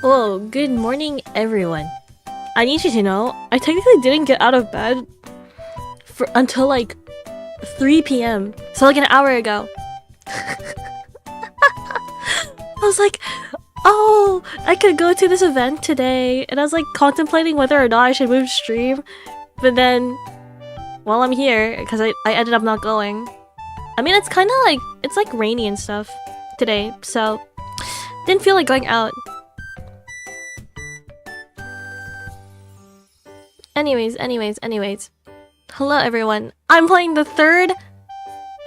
Oh, good morning, everyone. I need you to know, I technically didn't get out of bed until like 3 p.m. So like an hour ago. I was like, oh, I could go to this event today. And I was like contemplating whether or not I should move stream. But then, while I'm here, because I ended up not going. I mean, it's kind of like, it's like rainy and stuff today. So, didn't feel like going out. Anyways. Hello everyone. I'm playing the third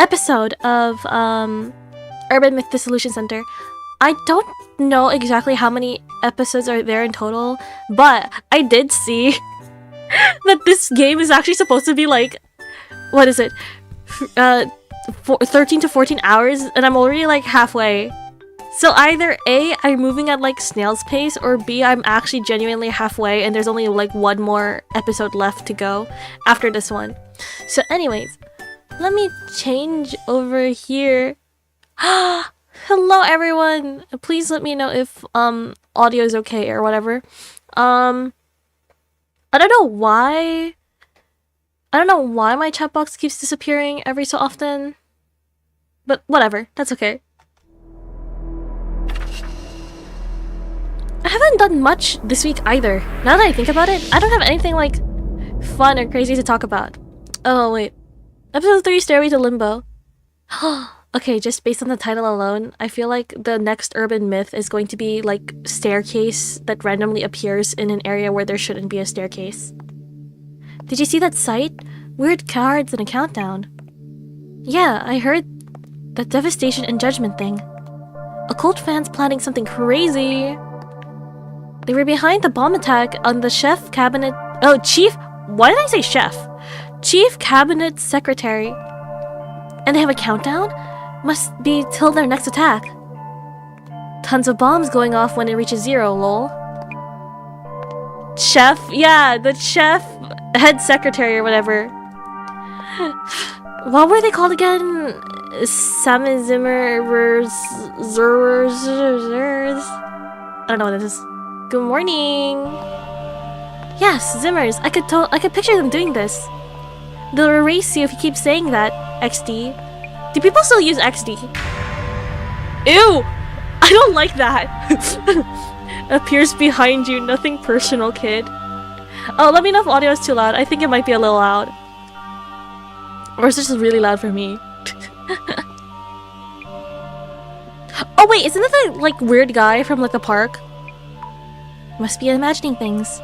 episode of Urban Myth Dissolution Center. I don't know exactly how many episodes are there in total, but I did see that this game is actually supposed to be like, what is it? 13 to 14 hours, and I'm already like halfway. So either A, I'm moving at like snail's pace, or B, I'm actually genuinely halfway and there's only like one more episode left to go after this one. So anyways, let me change over here. Hello everyone! Please let me know if audio is okay or whatever. I don't know why my chat box keeps disappearing every so often. But whatever, that's okay. I haven't done much this week either. Now that I think about it, I don't have anything like fun or crazy to talk about. Oh wait. Episode 3, Stairway to Limbo. Okay, just based on the title alone, I feel like the next urban myth is going to be like staircase that randomly appears in an area where there shouldn't be a staircase. Did you see that site? Weird cards and a countdown. Yeah, I heard that devastation and judgment thing. Occult fans planning something crazy. They were behind the bomb attack on the chef cabinet. Oh, chief. Why did I say chef? Chief cabinet secretary. And they have a countdown? Must be till their next attack. Tons of bombs going off when it reaches 0, lol. Chef? Yeah, the chef head secretary or whatever. What were they called again? Samizimmer. I don't know what this is. Good morning. Yes, Zimmers. I could picture them doing this. They'll erase you if you keep saying that, XD. Do people still use XD? Ew! I don't like that. Appears behind you. Nothing personal, kid. Oh, let me know if audio is too loud. I think it might be a little loud. Or is this just really loud for me? Oh wait, isn't that the like weird guy from like the park? Must be imagining things.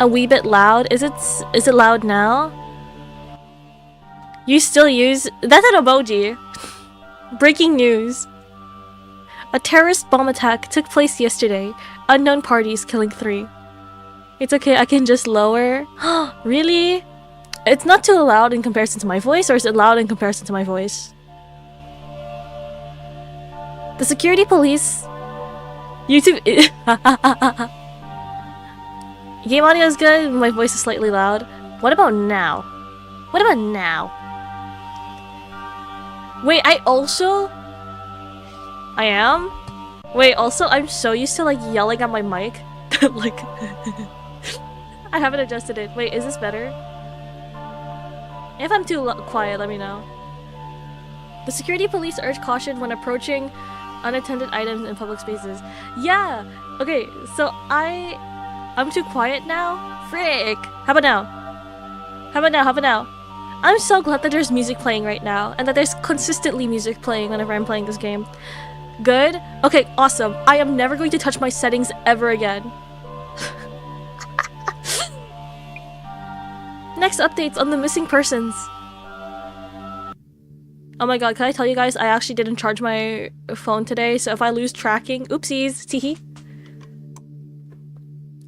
A wee bit loud. Is it loud now? You still use... That's an emoji. Breaking news. A terrorist bomb attack took place yesterday. Unknown parties killing 3. It's okay, I can just lower. Really? It's not too loud in comparison to my voice, or is it loud in comparison to my voice? The security police... YouTube... Game audio is good, my voice is slightly loud. What about now? What about now? Wait, I am? Wait, also, I'm so used to like yelling at my mic that like... I haven't adjusted it. Wait, is this better? If I'm too quiet, let me know. The security police urge caution when approaching unattended items in public spaces. Yeah! Okay, so I'm too quiet now? Frick! How about now? I'm so glad that there's music playing right now, and that there's consistently music playing whenever I'm playing this game. Good? Okay, awesome. I am never going to touch my settings ever again. Next updates on the missing persons. Oh my god, can I tell you guys, I actually didn't charge my phone today, so if I lose tracking, oopsies, teehee.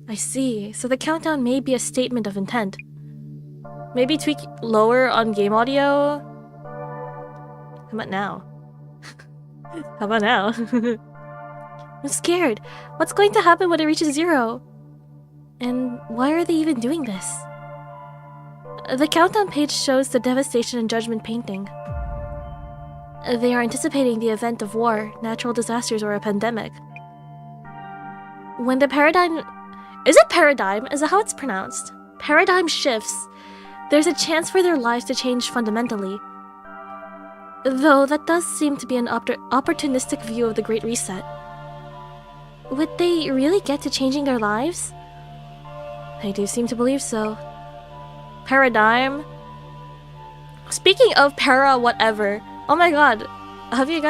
I see, so the countdown may be a statement of intent. Maybe tweak lower on game audio? How about now? How about now? I'm scared. What's going to happen when it reaches 0? And why are they even doing this? The countdown page shows the devastation and judgment painting. They are anticipating the event of war, natural disasters, or a pandemic. When the paradigm... Is it paradigm? Is that how it's pronounced? Paradigm shifts. There's a chance for their lives to change fundamentally. Though that does seem to be an opportunistic view of the Great Reset. Would they really get to changing their lives? I do seem to believe so. Paradigm. Speaking of para whatever, oh my god, have you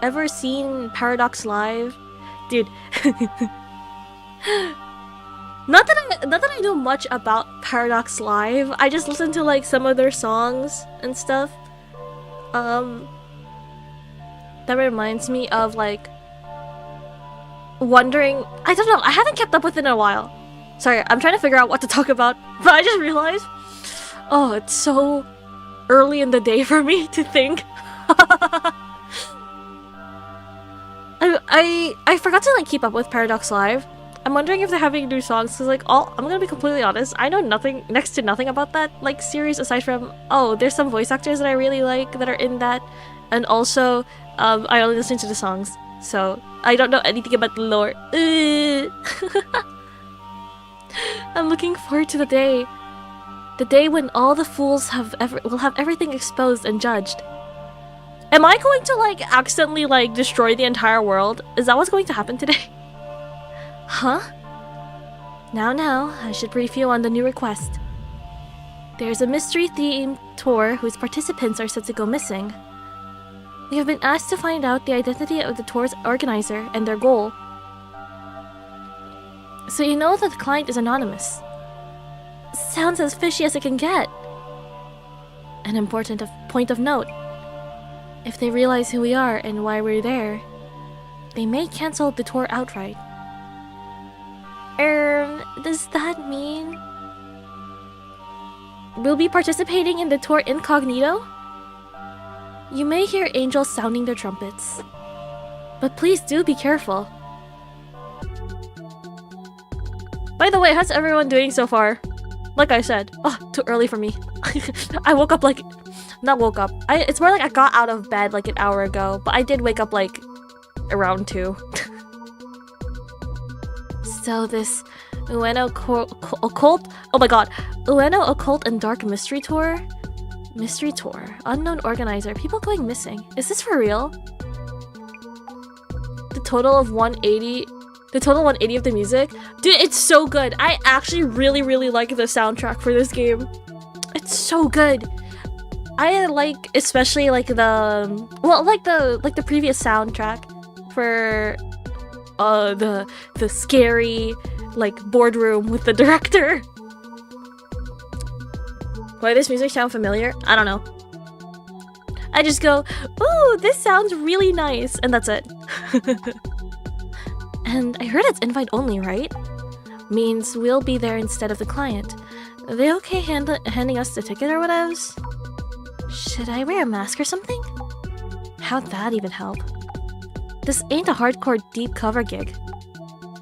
ever seen Paradox live? Dude. Not that I know much about Paradox live. I just listen to like some of their songs and stuff. That reminds me of like wondering, I don't know, I haven't kept up with it in a while. Sorry, I'm trying to figure out what to talk about, but I just realized, oh, it's so early in the day for me to think. I forgot to like keep up with Paradox Live. I'm wondering if they're having new songs, because like I'm gonna be completely honest, I know next to nothing about that like series aside from, oh, there's some voice actors that I really like that are in that, and also I only listen to the songs, so I don't know anything about the lore. I'm looking forward to the day when all the fools will have everything exposed and judged. Am I going to like accidentally like destroy the entire world? Is that what's going to happen today? Huh? Now, I should brief you on the new request. There's a mystery-themed tour whose participants are said to go missing. We have been asked to find out the identity of the tour's organizer and their goal. So you know that the client is anonymous. Sounds as fishy as it can get. An important point of note. If they realize who we are and why we're there, they may cancel the tour outright. Does that mean we'll be participating in the tour incognito? You may hear angels sounding their trumpets, but please do be careful. By the way, how's everyone doing so far? Like I said, oh, too early for me. I woke up like, not woke up. It's more like I got out of bed like an hour ago, but I did wake up like around 2. So this Ueno Occult, oh my god, Ueno Occult and Dark Mystery Tour? Mystery Tour, unknown organizer, people going missing. Is this for real? The total 180 of the music? Dude, it's so good. I actually really like the soundtrack for this game. It's so good. I like especially like the previous soundtrack for the scary like boardroom with the director. Why does music sound familiar? I don't know. I just go, ooh, this sounds really nice, and that's it. And I heard it's invite only, right? Means we'll be there instead of the client. Are they okay handing us the ticket or whatevs? Should I wear a mask or something? How'd that even help? This ain't a hardcore deep cover gig.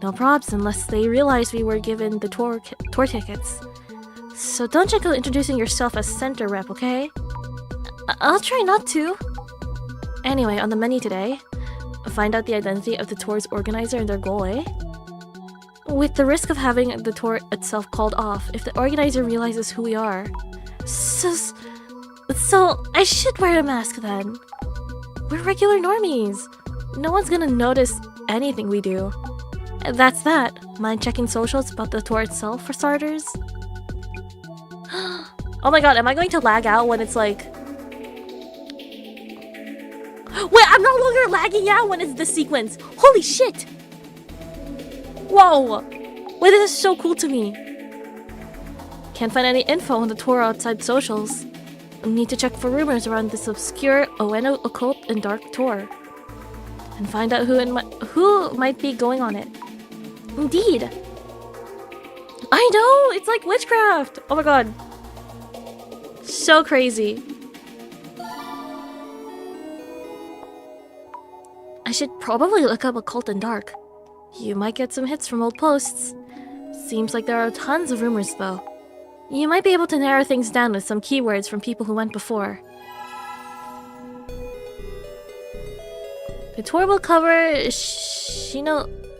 No probs unless they realize we were given the tour tickets. So don't you go introducing yourself as center rep, okay? I'll try not to. Anyway, on the menu today, find out the identity of the tour's organizer and their goal, eh? With the risk of having the tour itself called off if the organizer realizes who we are. So I should wear a mask then. We're regular normies. No one's gonna notice anything we do. That's that. Mind checking socials about the tour itself for starters? Oh my god, am I going to lag out when it's like... Wait, I'm no longer lagging out when it's this sequence! Holy shit! Whoa! Wait, this is so cool to me. Can't find any info on the tour outside socials. Need to check for rumors around this obscure Ueno Occult and Dark tour. And find out who might be going on it. Indeed! I know! It's like witchcraft! Oh my god. So crazy. I should probably look up Occult and Dark. You might get some hits from old posts. Seems like there are tons of rumors though. You might be able to narrow things down with some keywords from people who went before. The tour will cover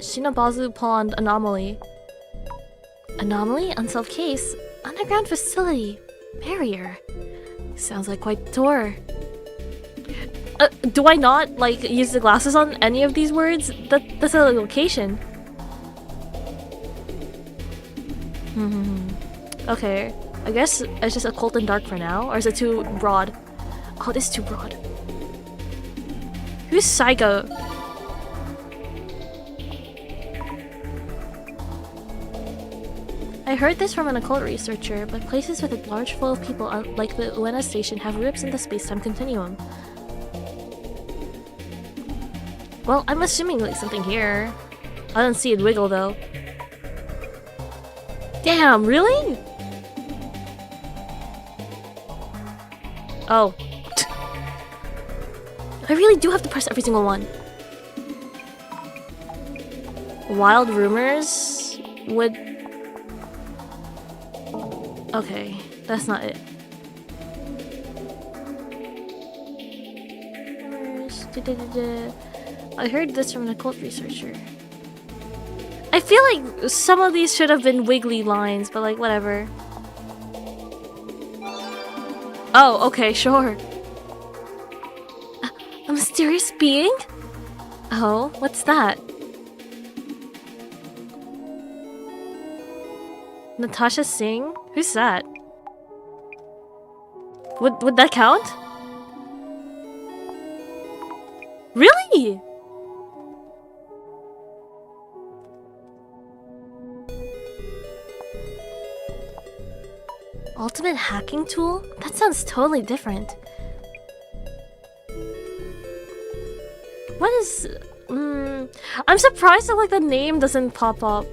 Shinobazu Pond Anomaly. Anomaly? Unsolved case? Underground facility. Barrier. Sounds like quite the tour. Do I not, like, use the glasses on any of these words? That's a location. Okay. I guess it's just occult and dark for now. Or is it too broad? Oh, it is too broad. Who's Saigo? I heard this from an occult researcher, but places with a large flow of people like the Uena station have rips in the space-time continuum. Well, I'm assuming like something here. I don't see it wiggle though. Damn, really? Oh. I really do have to press every single one. Wild rumors would... Okay, that's not it. I heard this from an occult researcher. I feel like some of these should have been wiggly lines, but like, whatever. Oh, okay, sure. A mysterious being? Oh, what's that? Natasha Singh? Who's that? Would that count? Really? Ultimate hacking tool? That sounds totally different. What is... I'm surprised that like the name doesn't pop up.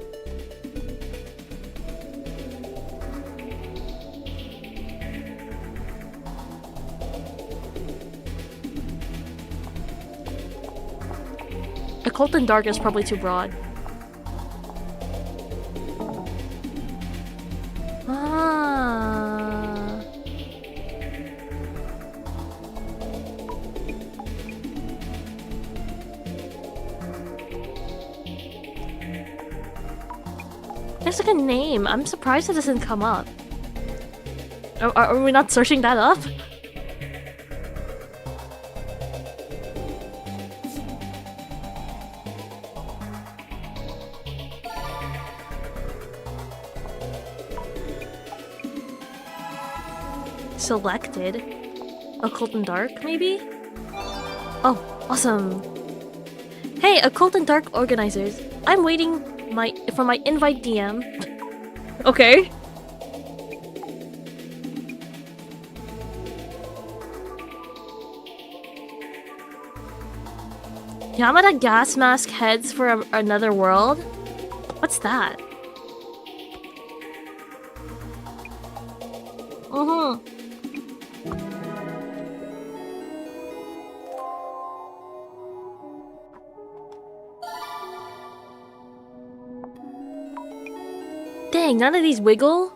Occult and dark is probably too broad. Ah. There's like a name. I'm surprised it doesn't come up. Are we not searching that up? Selected. Occult and dark, maybe? Oh, awesome. Hey, occult and dark organizers. I'm waiting for my invite DM. Okay. Yamada gas mask heads for another world? What's that? Dang, none of these wiggle?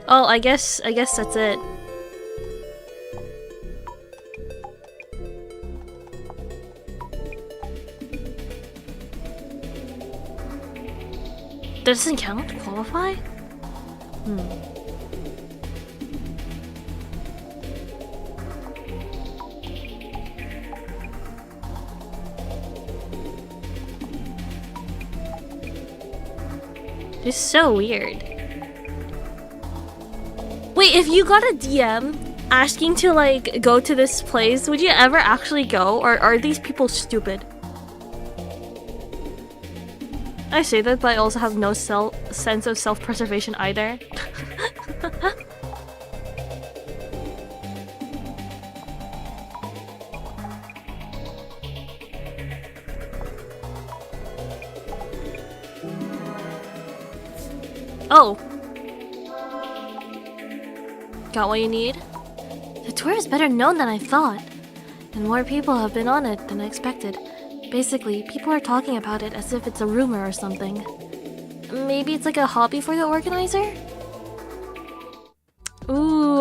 Oh, I guess that's it. That doesn't count to qualify? It's so weird. Wait, if you got a DM asking to like go to this place, would you ever actually go, or are these people stupid? I say that, but I also have no sense of self-preservation either. Oh. Got what you need? The tour is better known than I thought. And more people have been on it than I expected. Basically, people are talking about it as if it's a rumor or something. Maybe it's like a hobby for the organizer?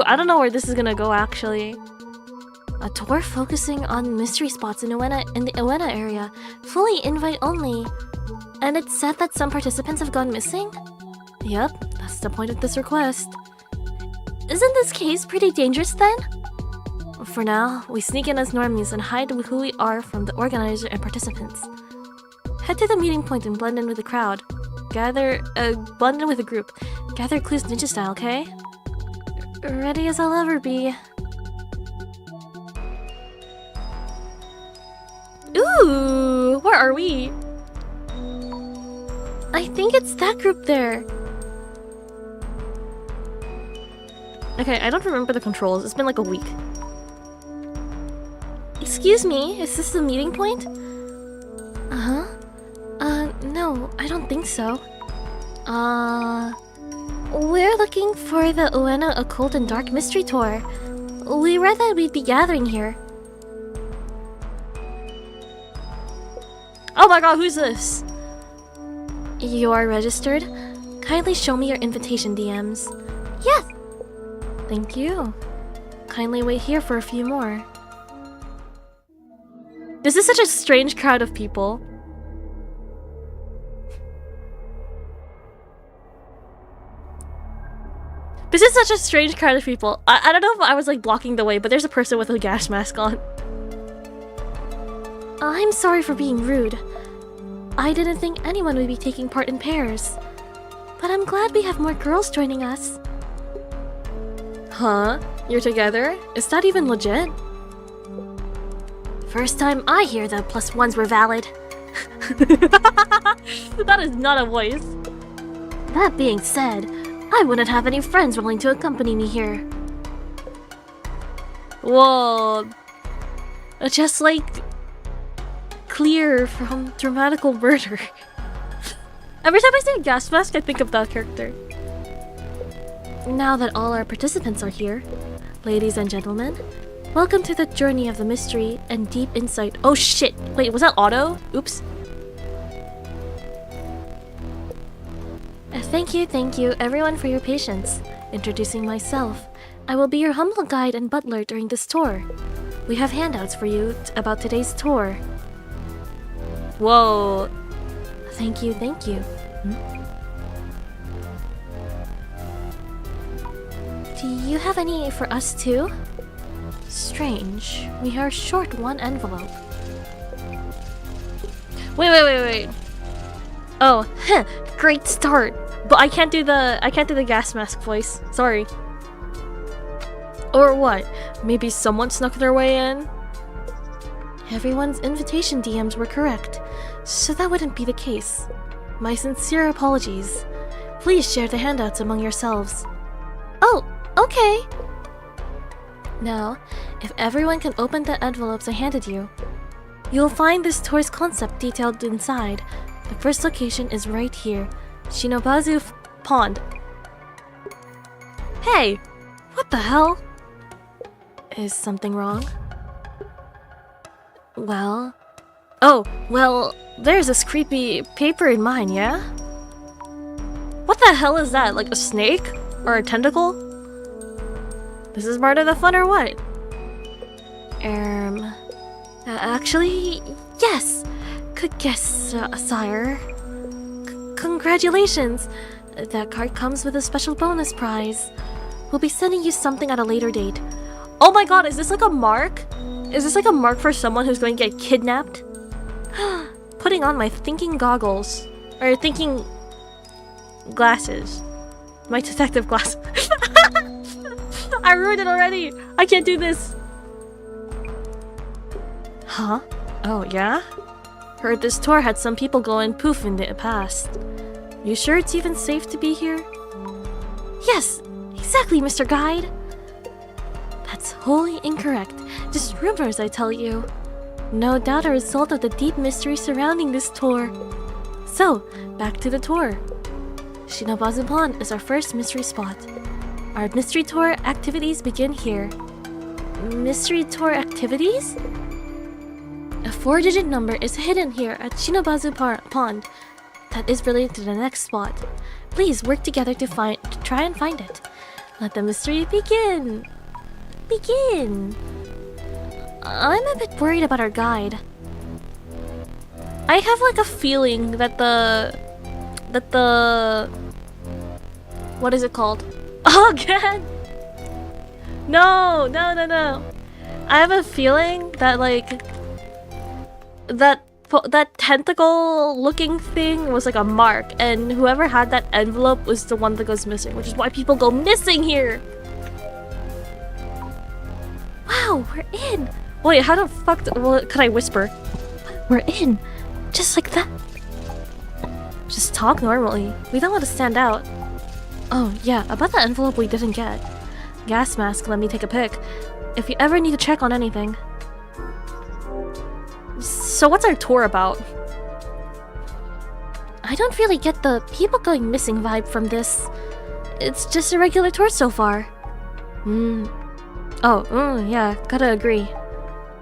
I don't know where this is gonna go actually. A tour focusing on mystery spots in the Uena area. Fully invite only. And it's said that some participants have gone missing? Yep, that's the point of this request. Isn't this case pretty dangerous then? For now, we sneak in as normies and hide who we are from the organizer and participants. Head to the meeting point and blend in with the crowd. Blend in with the group. Gather clues ninja style, okay? Ready as I'll ever be. Ooh, where are we? I think it's that group there. Okay, I don't remember the controls. It's been like a week. Excuse me, is this the meeting point? Uh-huh. No, I don't think so. We're looking for the Uena Occult and Dark Mystery Tour. We read that we'd be gathering here. Oh my god, who's this? You are registered? Kindly show me your invitation DMs. Yes! Thank you. Kindly wait here for a few more. This is such a strange crowd of people. This is such a strange crowd of people. I don't know if I was like blocking the way, but there's a person with a gas mask on. I'm sorry for being rude. I didn't think anyone would be taking part in pairs. But I'm glad we have more girls joining us. Huh? You're together? Is that even legit? First time I hear that +1s were valid. That is not a voice. That being said, I wouldn't have any friends willing to accompany me here. Whoa. Just like Clear from Dramatical Murder. Every time I see a gas mask, I think of that character. Now that all our participants are here, ladies and gentlemen, welcome to the journey of the mystery and deep insight. Oh shit! Wait, was that auto? Oops. Thank you everyone for your patience. Introducing myself, I will be your humble guide and butler during this tour. We have handouts for you about today's tour. Whoa. Thank you. Do you have any for us too? Strange. We are short one envelope. Wait. Oh, great start. But I can't do the gas mask voice. Sorry. Or what? Maybe someone snuck their way in? Everyone's invitation DMs were correct, so that wouldn't be the case. My sincere apologies. Please share the handouts among yourselves. Oh, okay. Now, if everyone can open the envelopes I handed you, you'll find this tour's concept detailed inside. The first location is right here, Shinobazu Pond. Hey! What the hell? Is something wrong? Well... Oh, well, there's this creepy paper in mine, yeah? What the hell is that? Like a snake? Or a tentacle? This is part of the fun or what? Actually, yes! Good guess, sire. Congratulations! That card comes with a special bonus prize. We'll be sending you something at a later date. Oh my god, is this like a mark? Is this like a mark for someone who's going to get kidnapped? Putting on my thinking goggles. Or thinking... glasses. My detective glasses. I ruined it already! I can't do this! Huh? Oh, yeah? Heard this tour had some people going poof in the past. You sure it's even safe to be here? Yes! Exactly, Mr. Guide! That's wholly incorrect. Just rumors, I tell you. No doubt a result of the deep mystery surrounding this tour. So, back to the tour. Shinobazu Pond is our first mystery spot. Our mystery tour activities begin here. Mystery tour activities? A 4-digit number is hidden here at Shinobazu Pond that is related to the next spot. Please work together to try and find it. Let the mystery begin. Begin. I'm a bit worried about our guide. I have like a feeling that the what is it called? Oh, again! No. I have a feeling that like that tentacle-looking thing was like a mark, and whoever had that envelope was the one that goes missing, which is why people go missing here. Wow, we're in. Wait, how the fuck? Could I whisper? We're in, just like that. Just talk normally. We don't want to stand out. Oh yeah, about the envelope we didn't get. Gas mask. Let me take a pic. If you ever need to check on anything. So what's our tour about? I don't really get the people going missing vibe from this. It's just a regular tour so far. Yeah, gotta agree.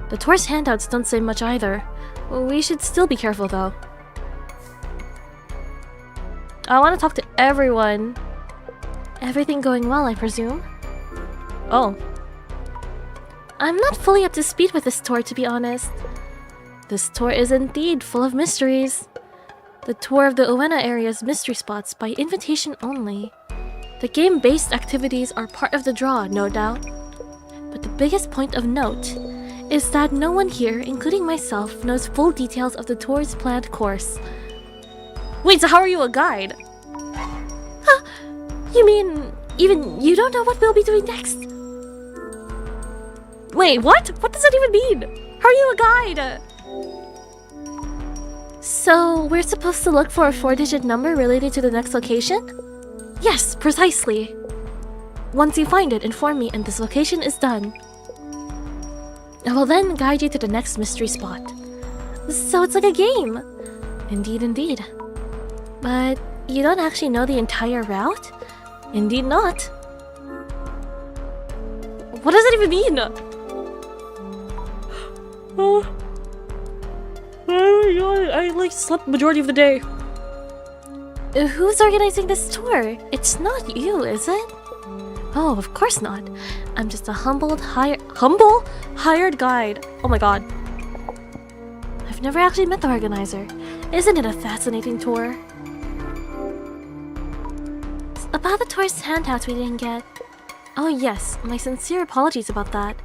The tour's handouts don't say much either. We should still be careful though. I want to talk to everyone. Everything going well, I presume? Oh. I'm not fully up to speed with this tour, to be honest. This tour is indeed full of mysteries. The tour of the Uena area's mystery spots by invitation only. The game-based activities are part of the draw, no doubt. But the biggest point of note is that no one here, including myself, knows full details of the tour's planned course. Wait, so how are you a guide? Huh? You mean, even you don't know what we'll be doing next? Wait, what? What does that even mean? How are you a guide? So, we're supposed to look for a 4-digit number related to the next location? Yes, precisely. Once you find it, inform me and this location is done. I will then guide you to the next mystery spot. So it's like a game. Indeed. But you don't actually know the entire route? Indeed not. What does that even mean? Oh my god, I like slept the majority of the day. Who's organizing this tour? It's not you, is it? Oh, of course not. I'm just a humble hired guide. Oh my god. I've never actually met the organizer. Isn't it a fascinating tour? About the tour's handouts we didn't get. Oh yes, my sincere apologies about that.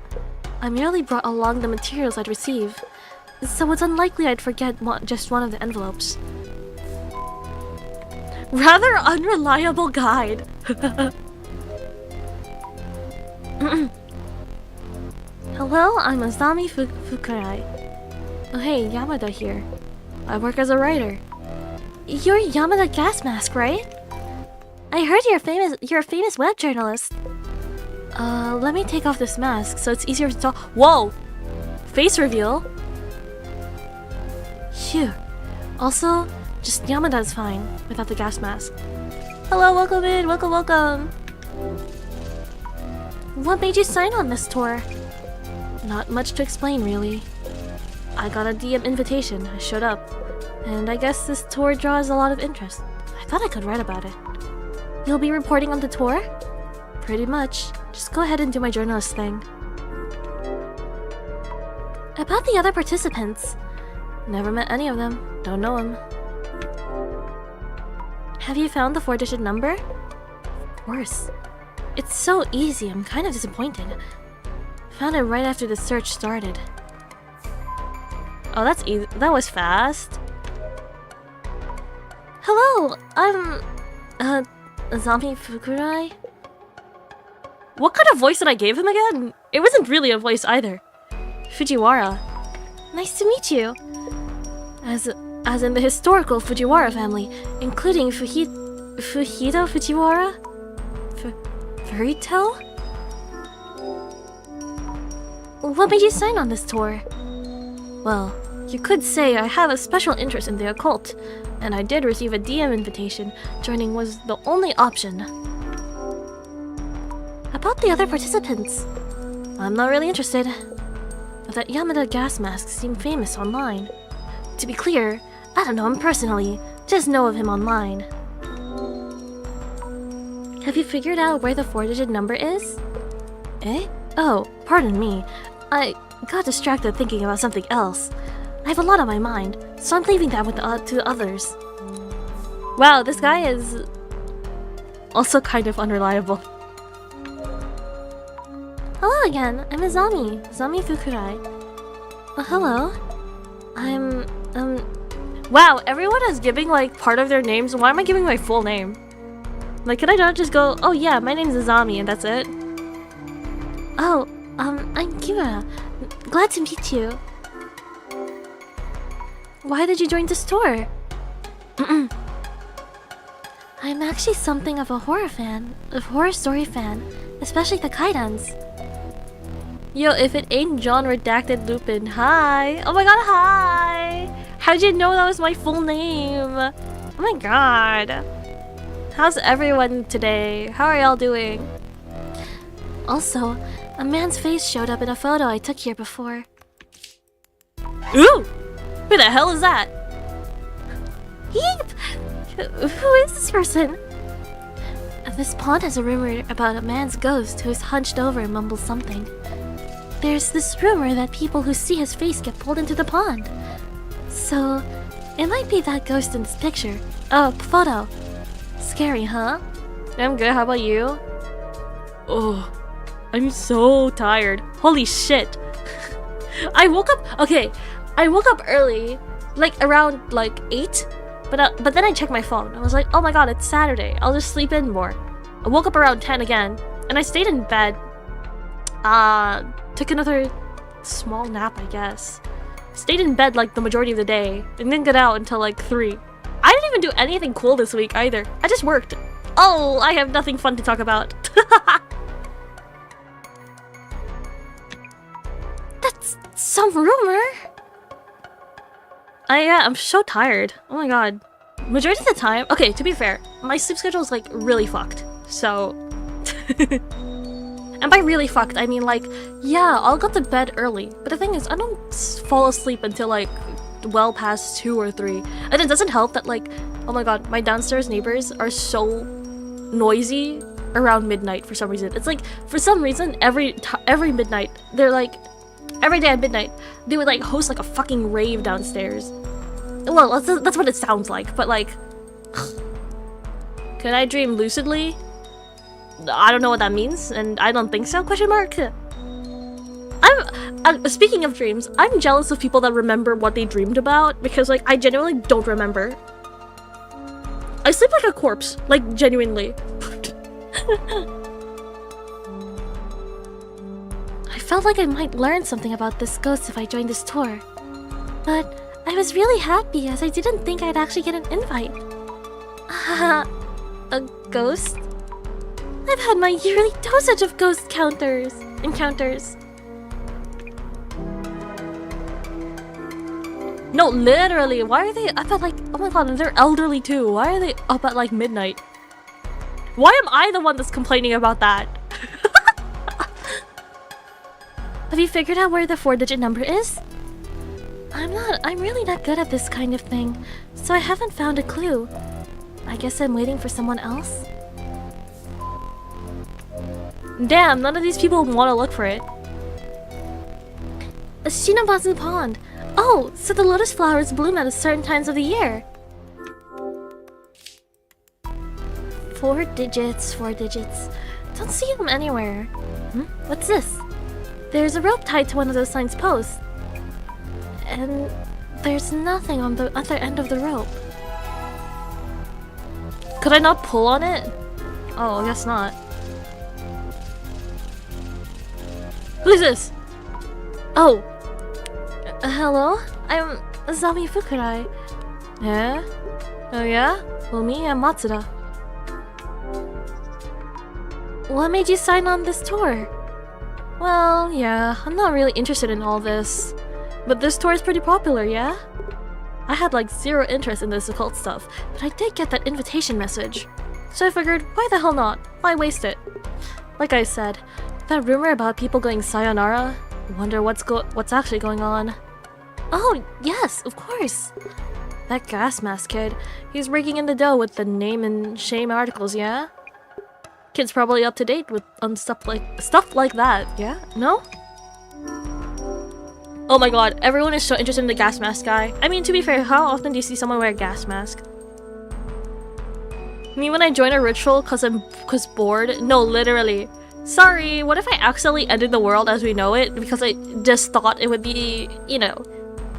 I merely brought along the materials I'd receive, so it's unlikely I'd forget just one of the envelopes. Rather unreliable guide. Hello, I'm Azami Fukurai. Oh hey, Yamada here. I work as a writer. You're Yamada Gas Mask, right? I heard you're a famous web journalist. Let me take off this mask so it's easier to talk. Whoa! Face reveal? Phew. Also, just Yamada's fine without the gas mask. Hello, welcome in, welcome. What made you sign on this tour? Not much to explain, really. I got a DM invitation, I showed up, and I guess this tour draws a lot of interest. I thought I could write about it. You'll be reporting on the tour? Pretty much. Just go ahead and do my journalist thing. About the other participants. Never met any of them. Don't know them. Have you found the 4-digit number? Of course. It's so easy, I'm kind of disappointed. Found it right after the search started. Oh, that's easy. That was fast. Hello, I'm... Azami Fukurai? What kind of voice did I give him again? It wasn't really a voice either. Fujiwara. Nice to meet you. As in the historical Fujiwara family, including Fuhito Fujiwara? Furito? What made you sign on this tour? Well, you could say I have a special interest in the occult, and I did receive a DM invitation. Joining was the only option. About the other participants, I'm not really interested. But that Yamada gas mask seemed famous online. To be clear, I don't know him personally, just know of him online. Have you figured out where the 4-digit number is? Eh? Oh, pardon me. I got distracted thinking about something else. I have a lot on my mind, so I'm leaving that with to others. Wow, this guy is also kind of unreliable. Hello again, I'm Azami Fukurai. Hello. Wow, everyone is giving like part of their names. Why am I giving my full name? Like, can I not just go, oh yeah, my name's Azami and that's it? Oh, I'm Kira. Glad to meet you. Why did you join the store? I'm actually something of a horror story fan, especially the kaidans. Yo, if it ain't John Redacted Lupin, hi! Oh my god, hi! How'd you know that was my full name? Oh my god. How's everyone today? How are y'all doing? Also, a man's face showed up in a photo I took here before. Ooh! Who the hell is that? Yeep! Who is this person? This pond has a rumor about a man's ghost who is hunched over and mumbles something. There's this rumor that people who see his face get pulled into the pond. So, it might be that ghost in this picture. Oh, photo. Scary, huh? I'm good, how about you? Oh, I'm so tired. Holy shit. I woke up early, like around like 8, but then I checked my phone. I was like, oh my god, it's Saturday. I'll just sleep in more. I woke up around 10 again, and I stayed in bed. Took another small nap, I guess. Stayed in bed like the majority of the day, and didn't get out until like 3. I didn't even do anything cool this week either. I just worked. Oh, I have nothing fun to talk about. That's some rumor. I'm so tired. Oh my god. Majority of the time, okay, to be fair, my sleep schedule is like really fucked. So, and by really fucked, I mean like, yeah, I'll go to bed early. But the thing is, I don't fall asleep until like well past 2 or 3. And it doesn't help that like, oh my god, my downstairs neighbors are so noisy around midnight for some reason. It's like, for some reason, every midnight, they're like, every day at midnight, they would like host like a fucking rave downstairs. Well, that's what it sounds like, but like, can I dream lucidly? I don't know what that means, and I don't think so, question mark? Speaking of dreams, I'm jealous of people that remember what they dreamed about, because like, I genuinely don't remember. I sleep like a corpse, like genuinely. I felt like I might learn something about this ghost if I joined this tour. But I was really happy as I didn't think I'd actually get an invite. A ghost? I've had my yearly dosage of ghost encounters. No, literally, why are they up at like, oh my god, they're elderly too. Why are they up at like midnight? Why am I the one that's complaining about that? Have you figured out where the 4-digit number is? I'm really not good at this kind of thing, so I haven't found a clue. I guess I'm waiting for someone else. Damn, none of these people want to look for it. A Shinobazu Pond. Oh, so the lotus flowers bloom at certain times of the year. 4 digits. Don't see them anywhere. What's this? There's a rope tied to one of those signs posts. And there's nothing on the other end of the rope. Could I not pull on it? Oh, I guess not. Who's this? Oh. Hello? I'm Azami Fukurai. Yeah? Oh yeah? Well, me, I'm Matsuda. What made you sign on this tour? Well, yeah, I'm not really interested in all this. But this tour is pretty popular, yeah? I had like 0 interest in this occult stuff, but I did get that invitation message. So I figured, why the hell not? Why waste it? Like I said, that rumor about people going sayonara, wonder what's actually going on. Oh, yes, of course. That gas mask kid, he's raking in the dough with the name and shame articles, yeah? Kid's probably up to date with stuff like that. Yeah? No? Oh my god, everyone is so interested in the gas mask guy. I mean, to be fair, how often do you see someone wear a gas mask? Me when I join a ritual cause bored? No, literally. Sorry, what if I accidentally ended the world as we know it because I just thought it would be, you know,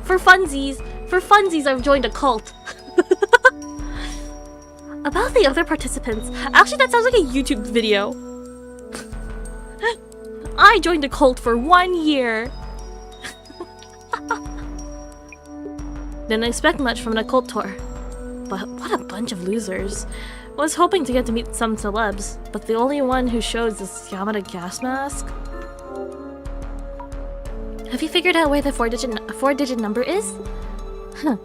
for funsies. For funsies, I've joined a cult. About the other participants. Actually, that sounds like a YouTube video. I joined a cult for 1 year. Didn't expect much from an occult tour. But what a bunch of losers. Was hoping to get to meet some celebs, but the only one who shows is Yamada gas mask. Have you figured out where the four-digit number is? Huh.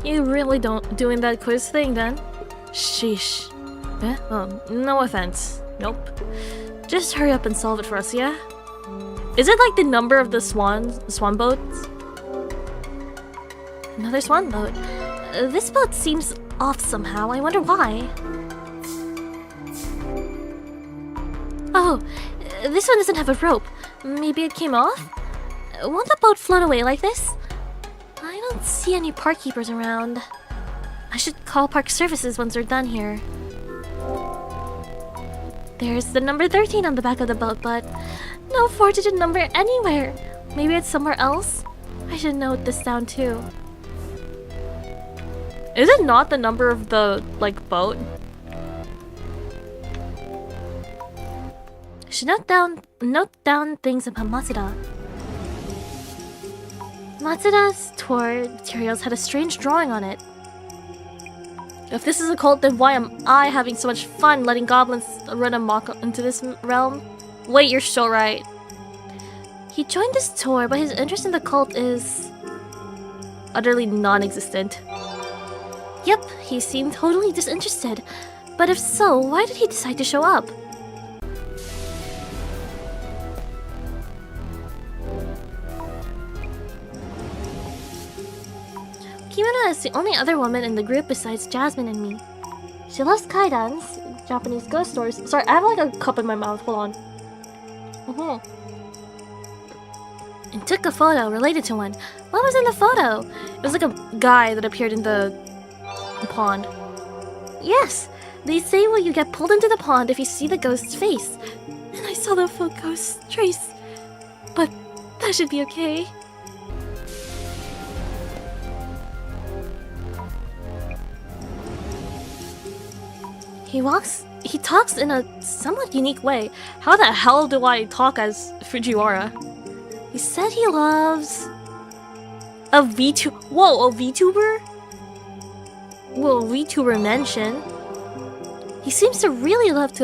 You really don't doing that quiz thing then? Sheesh. Eh? Oh, no offense. Nope. Just hurry up and solve it for us, yeah? Is it like the number of the swan boats? Another swan boat. This boat seems off somehow. I wonder why. Oh, this one doesn't have a rope. Maybe it came off? Won't the boat float away like this? I don't see any park keepers around. I should call park services once they're done here. There's the number 13 on the back of the boat, but no four-digit number anywhere. Maybe it's somewhere else? I should note this down too. Is it not the number of the, like, boat? I should note down things about Matsuda. Matsuda's tour materials had a strange drawing on it. If this is a cult, then why am I having so much fun letting goblins run amok into this realm? Wait, you're so right. He joined this tour, but his interest in the cult is utterly non-existent. Yep, he seemed totally disinterested. But if so, why did he decide to show up? Kimura is the only other woman in the group besides Jasmine and me. She loves kaidans, Japanese ghost stories. Sorry, I have like a cup in my mouth. Hold on. And took a photo related to one. What was in the photo? It was like a guy that appeared in the pond. Yes, they say well you get pulled into the pond if you see the ghost's face. And I saw the full ghost's trace. But that should be okay. He talks in a somewhat unique way. How the hell do I talk as Fujiwara? He said he loves a VTuber. Whoa, a VTuber? Well, VTuber mention. He seems to really love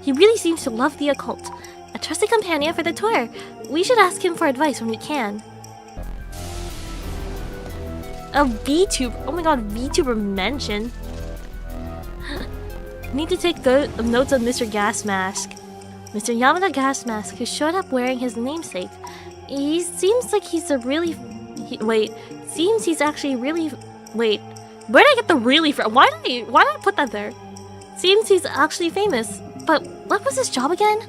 He really seems to love the occult. A trusted companion for the tour. We should ask him for advice when we can. A VTuber. Oh my god, VTuber mention. Need to take notes on Mr. Gas Mask. Mr. Yamada Gas Mask, who showed up wearing his namesake. He seems like he's a really... Seems he's actually really... Wait. Where did I get the really from? Why did I put that there? Seems he's actually famous. But what was his job again?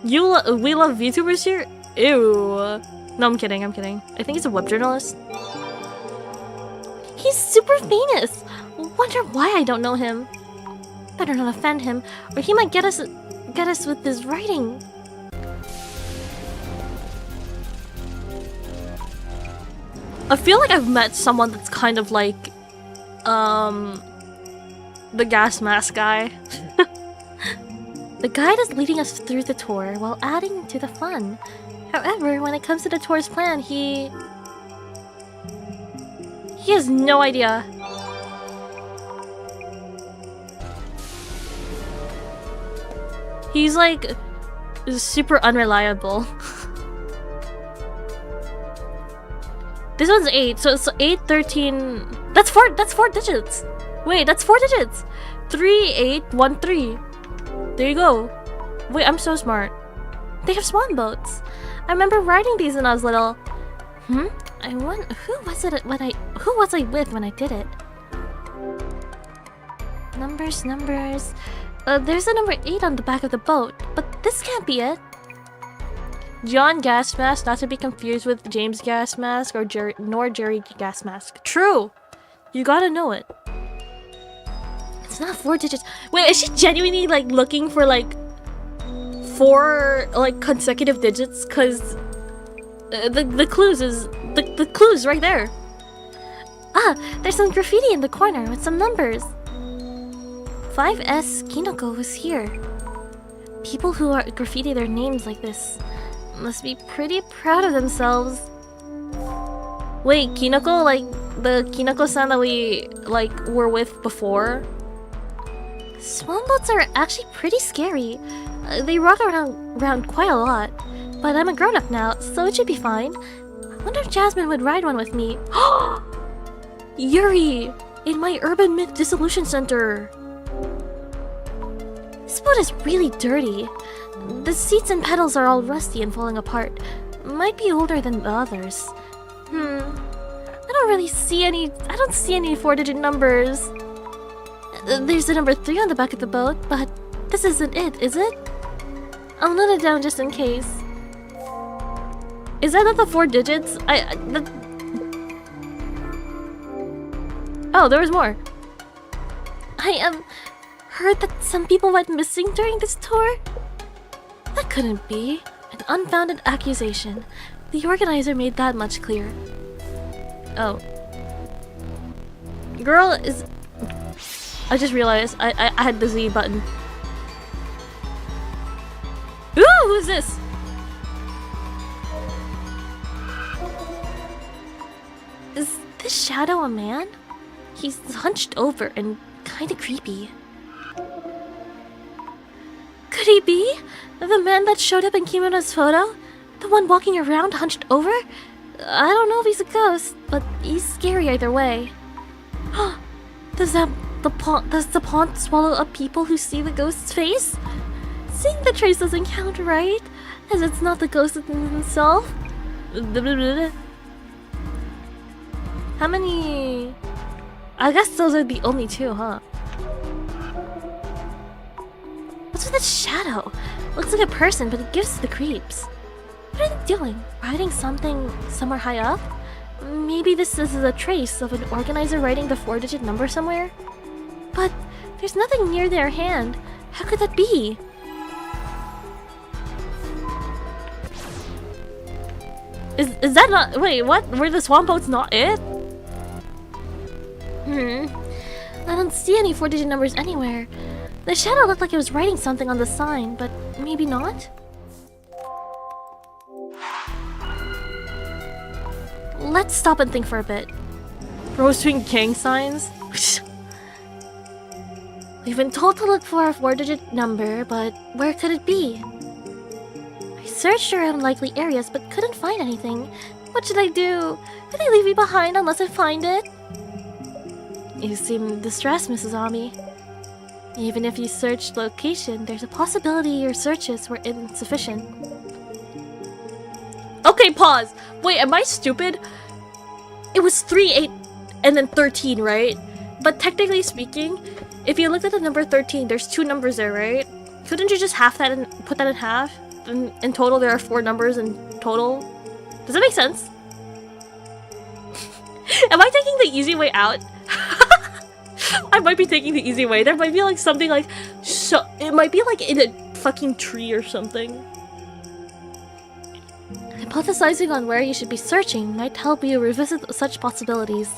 We love VTubers here? Ew. No, I'm kidding. I think he's a web journalist. He's super famous. Wonder why I don't know him. Better not offend him, or he might get us with his writing. I feel like I've met someone that's kind of like, the gas mask guy. The guide is leading us through the tour while adding to the fun. However, when it comes to the tour's plan, he has no idea. He's like super unreliable. This one's 8, so it's 8, 13. That's four digits. Wait, that's 4 digits. 3, 8, 1, 3. There you go. Wait, I'm so smart. They have swan boats. I remember riding these when I was little. I wonder who was I with when I did it? Numbers, numbers. There's a number 8 on the back of the boat, but this can't be it. John Gas Mask, not to be confused with James Gas Mask or Jerry Gas Mask. True! You gotta know it. It's not 4 digits. Wait, is she genuinely like looking for like 4 like consecutive digits? Cause the clues is the clues right there. Ah, there's some graffiti in the corner with some numbers. 5S Kinoko was here. People who are graffiti their names like this must be pretty proud of themselves. Wait, Kinoko, like the Kinoko-san that we like were with before? Swan boats are actually pretty scary. They rock around quite a lot. But I'm a grown-up now, so it should be fine. I wonder if Jasmine would ride one with me. Yuri! In my Urban Myth Dissolution Center! This boat is really dirty. The seats and pedals are all rusty and falling apart. Might be older than the others. I don't see any 4-digit numbers. There's the number 3 on the back of the boat, but this isn't it, is it? I'll note it down just in case. Is that not the 4 digits? Oh, there was more. I heard that some people went missing during this tour. That couldn't be. An unfounded accusation. The organizer made that much clear. Oh. Girl is... I just realized I had the Z button. Ooh, who's this? Is this shadow a man? He's hunched over and kinda creepy. Could he be? The man that showed up in Kimono's photo? The one walking around hunched over? I don't know if he's a ghost, but he's scary either way. Does the pond swallow up people who see the ghost's face? Seeing the trace doesn't count, right? As it's not the ghost himself. How many? I guess those are the only 2, huh? What's with this shadow? Looks like a person, but it gives the creeps. What are they doing? Riding something somewhere high up? Maybe this is a trace of an organizer writing the 4-digit number somewhere? But there's nothing near their hand. How could that be? Is that not... Wait, what? Were the swan boats not it? I don't see any 4-digit numbers anywhere. The shadow looked like it was writing something on the sign, but maybe not? Let's stop and think for a bit. Roasting gang signs? We've been told to look for a 4-digit number, but where could it be? I searched around likely areas but couldn't find anything. What should I do? Will they leave me behind unless I find it? You seem distressed, Mrs. Ami. Even if you searched location, there's a possibility your searches were insufficient. Okay, pause. Wait, am I stupid? It was 3, 8, and then 13, right? But technically speaking, if you looked at the number 13, there's 2 numbers there, right? Couldn't you just half that and put that in half? In total, there are 4 numbers in total. Does that make sense? Am I taking the easy way out? I might be taking the easy way. There might be like something like... it might be like in a fucking tree or something. Hypothesizing on where you should be searching might help you revisit such possibilities.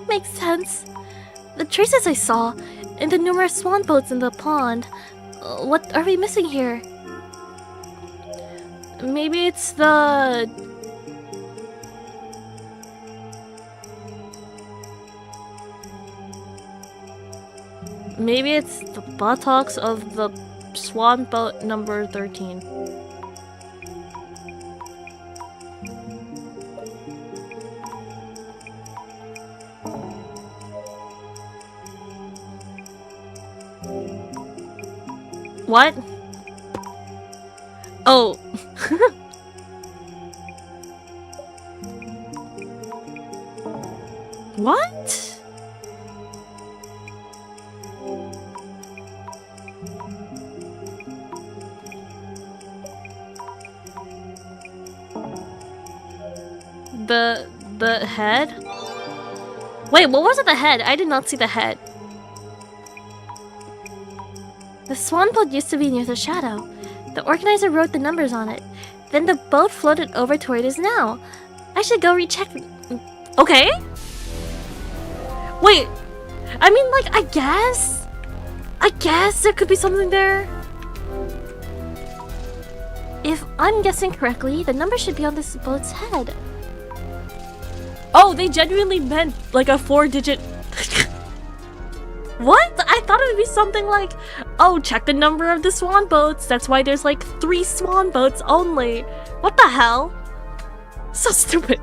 Makes sense. The traces I saw, and the numerous swan boats in the pond. What are we missing here? Maybe it's the... Maybe it's the buttocks of the swan boat number 13. What? Oh. What? The head? Wait, what was at the head? I did not see the head. The swan boat used to be near the shadow. The organizer wrote the numbers on it. Then the boat floated over to where it is now. I should go recheck. Okay. Wait. I mean, like, I guess there could be something there. If I'm guessing correctly, the number should be on this boat's head. Oh, they genuinely meant like a 4-digit. What? I thought it would be something like, oh, check the number of the swan boats. That's why there's like 3 swan boats only. What the hell? So stupid.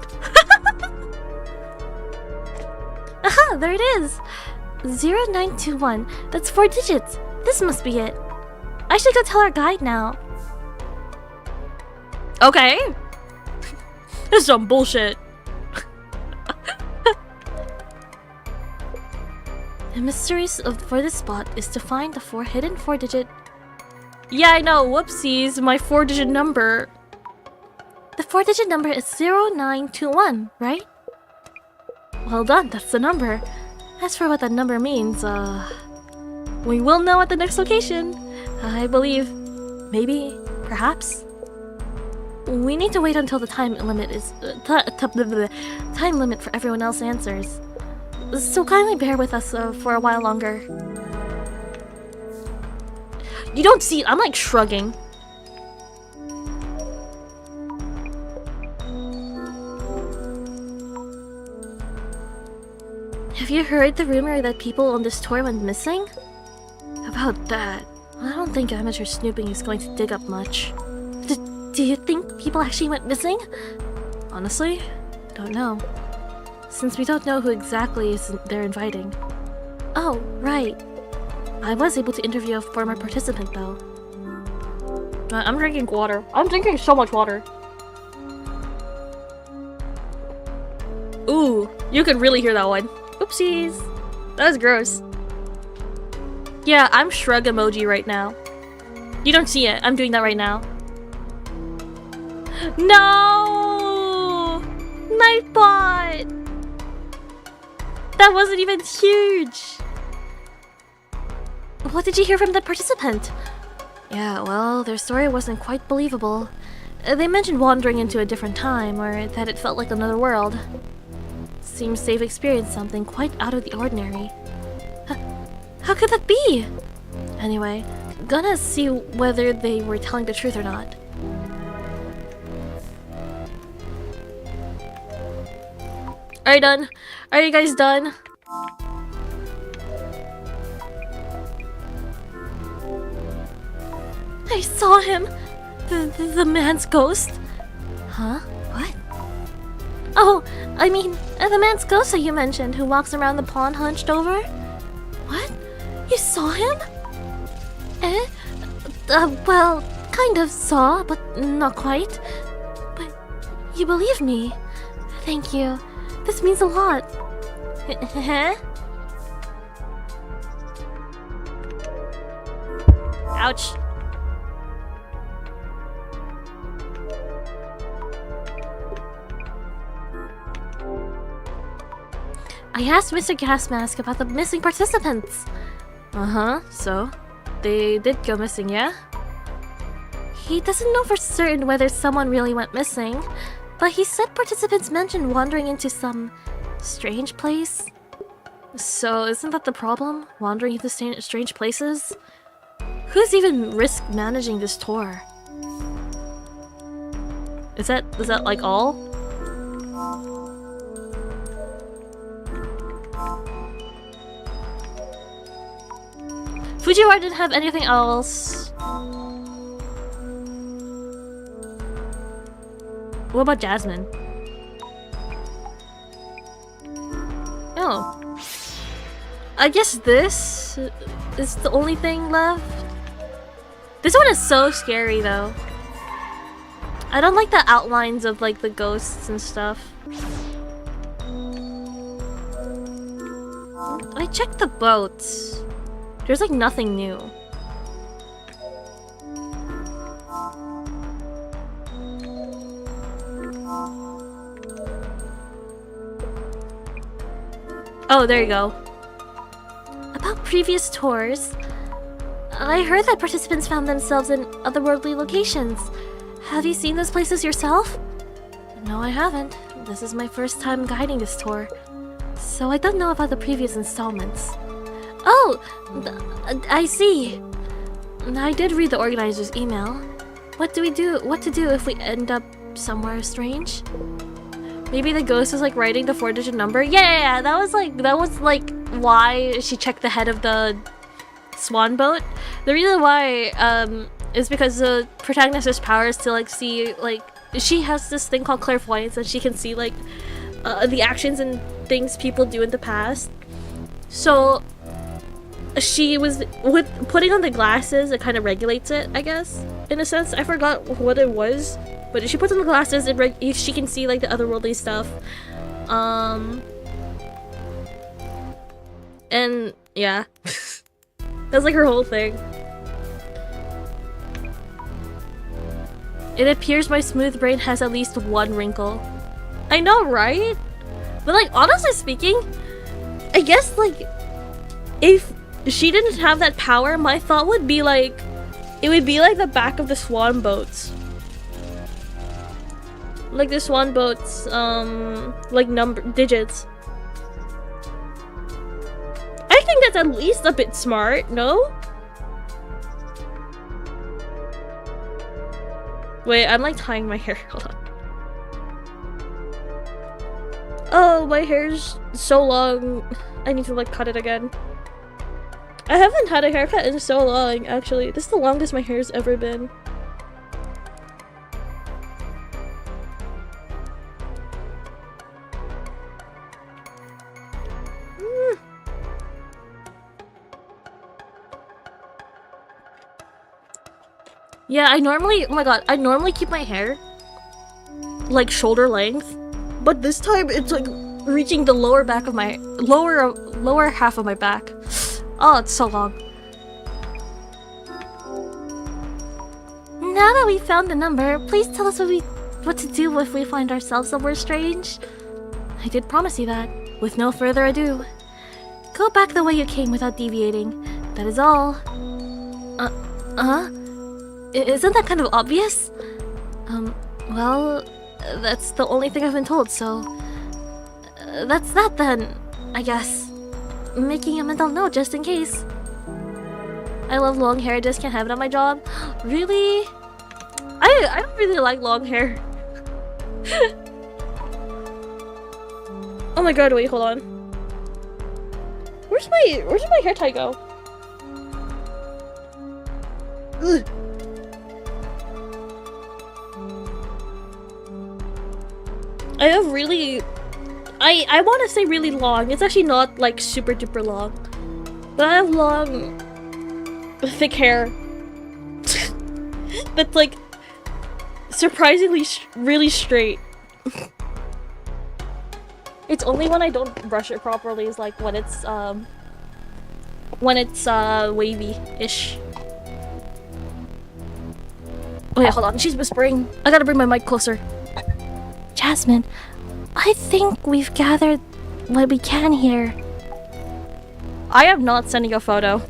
Aha, there it is. 0921. That's 4 digits. This must be it. I should go tell our guide now. Okay. This is some bullshit. The mystery for this spot is to find the hidden 4-digit. Yeah, I know. Whoopsies, my 4-digit number. The 4-digit number is 0921, right? Well done, that's the number. As for what that number means, we will know at the next location. I believe. Maybe. Perhaps. We need to wait until the time limit is time limit for everyone else answers. So kindly bear with us for a while longer. You don't see, I'm like shrugging. Have you heard the rumor that people on this tour went missing? About that, I don't think amateur snooping is going to dig up much. Do you think people actually went missing? Honestly, don't know. Since we don't know who exactly they're inviting. Oh, right. I was able to interview a former participant, though. I'm drinking water. I'm drinking so much water. Ooh, you could really hear that one. Oopsies. That was gross. Yeah, I'm shrug emoji right now. You don't see it. I'm doing that right now. No! Nightbot! That wasn't even huge! What did you hear from the participant? Yeah, well, their story wasn't quite believable. They mentioned wandering into a different time, or that it felt like another world. Seems they've experienced something quite out of the ordinary. How could that be? Anyway, gonna see whether they were telling the truth or not. Are you done? Are you guys done? I saw him! The man's ghost? Huh? What? Oh, I mean, the man's ghost that you mentioned who walks around the pond hunched over? What? You saw him? Eh? Well, kind of saw, but not quite. But you believe me. Thank you. This means a lot. Ouch. I asked Mr. Gasmask about the missing participants. Uh-huh, so? They did go missing, yeah? He doesn't know for certain whether someone really went missing, but he said participants mentioned wandering into some strange place. So, isn't that the problem? Wandering into strange places? Who's even risk managing this tour? Is that like all? Fujiwara didn't have anything else. What about Jasmine? Oh. I guess this is the only thing left. This one is so scary though. I don't like the outlines of like the ghosts and stuff. I checked the boats. There's like nothing new. Oh, there you go. About previous tours, I heard that participants found themselves in otherworldly locations. Have you seen those places yourself? No, I haven't. This is my first time guiding this tour, so I don't know about the previous installments. Oh, I see. I did read the organizer's email. What to do if we end up somewhere strange? Maybe the ghost is like writing the 4-digit number. Yeah. That was like why she checked the head of the swan boat. The reason why is because the protagonist's power is to like see, like, she has this thing called clairvoyance, and she can see like the actions and things people do in the past. So she was with putting on the glasses, it kind of regulates it, I guess, in a sense. I forgot what it was, but if she puts on the glasses, she can see like the otherworldly stuff. And yeah, that's like her whole thing. It appears my smooth brain has at least one wrinkle. I know, right? But like, honestly speaking, I guess like if she didn't have that power, my thought would be like, it would be like the back of the swan boats. Like the swan boats, like digits. I think that's at least a bit smart, no? Wait, I'm like tying my hair, hold on. Oh, my hair's so long. I need to like cut it again. I haven't had a haircut in so long, actually. This is the longest my hair's ever been. Yeah, I normally keep my hair like shoulder length, but this time it's like reaching the lower back of my lower half of my back. Oh, it's so long. Now that we found the number, please tell us what to do if we find ourselves somewhere strange. I did promise you that. With no further ado, go back the way you came without deviating. That is all. Isn't that kind of obvious? Well, that's the only thing I've been told, so that's that then, I guess. Making a mental note just in case. I love long hair, just can't have it on my job. Really? I don't really like long hair. Oh my god, wait, hold on. Where's my hair tie go? Ugh. I have really... I want to say really long. It's actually not like super duper long. But I have long, thick hair. That's like surprisingly really straight. It's only when I don't brush it properly is like when it's wavy-ish. Wait, hold on. She's whispering. I gotta bring my mic closer. Jasmine, I think we've gathered what we can here. I am not sending a photo.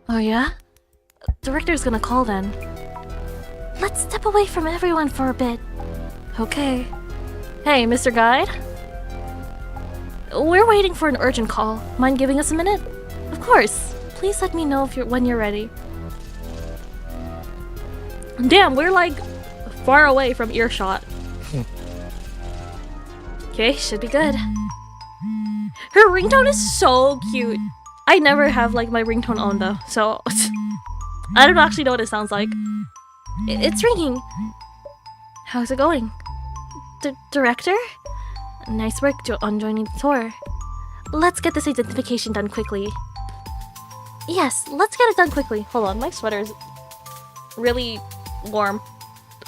Oh yeah? Director's gonna call then. Let's step away from everyone for a bit. Okay. Hey, Mr. Guide? We're waiting for an urgent call. Mind giving us a minute? Of course. Please let me know when you're ready. Damn, we're like far away from earshot. Okay, should be good. Her ringtone is so cute. I never have like my ringtone on though, so I don't actually know what it sounds like. It's ringing. How's it going? Director? Nice work on joining the tour. Let's get this identification done quickly. Yes, let's get it done quickly. Hold on, my sweater is really warm.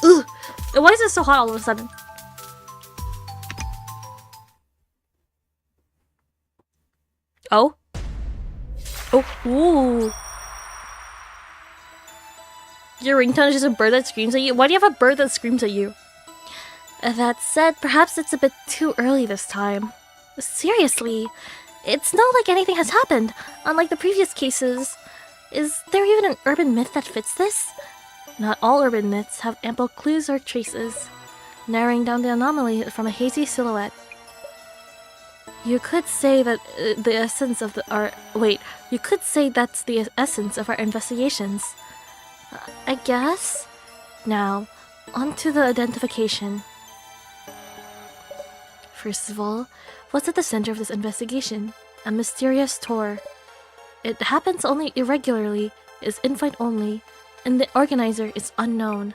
Ugh! Why is it so hot all of a sudden? Oh? Oh, ooh. Your ringtone is just a bird that screams at you? Why do you have a bird that screams at you? That said, perhaps it's a bit too early this time. Seriously, it's not like anything has happened, unlike the previous cases. Is there even an urban myth that fits this? Not all urban myths have ample clues or traces, narrowing down the anomaly from a hazy silhouette. You could say that you could say that's the essence of our investigations. I guess? Now, on to the identification. First of all, what's at the center of this investigation? A mysterious tour. It happens only irregularly, is invite only, and the organizer is unknown.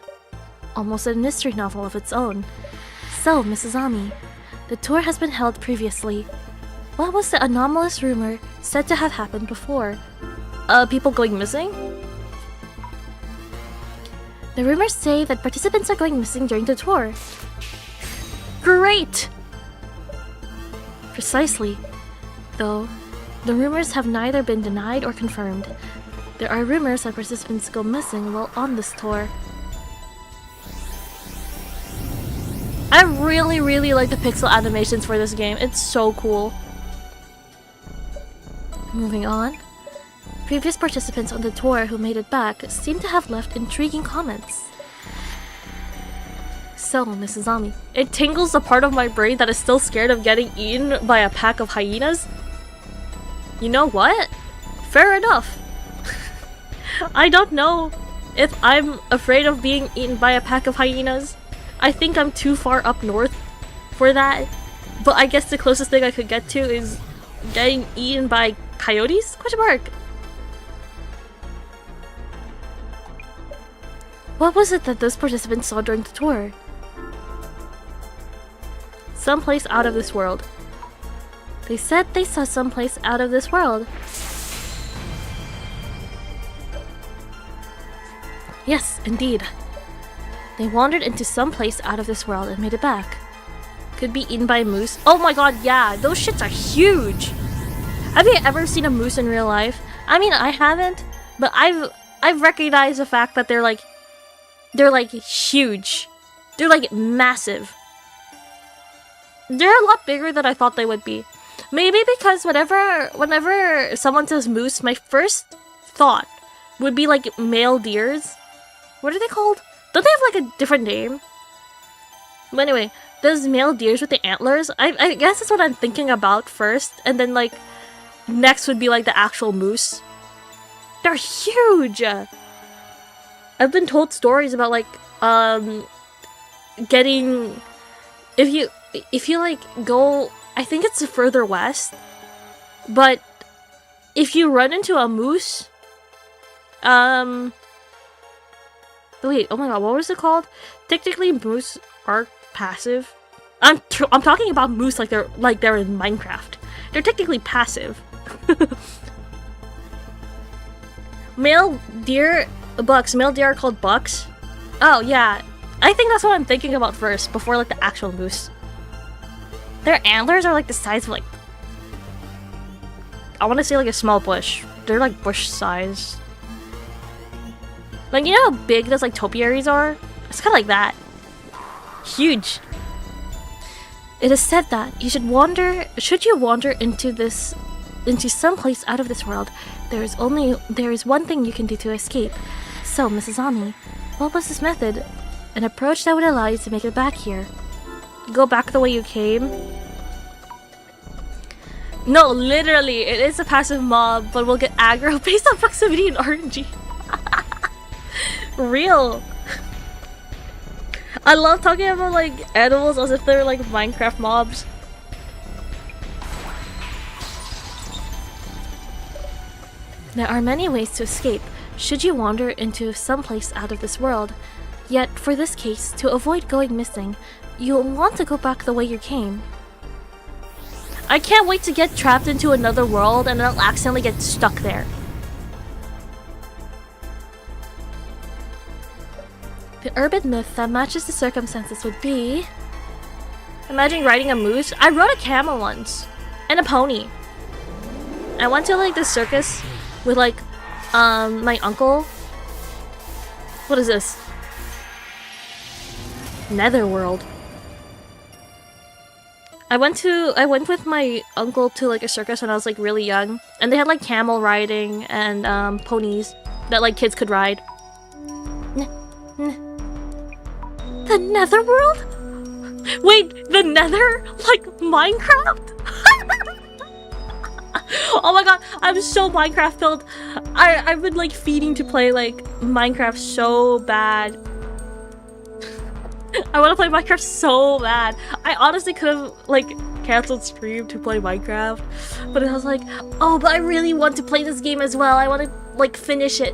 Almost a mystery novel of its own. So, Mrs. Ami, the tour has been held previously. What was the anomalous rumor said to have happened before? People going missing? The rumors say that participants are going missing during the tour. Great! Precisely. Though, the rumors have neither been denied or confirmed. There are rumors that participants go missing while on this tour. I really like the pixel animations for this game. It's so cool. Moving on. Previous participants on the tour who made it back seem to have left intriguing comments. So, Mrs. Ami, it tingles the part of my brain that is still scared of getting eaten by a pack of hyenas. You know what? Fair enough. I don't know if I'm afraid of being eaten by a pack of hyenas. I think I'm too far up north for that. But I guess the closest thing I could get to is getting eaten by coyotes? Question mark. What was it that those participants saw during the tour? Someplace out of this world. They said they saw someplace out of this world. Yes, indeed. They wandered into some place out of this world and made it back. Could be eaten by a moose. Oh my god, yeah, those shits are huge! Have you ever seen a moose in real life? I mean, I haven't, but I've recognized the fact that they're like huge. They're like massive. They're a lot bigger than I thought they would be. Maybe because whenever someone says moose, my first thought would be like male deers. What are they called? Don't they have like a different name? But anyway, those male deers with the antlers, I guess that's what I'm thinking about first, and then like next would be like the actual moose. They're huge! I've been told stories about like getting if you like go, I think it's further west, but if you run into a moose, wait, oh my god, what was it called? Technically, moose are passive. I'm talking about moose like they're in Minecraft. They're technically passive. Male deer are called bucks. Oh yeah, I think that's what I'm thinking about first before like the actual moose. Their antlers are like the size of like, I want to say like a small bush. They're like bush size. Like, you know how big those like topiaries are? It's kind of like that. Huge. It is said that should you wander into some place out of this world, there is one thing you can do to escape. So, Mrs. Ami, what was this method? An approach that would allow you to make it back here. Go back the way you came? No, literally, it is a passive mob, but we'll get aggro based on proximity and RNG. Real. I love talking about like animals as if they're like Minecraft mobs. There are many ways to escape, should you wander into some place out of this world. Yet, for this case, to avoid going missing, you'll want to go back the way you came. I can't wait to get trapped into another world and then I'll accidentally get stuck there. The urban myth that matches the circumstances would be... Imagine riding a moose. I rode a camel once. And a pony. I went to like the circus with like my uncle. What is this? Netherworld. I went with my uncle to like a circus when I was like really young, and they had like camel riding and ponies that like kids could ride. The Netherworld? Wait, the Nether? Like Minecraft? Oh my god, I'm so Minecraft filled. I've been like feeding to play like Minecraft so bad. I want to play Minecraft so bad. I honestly could have like canceled stream to play Minecraft, but I was like, oh, but I really want to play this game as well. I want to like finish it.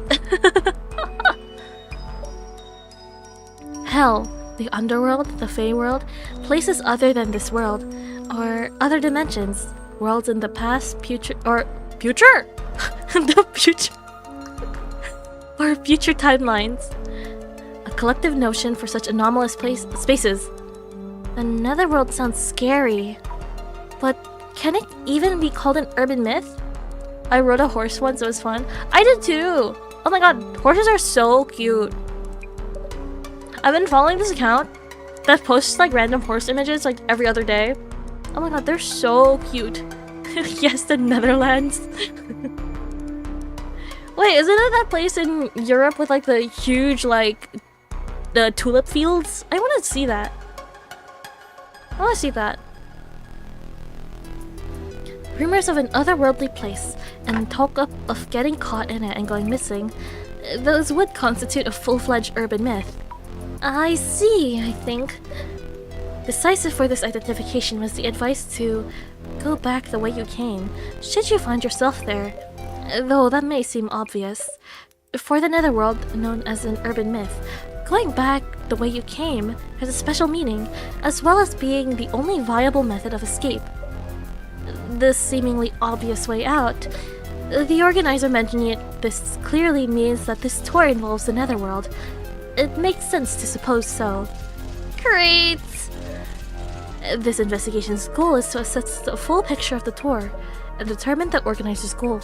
Hell, the underworld, the Fey world, places other than this world, or other dimensions, worlds in the past, future, the future, or future timelines. A collective notion for such anomalous spaces. The Netherworld sounds scary, but can it even be called an urban myth? I rode a horse once, it was fun. I did too! Oh my god, horses are so cute. I've been following this account that posts like random horse images like every other day. Oh my god, they're so cute. Yes, the Netherlands. Wait, isn't it that place in Europe with like the huge like the tulip fields? I want to see that. I want to see that. Rumors of an otherworldly place and talk of getting caught in it and going missing. Those would constitute a full-fledged urban myth. I see, I think. Decisive for this identification was the advice to go back the way you came, should you find yourself there. Though that may seem obvious. For the Netherworld, known as an urban myth, going back the way you came has a special meaning, as well as being the only viable method of escape. The seemingly obvious way out. The organizer mentioning it this clearly means that this tour involves the Netherworld. It makes sense to suppose so. Great! This investigation's goal is to assess the full picture of the tour and determine the organizer's goal.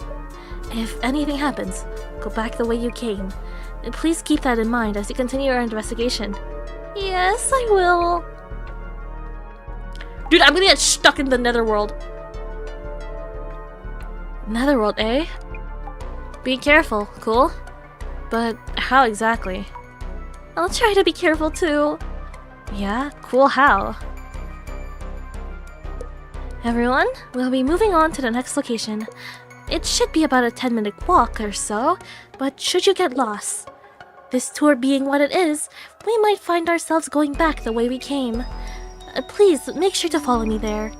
If anything happens, go back the way you came. Please keep that in mind as you continue our investigation. Yes, I will. Dude, I'm gonna get stuck in the Netherworld. Netherworld, eh? Be careful, cool? But how exactly? I'll try to be careful too. Yeah? Cool, how? Everyone, we'll be moving on to the next location. It should be about a 10-minute walk or so, but should you get lost, this tour being what it is, we might find ourselves going back the way we came. Please, make sure to follow me there.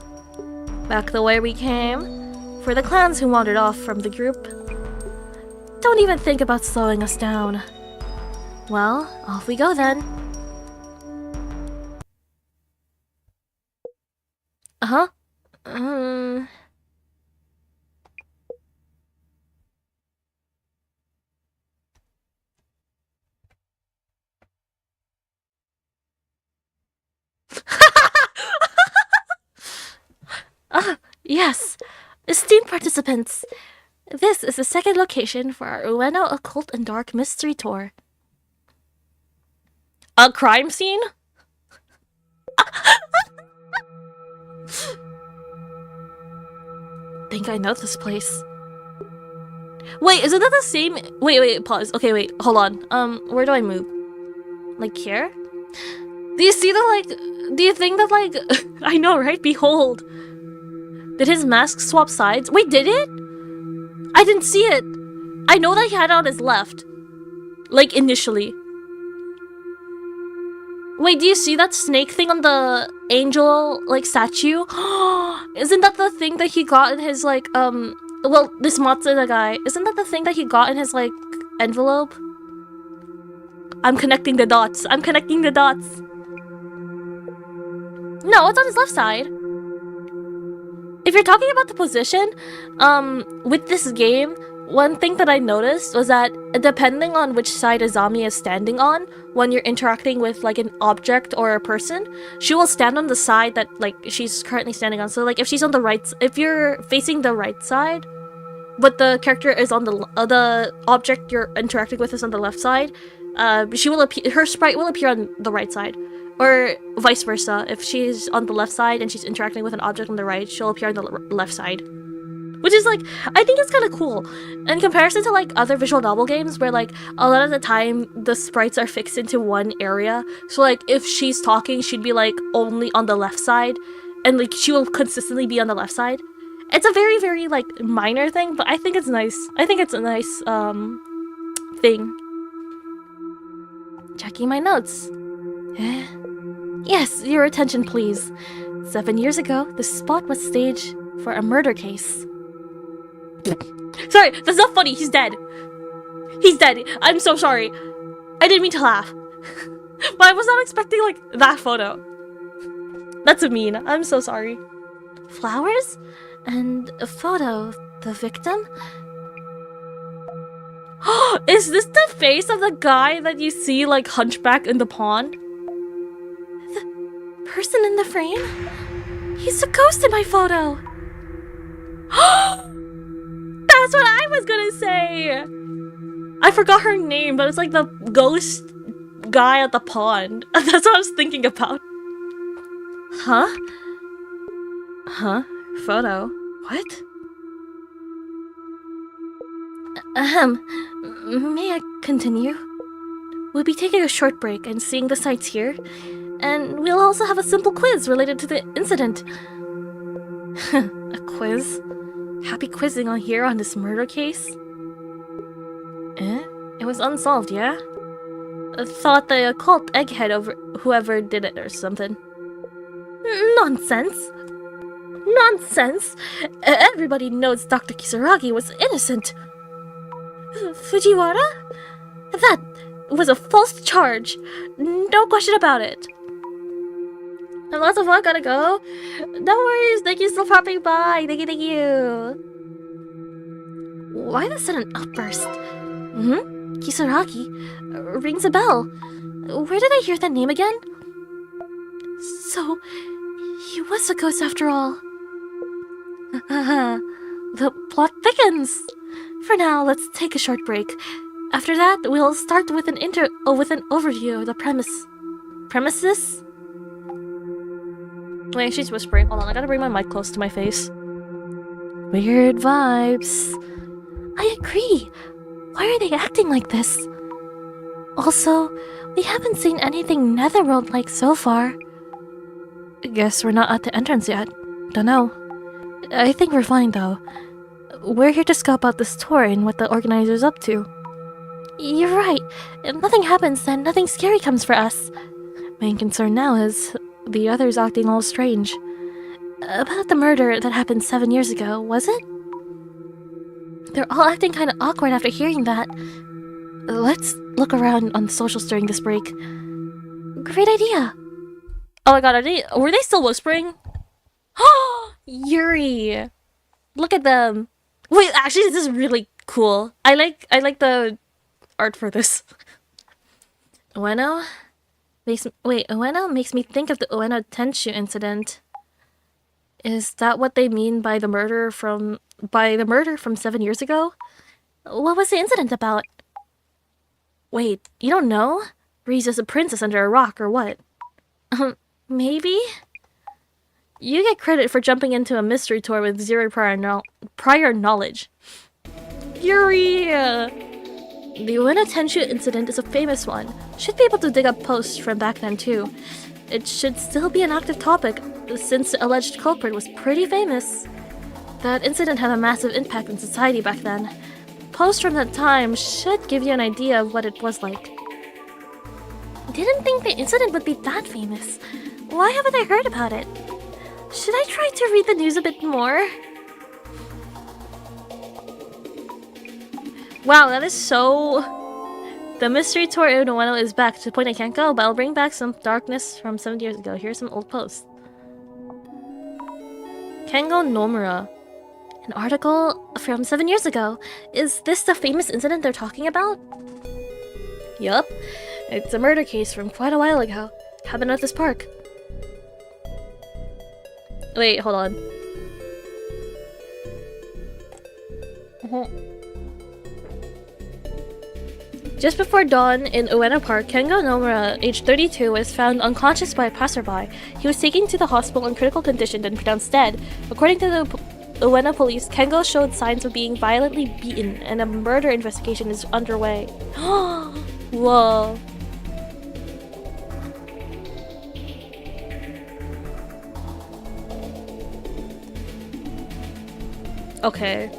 Back the way we came? For the clowns who wandered off from the group. Don't even think about slowing us down. Well, off we go then. Uh-huh. Yes. Esteemed participants, this is the second location for our Ueno Occult and Dark Mystery Tour. A crime scene? Think I know this place. Wait, isn't that the same? Wait, pause. Okay, wait, hold on. Where do I move? Like here? Do you see the like, do you think that like, I know, right? Behold. Did his mask swap sides? Wait, did it? I didn't see it. I know that he had it on his left. Like, initially. Wait, do you see that snake thing on the angel, like, statue? Isn't that the thing that he got in his, like, well, this Matsuda guy. Isn't that the thing that he got in his, like, envelope? I'm connecting the dots. I'm connecting the dots. No, it's on his left side. If you're talking about the position, with this game, one thing that I noticed was that depending on which side Azami is standing on, when you're interacting with like an object or a person, she will stand on the side that like she's currently standing on. So like if she's on the right, if you're facing the right side, but the character is on the object you're interacting with is on the left side, she will appear. Her sprite will appear on the right side. Or vice versa. If she's on the left side and she's interacting with an object on the right, she'll appear on the left side. Which is like, I think it's kind of cool. In comparison to like other visual novel games where like a lot of the time the sprites are fixed into one area. So like if she's talking, she'd be like only on the left side. And like she will consistently be on the left side. It's a very, very like minor thing, but I think it's nice. I think it's a nice thing. Checking my notes. Yes, your attention please. 7 years ago, the spot was staged for a murder case. Sorry, that's not funny. He's dead. He's dead. I'm so sorry. I didn't mean to laugh. But I was not expecting, like, that photo. That's mean. I'm so sorry. Flowers? And a photo of the victim? Is this the face of the guy that you see, like, hunchback in the pond? The person in the frame? He's the ghost in my photo. That's what I was gonna say! I forgot her name, but it's like the ghost guy at the pond. That's what I was thinking about. Huh? Huh? Photo? What? May I continue? We'll be taking a short break and seeing the sights here, and we'll also have a simple quiz related to the incident. A quiz? Happy quizzing on here on this murder case? It was unsolved, yeah? I thought the occult egghead over whoever did it or something. Nonsense! Nonsense! Everybody knows Dr. Kisaragi was innocent. Fujiwara? That was a false charge. No question about it. And lots of fun, gotta go. No worries, thank you still popping by. Thank you. Why the sudden outburst? Kisaragi rings a bell. Where did I hear that name again? So, he was a ghost after all. The plot thickens. For now, let's take a short break. After that, we'll start with an overview of the premises. Wait, she's whispering. Hold on, I gotta bring my mic close to my face. Weird vibes. I agree. Why are they acting like this? Also, we haven't seen anything netherworld-like so far. Guess we're not at the entrance yet. Dunno. I think we're fine though. We're here to scope out this tour and what the organizer's up to. You're right. If nothing happens, then nothing scary comes for us. Main concern now is the others acting all strange. About the murder that happened 7 years ago, was it? They're all acting kinda awkward after hearing that. Let's look around on socials during this break. Great idea! Oh my god, were they still whispering? Yuri! Look at them! Wait, actually this is really cool. I like the art for this. Ueno makes me think of the Ueno Tenshu incident. Is that what they mean by the murder from 7 years ago? What was the incident about? Wait, you don't know? Bree's just a princess under a rock or what? Maybe? You get credit for jumping into a mystery tour with zero prior knowledge. Yuri! The Ueno Tenshu incident is a famous one. Should be able to dig up posts from back then too. It should still be an active topic, since the alleged culprit was pretty famous. That incident had a massive impact in society back then. Posts from that time should give you an idea of what it was like. Didn't think the incident would be that famous. Why haven't I heard about it? Should I try to read the news a bit more? Wow, that is so... The mystery tour in Ueno is back. To the point I can't go, but I'll bring back some darkness from 7 years ago. Here's some old posts. Kengo Nomura. An article from 7 years ago. Is this the famous incident they're talking about? Yup. It's a murder case from quite a while ago. Happened at this park. Wait, hold on. Just before dawn in Ueno Park, Kengo Nomura, age 32, was found unconscious by a passerby. He was taken to the hospital in critical condition and pronounced dead. According to the Ueno police, Kengo showed signs of being violently beaten, and a murder investigation is underway. Whoa. Okay.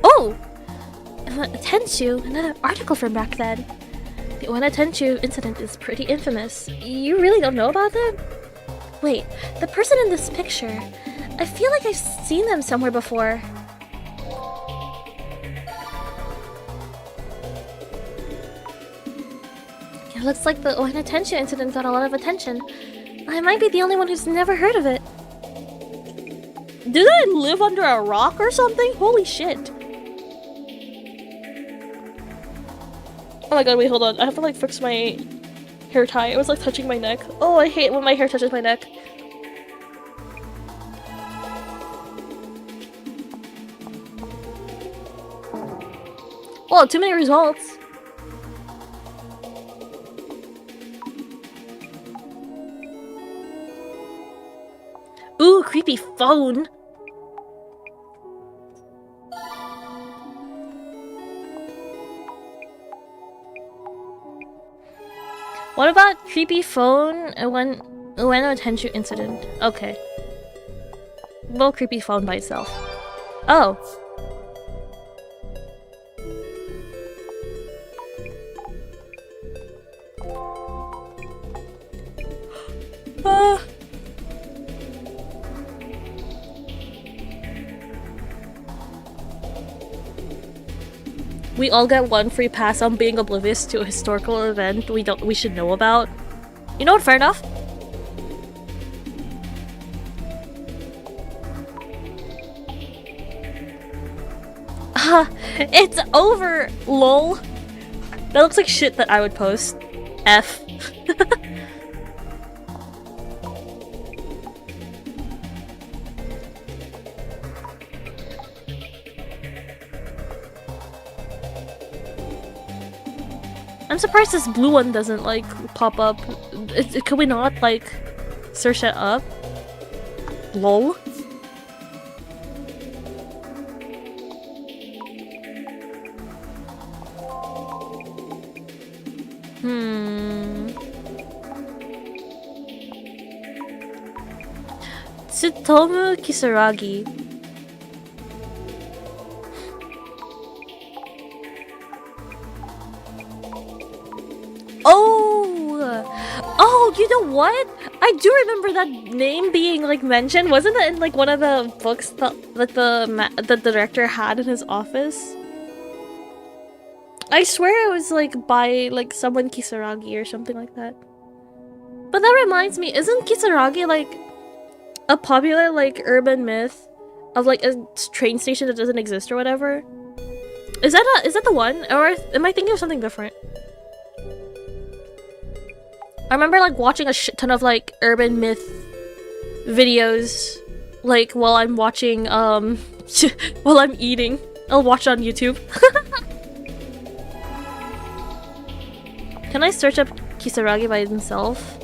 Oh! Tenchu, another article from back then. The Ueno Tenchu incident is pretty infamous. You really don't know about them? Wait, the person in this picture. I feel like I've seen them somewhere before. It looks like the Ueno Tenchu incident got a lot of attention. I might be the only one who's never heard of it. Did I live under a rock or something? Holy shit. Oh my god, wait, hold on. I have to like fix my hair tie. It was like touching my neck. Oh, I hate when my hair touches my neck. Well, too many results. Ooh, creepy phone. What about creepy phone when Ueno Tenchu incident? Okay. Well, creepy phone by itself. Oh. We all get one free pass on being oblivious to a historical event we should know about. You know what, fair enough. It's over, lol. That looks like shit that I would post. F. I'm surprised this blue one doesn't like pop up. Can we not like search it up? Lol. Tsutomu Kisaragi. Oh, you know what? I do remember that name being like mentioned. Wasn't that in like one of the books that the director had in his office? I swear it was like by like someone Kisaragi or something like that. But that reminds me, isn't Kisaragi like a popular like urban myth of like a train station that doesn't exist or whatever? Is that the one, or am I thinking of something different? I remember like watching a shit ton of like urban myth videos like while I'm watching while I'm eating. I'll watch it on YouTube. Can I search up Kisaragi by himself?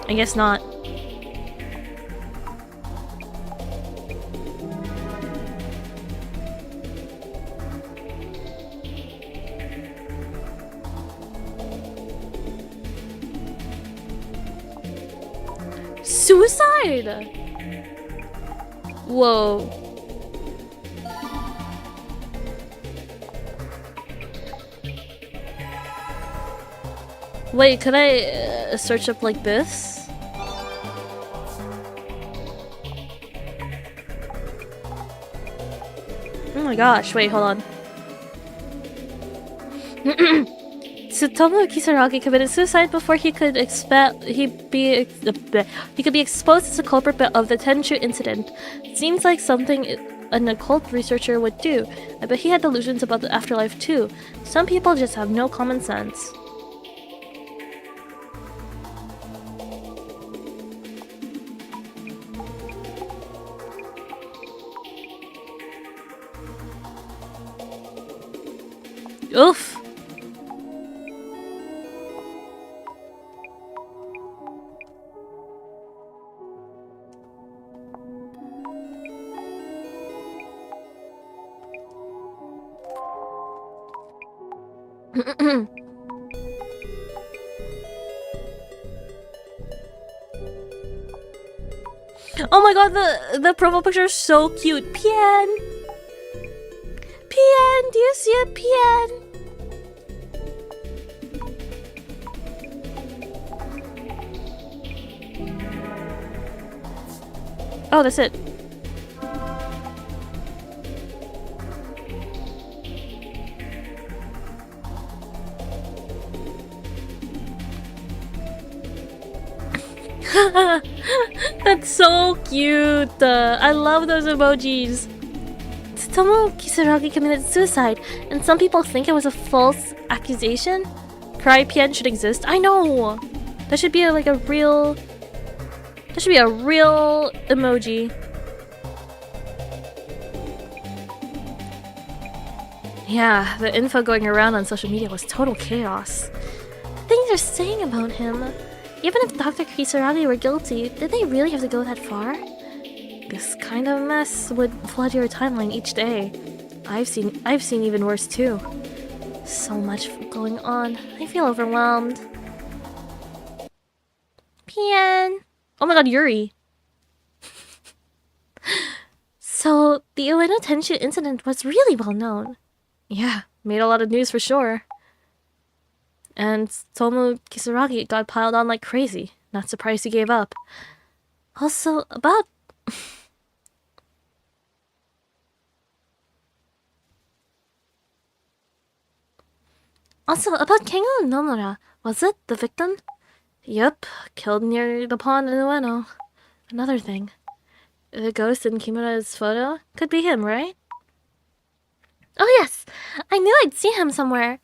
I guess not. Suicide! Whoa. Wait, could I search up like this? Oh my gosh, wait, hold on. Tsutomu Kisaragi committed suicide before he could be exposed as a culprit of the Tenchu incident. Seems like something an occult researcher would do. I bet he had delusions about the afterlife too. Some people just have no common sense. Oof. Oh my god, the profile picture is so cute. Pian! Pian! Do you see it, Pian? Oh, that's it. That's so cute. I love those emojis. Tsutomu Kisaragi committed suicide, and some people think it was a false accusation. Cry Pian should exist. I know. That should be like a real. That should be a real emoji. Yeah, the info going around on social media was total chaos. Things they're saying about him. Even if Dr. Kisaragi were guilty, did they really have to go that far? This kind of mess would flood your timeline each day. I've seen even worse too. So much going on. I feel overwhelmed. Pian. Oh my god, Yuri. So, the Ueno Tenshu incident was really well known. Yeah, made a lot of news for sure. And Tomu Kisaragi got piled on like crazy. Not surprised he gave up. Also, about... Kengo Nomura, was it the victim? Yep, killed near the pond in Ueno. Another thing. The ghost in Kimura's photo? Could be him, right? Oh yes! I knew I'd seen him somewhere.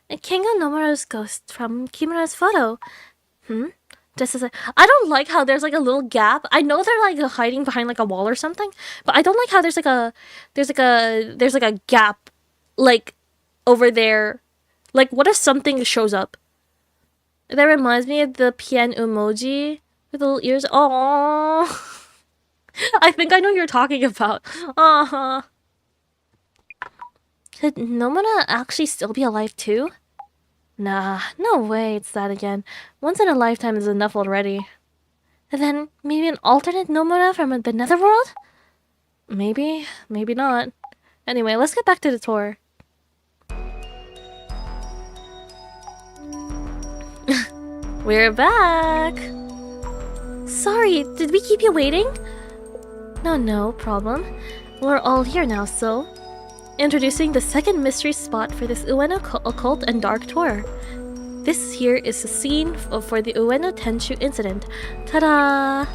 Kengo Nomura's ghost from Kimura's photo. Just as I don't like how there's like a little gap. I know they're like hiding behind like a wall or something, but I don't like how there's like a gap like over there. Like, what if something shows up? That reminds me of the Pian emoji with the little ears. Oh, I think I know what you're talking about. Could Nomura actually still be alive too? Nah, no way it's that again. Once in a lifetime is enough already. And then maybe an alternate Nomura from the netherworld? Maybe, maybe not. Anyway, let's get back to the tour. We're back! Sorry, did we keep you waiting? No problem. We're all here now, so... Introducing the second mystery spot for this Ueno occult and dark tour. This here is the scene for the Ueno Tenshu incident. Ta-da!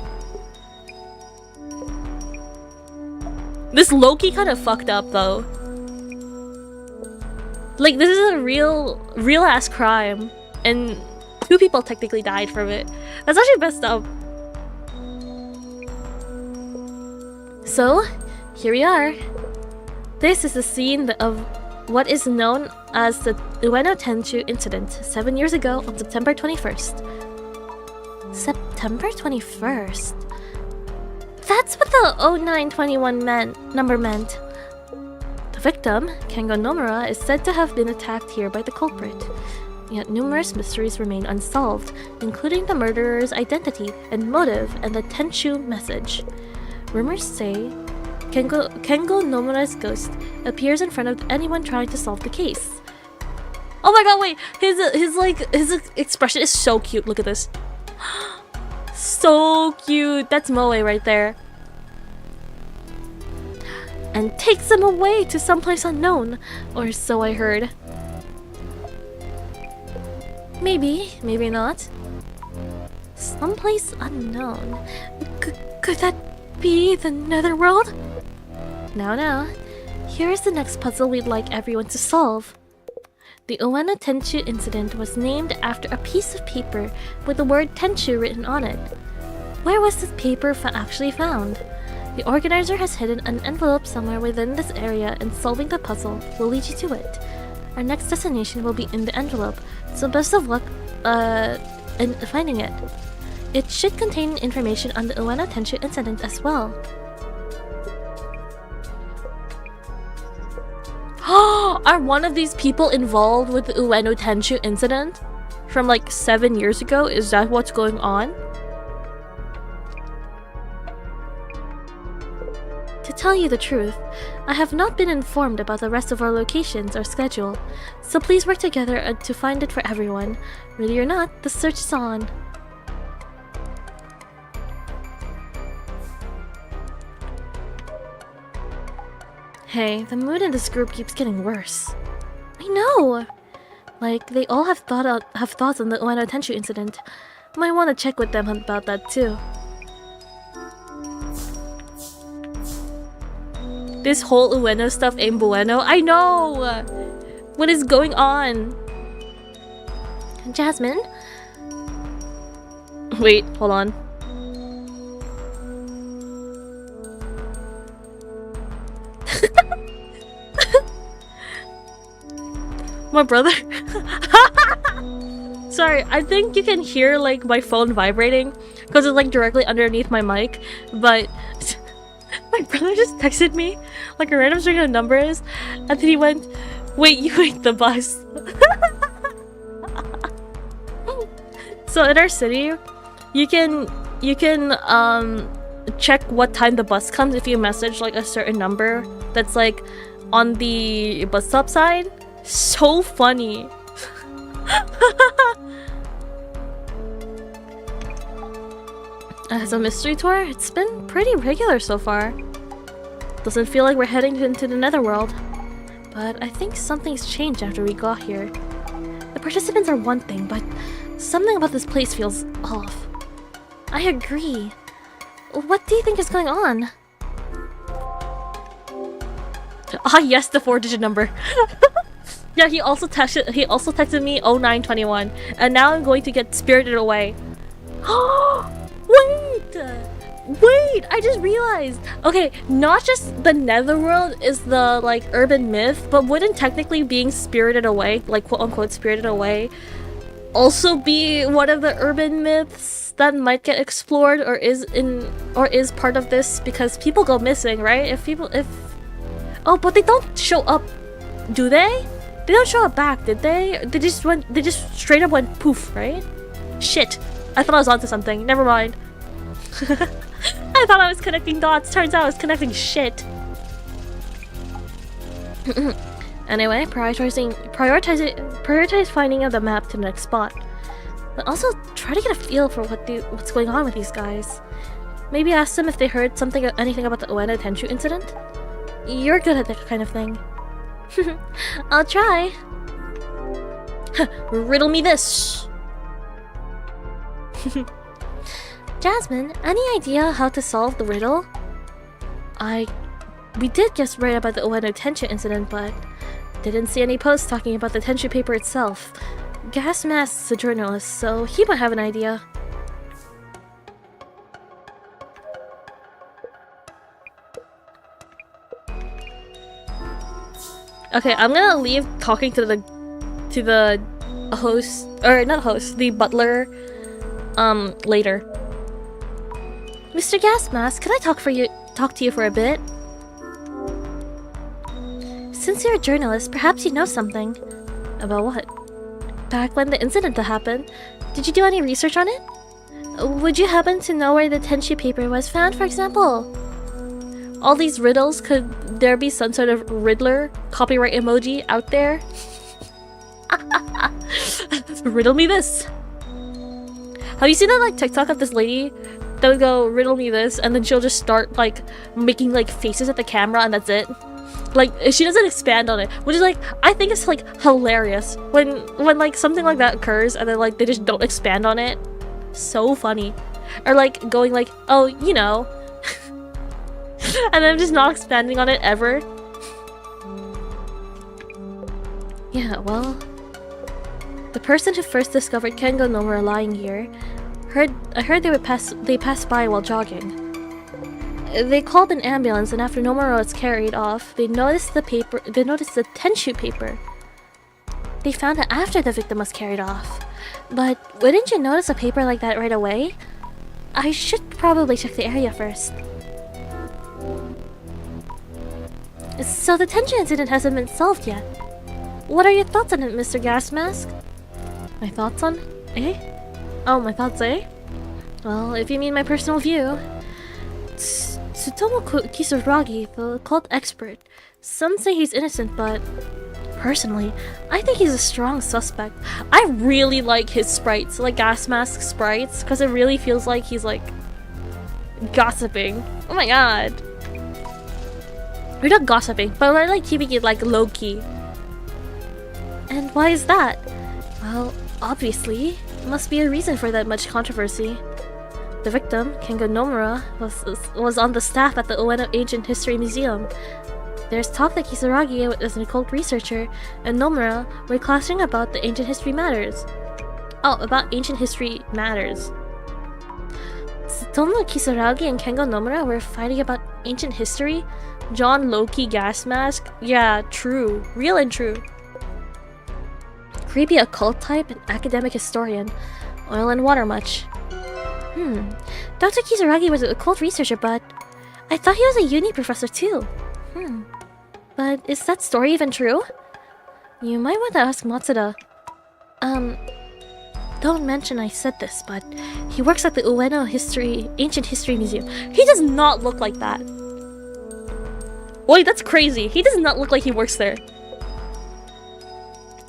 This Loki kind of fucked up though. Like, this is a real ass crime, and 2 people technically died from it. That's actually messed up. So, here we are. This is the scene of what is known as the Ueno Tenshu incident 7 years ago on September 21st. September 21st? That's what the 0921 number meant. The victim, Kengo Nomura, is said to have been attacked here by the culprit. Yet numerous mysteries remain unsolved, including the murderer's identity and motive and the Tenshu message. Rumors say Kengo Nomura's ghost appears in front of anyone trying to solve the case. Oh my god, wait! His expression is so cute. Look at this. So cute. That's Moe right there. And takes them away to someplace unknown, or so I heard. Maybe, maybe not. Someplace unknown. Could that be the netherworld? Now, here's the next puzzle we'd like everyone to solve. The Ueno Tenshu incident was named after a piece of paper with the word Tenshu written on it. Where was this paper actually found? The organizer has hidden an envelope somewhere within this area, and solving the puzzle will lead you to it. Our next destination will be in the envelope, so best of luck in finding it. It should contain information on the Ueno Tenshu incident as well. Are one of these people involved with the Ueno Tenshu incident from like 7 years ago? Is that what's going on? To tell you the truth, I have not been informed about the rest of our locations or schedule, so please work together to find it for everyone. Ready or not, the search is on. Hey, the mood in this group keeps getting worse. I know! Like, they all have thoughts on the Ueno Tenshu incident. Might want to check with them about that too. This whole Ueno stuff ain't bueno. I know! What is going on? Jasmine? Wait, hold on. My brother? Sorry, I think you can hear like my phone vibrating because it's like directly underneath my mic, but my brother just texted me like a random string of numbers and then he went, "Wait, you wait the bus." So in our city, you can check what time the bus comes if you message like a certain number that's like on the bus stop side. So funny. As a mystery tour, it's been pretty regular so far. Doesn't feel like we're heading into the netherworld, but I think something's changed after we got here. The participants are one thing, but something about this place feels off. I agree. What do you think is going on? Ah yes, the 4-digit number. Yeah, he also texted me 0921, and now I'm going to get spirited away. Wait, I just realized. Okay, not just the netherworld is the like urban myth, but wouldn't technically being spirited away, like quote unquote spirited away, also be one of the urban myths that might get explored or is part of this? Because people go missing, right? Oh, but they don't show up, do they? They don't show up back, did they? They just straight up went poof, right? Shit. I thought I was onto something. Never mind. I thought I was connecting dots. Turns out I was connecting shit. Anyway, prioritize finding out the map to the next spot. But also try to get a feel for what's going on with these guys. Maybe ask them if they heard anything about the Ueno Tenshu incident. You're good at that kind of thing. I'll try. Riddle me this. Jasmine, any idea how to solve the riddle? We did guess right about the Ueno Tenshu incident, but didn't see any posts talking about the Tenshu paper itself. Gas Mask's a journalist, so he might have an idea. Okay, I'm gonna leave talking to the host, or not host, the butler, later. Mr. Gas Mask, could I talk to you for a bit? Since you're a journalist, perhaps you know something. About what? Back when the incident happened, did you do any research on it? Would you happen to know where the Tenshu paper was found, for example? All these riddles, could there be some sort of Riddler copyright emoji out there? Riddle me this. Have you seen that like TikTok of this lady that would go riddle me this and then she'll just start like making like faces at the camera and that's it? Like she doesn't expand on it, which is like I think it's like hilarious when like something like that occurs and then like they just don't expand on it. So funny. Or like going like, oh, you know. And I'm just not expanding on it ever. Yeah, well, the person who first discovered Kengo no More lying here, I heard they passed by while jogging. They called an ambulance, and after Nomura was carried off, they noticed the Tenshu paper. They found it after the victim was carried off. But wouldn't you notice a paper like that right away? I should probably check the area first. So the tension incident hasn't been solved yet. What are your thoughts on it, Mr. Gas Mask? My thoughts on... eh? Oh, my thoughts, eh? Well, if you mean my personal view... Tsutomu Kisaragi, the cult expert. Some say he's innocent, but... personally, I think he's a strong suspect. I really like his sprites, like Gas Mask sprites, because it really feels like he's, like... gossiping. Oh my god. We're not gossiping, but we're like keeping it like low-key. And why is that? Well, obviously, must be a reason for that much controversy. The victim, Kengo Nomura, was on the staff at the Ueno Ancient History Museum. There's talk that Kisaragi is an occult researcher, and Nomura were clashing about the ancient history matters. Oh, about ancient history matters. Tsutomu Kisaragi and Kengo Nomura were fighting about ancient history? John Loki Gas Mask? Yeah, true. Real and true. Creepy occult type and academic historian. Oil and water much. Dr. Kisaragi was an occult researcher, but I thought he was a uni professor too. But is that story even true? You might want to ask Matsuda. Don't mention I said this, but he works at the Ueno Ancient History Museum. He does not look like that. Wait, that's crazy. He does not look like he works there.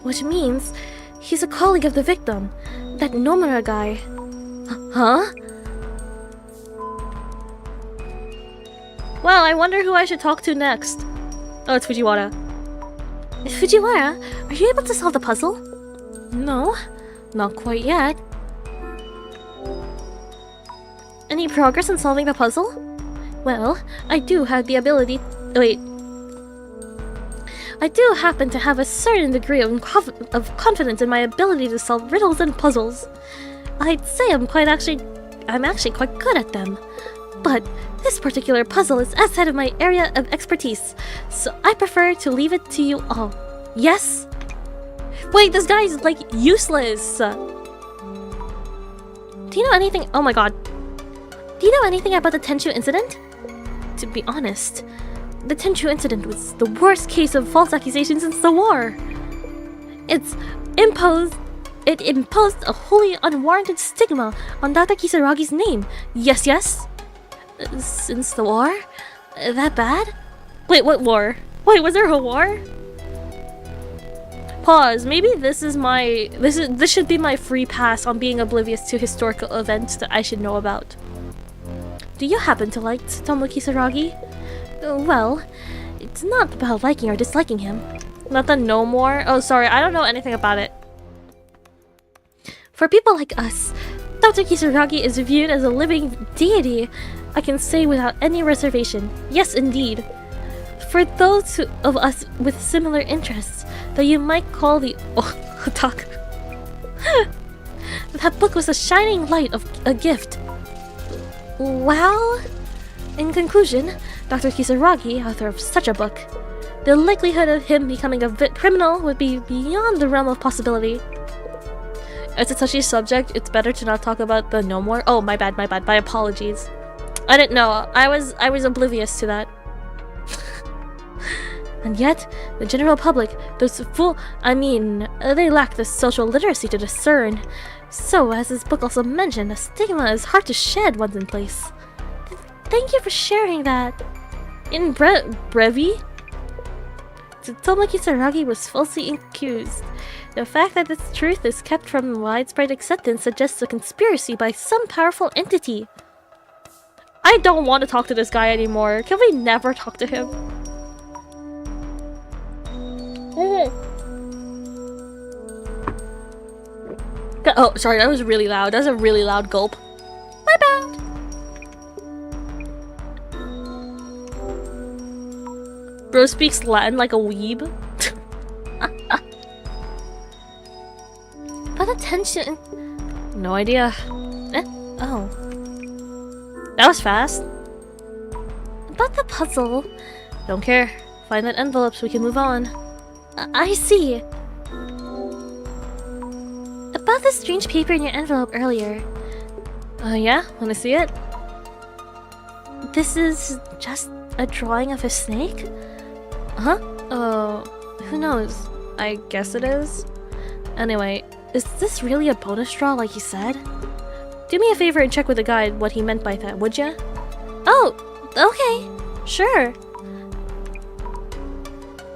Which means he's a colleague of the victim. That Nomura guy. Huh? Well, I wonder who I should talk to next. Oh, it's Fujiwara. Fujiwara, are you able to solve the puzzle? No, not quite yet. Any progress in solving the puzzle? Well, I do have the ability... wait. I do happen to have a certain degree of confidence in my ability to solve riddles and puzzles. I'd say I'm actually quite good at them. But this particular puzzle is outside of my area of expertise, so I prefer to leave it to you all. Yes? Wait, this guy's like useless! Do you know anything- oh my god. Do you know anything about the Tenchu incident? To be honest, the Tenchu incident was the worst case of false accusation since the war. It imposed a wholly unwarranted stigma on Dr. Kisaragi's name. Yes, yes? Since the war? That bad? Wait, what war? Wait, was there a war? Pause. Maybe this should be my free pass on being oblivious to historical events that I should know about. Do you happen to like Tsutomu Kisaragi? Well, it's not about liking or disliking him. Not the no more? Oh, sorry, I don't know anything about it. For people like us, Dr. Kisaragi is viewed as a living deity. I can say without any reservation, yes indeed. For those of us with similar interests that you might call the otaku, that book was a shining light of a gift. Well, in conclusion, Dr. Kisaragi, author of such a book, the likelihood of him becoming a criminal would be beyond the realm of possibility. It's a touchy subject, it's better to not talk about the no more. Oh, my bad, my apologies. I didn't know, I was oblivious to that. And yet, the general public, they lack the social literacy to discern. So, as this book also mentioned, a stigma is hard to shed once in place. Thank you for sharing that. In Brevi, Tsutomu Kisaragi was falsely accused. The fact that this truth is kept from widespread acceptance suggests a conspiracy by some powerful entity. I don't want to talk to this guy anymore. Can we never talk to him? Oh, sorry, that was really loud. That was a really loud gulp. My bad. Bro speaks Latin like a weeb. But attention. No idea. Oh. That was fast. About the puzzle. Don't care. Find that envelope so we can move on. I see. this strange paper in your envelope earlier. Yeah? Wanna see it? This is just a drawing of a snake? Huh? Who knows? I guess it is. Anyway, is this really a bonus draw like he said? Do me a favor and check with the guide what he meant by that, would ya? Oh, okay. Sure.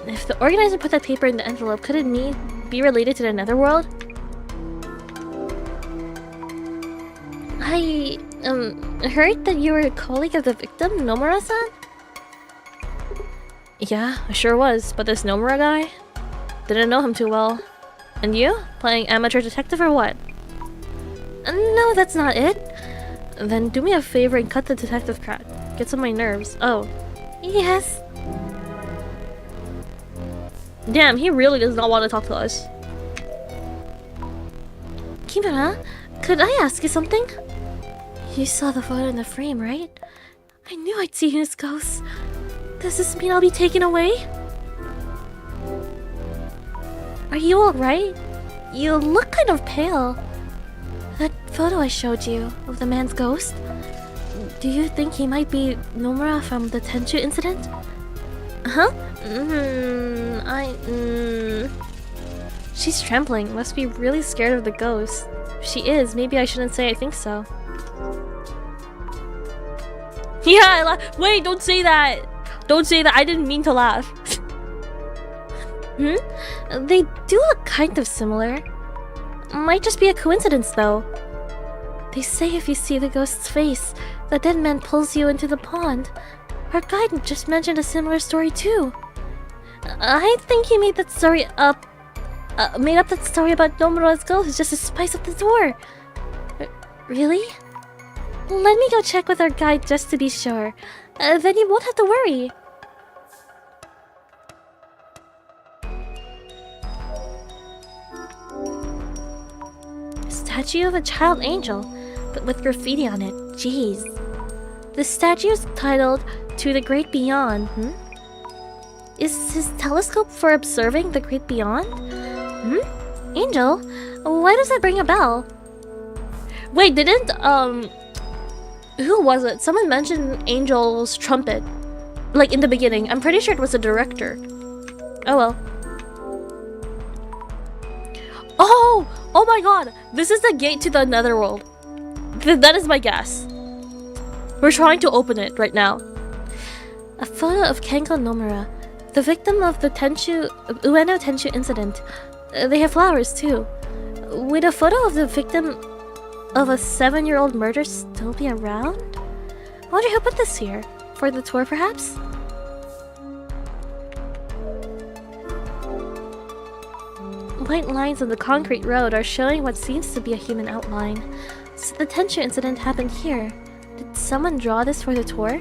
If the organizer put that paper in the envelope, could it be related to the netherworld? I heard that you were a colleague of the victim, Nomura-san? Yeah, I sure was, but this Nomura guy? Didn't know him too well. And you? Playing amateur detective or what? No, that's not it. Then do me a favor and cut the detective crap. Gets on my nerves. Oh. Yes. Damn, he really does not want to talk to us. Kimura, could I ask you something? You saw the photo in the frame, right? I knew I'd see his ghost. Does this mean I'll be taken away? Are you alright? You look kind of pale. That photo I showed you of the man's ghost, do you think he might be Nomura from the Tenchu incident? Huh? She's trembling. Must be really scared of the ghost. If she is, maybe I shouldn't say I think so. Yeah, wait, don't say that! Don't say that, I didn't mean to laugh. They do look kind of similar. Might just be a coincidence, though. They say if you see the ghost's face, the dead man pulls you into the pond. Our guide just mentioned a similar story, too. I think he made that story up. Made up that story about Nomura's ghost just to spice up the tour. Really? Let me go check with our guide just to be sure. Then you won't have to worry. Statue of a child angel, but with graffiti on it. Jeez. The statue is titled To the Great Beyond. Is his telescope for observing the Great Beyond? Angel? Why does that ring a bell? Wait, didn't, who was it? Someone mentioned Angel's trumpet. Like, in the beginning. I'm pretty sure it was the director. Oh well. Oh! Oh my god! This is the gate to the netherworld. That is my guess. We're trying to open it right now. A photo of Kenko Nomura, the victim of the Ueno Tenchu incident. They have flowers too. Would a photo of the victim of a 7-year-old murder still be around? I wonder who put this here. For the tour, perhaps? White lines on the concrete road are showing what seems to be a human outline. So the Tenchu incident happened here. Did someone draw this for the tour?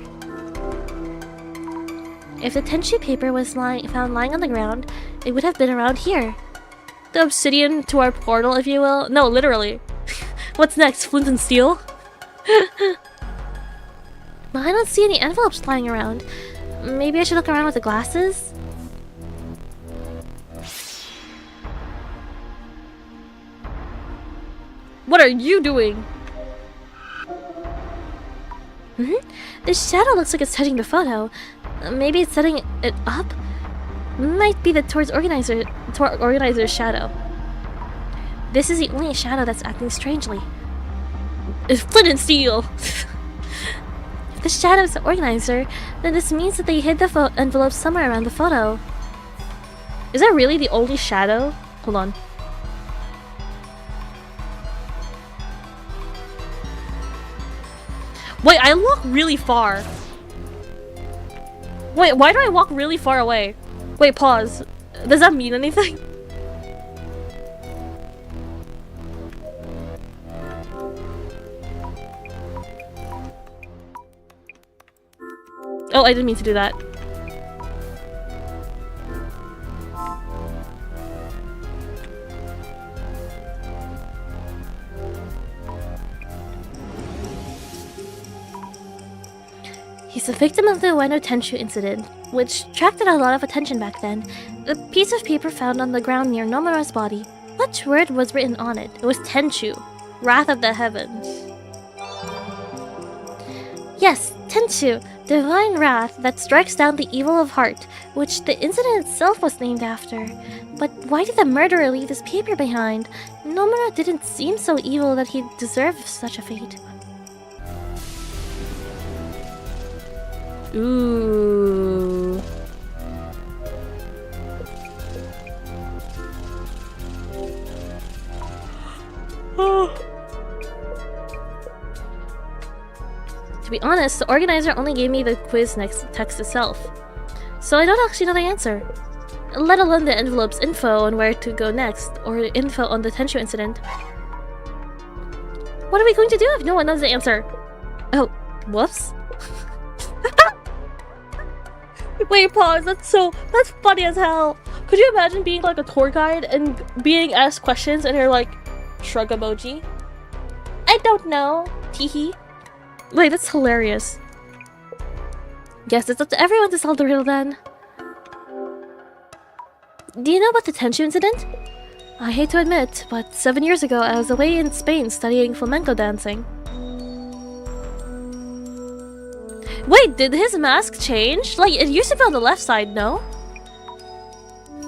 If the Tenchu paper was found lying on the ground, it would have been around here. The obsidian to our portal, if you will. No, literally. What's next? Flint and steel? Well, I don't see any envelopes lying around. Maybe I should look around with the glasses? What are you doing? The shadow looks like it's touching the photo. Maybe it's setting it up? Might be the tour's organizer's shadow. This is the only shadow that's acting strangely. It's flint and steel! If the shadow is the organizer, then this means that they hid the envelope somewhere around the photo. Is that really the only shadow? Hold on. Wait, I walk really far. Wait, why do I walk really far away? Wait, pause. Does that mean anything? Oh, I didn't mean to do that. He's a victim of the Ueno Tenchu incident, which attracted a lot of attention back then. The piece of paper found on the ground near Nomura's body. Which word was written on it? It was Tenchu, Wrath of the Heavens. Yes, Tenchu, divine wrath that strikes down the evil of heart, which the incident itself was named after. But why did the murderer leave this paper behind? Nomura didn't seem so evil that he deserved such a fate. Ooh. To be honest, the organizer only gave me the quiz next text itself, so I don't actually know the answer, let alone the envelope's info on where to go next, or info on the Tenchu incident. What are we going to do if no one knows the answer? Oh, whoops. Wait, pause. That's funny as hell. Could you imagine being like a tour guide and being asked questions and you're like, shrug emoji? I don't know. Teehee. Wait, that's hilarious. Guess it's up to everyone to solve the riddle then. Do you know about the Tenchu incident? I hate to admit, but 7 years ago I was away in Spain studying flamenco dancing. Wait, did his mask change? Like, it used to be on the left side, no?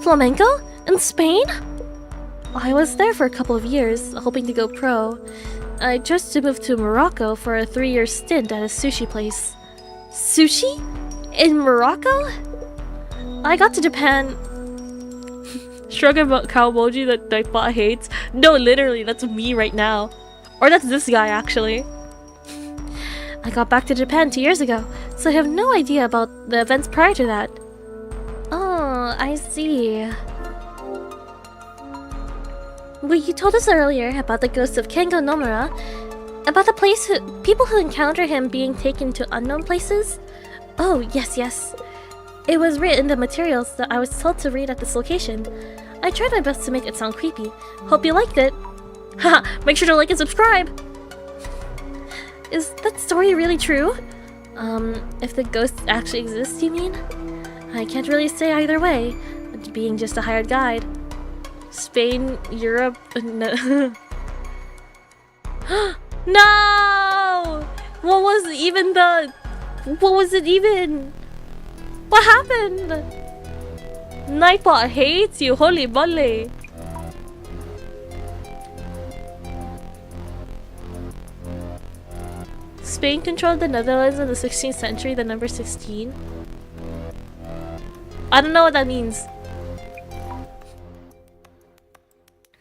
Flamenco? In Spain? I was there for a couple of years, hoping to go pro. I chose to move to Morocco for a 3-year stint at a sushi place. Sushi? In Morocco? I got to Japan... Shrug about cow emoji that Nightbot hates. No, literally, that's me right now. Or that's this guy, actually. I got back to Japan 2 years ago, so I have no idea about the events prior to that. Oh, I see. Well, you told us earlier about the ghost of Kengo Nomura, about the people who encounter him being taken to unknown places? Oh, yes. It was written in the materials that I was told to read at this location. I tried my best to make it sound creepy. Hope you liked it. Haha, make sure to like and subscribe! Is that story really true? If the ghosts actually exist, you mean? I can't really say either way, being just a hired guide. Spain, Europe, no. No! What was it even? What happened? Nightbot hates you, holy moly. Spain controlled the Netherlands in the 16th century, the number 16. I don't know what that means.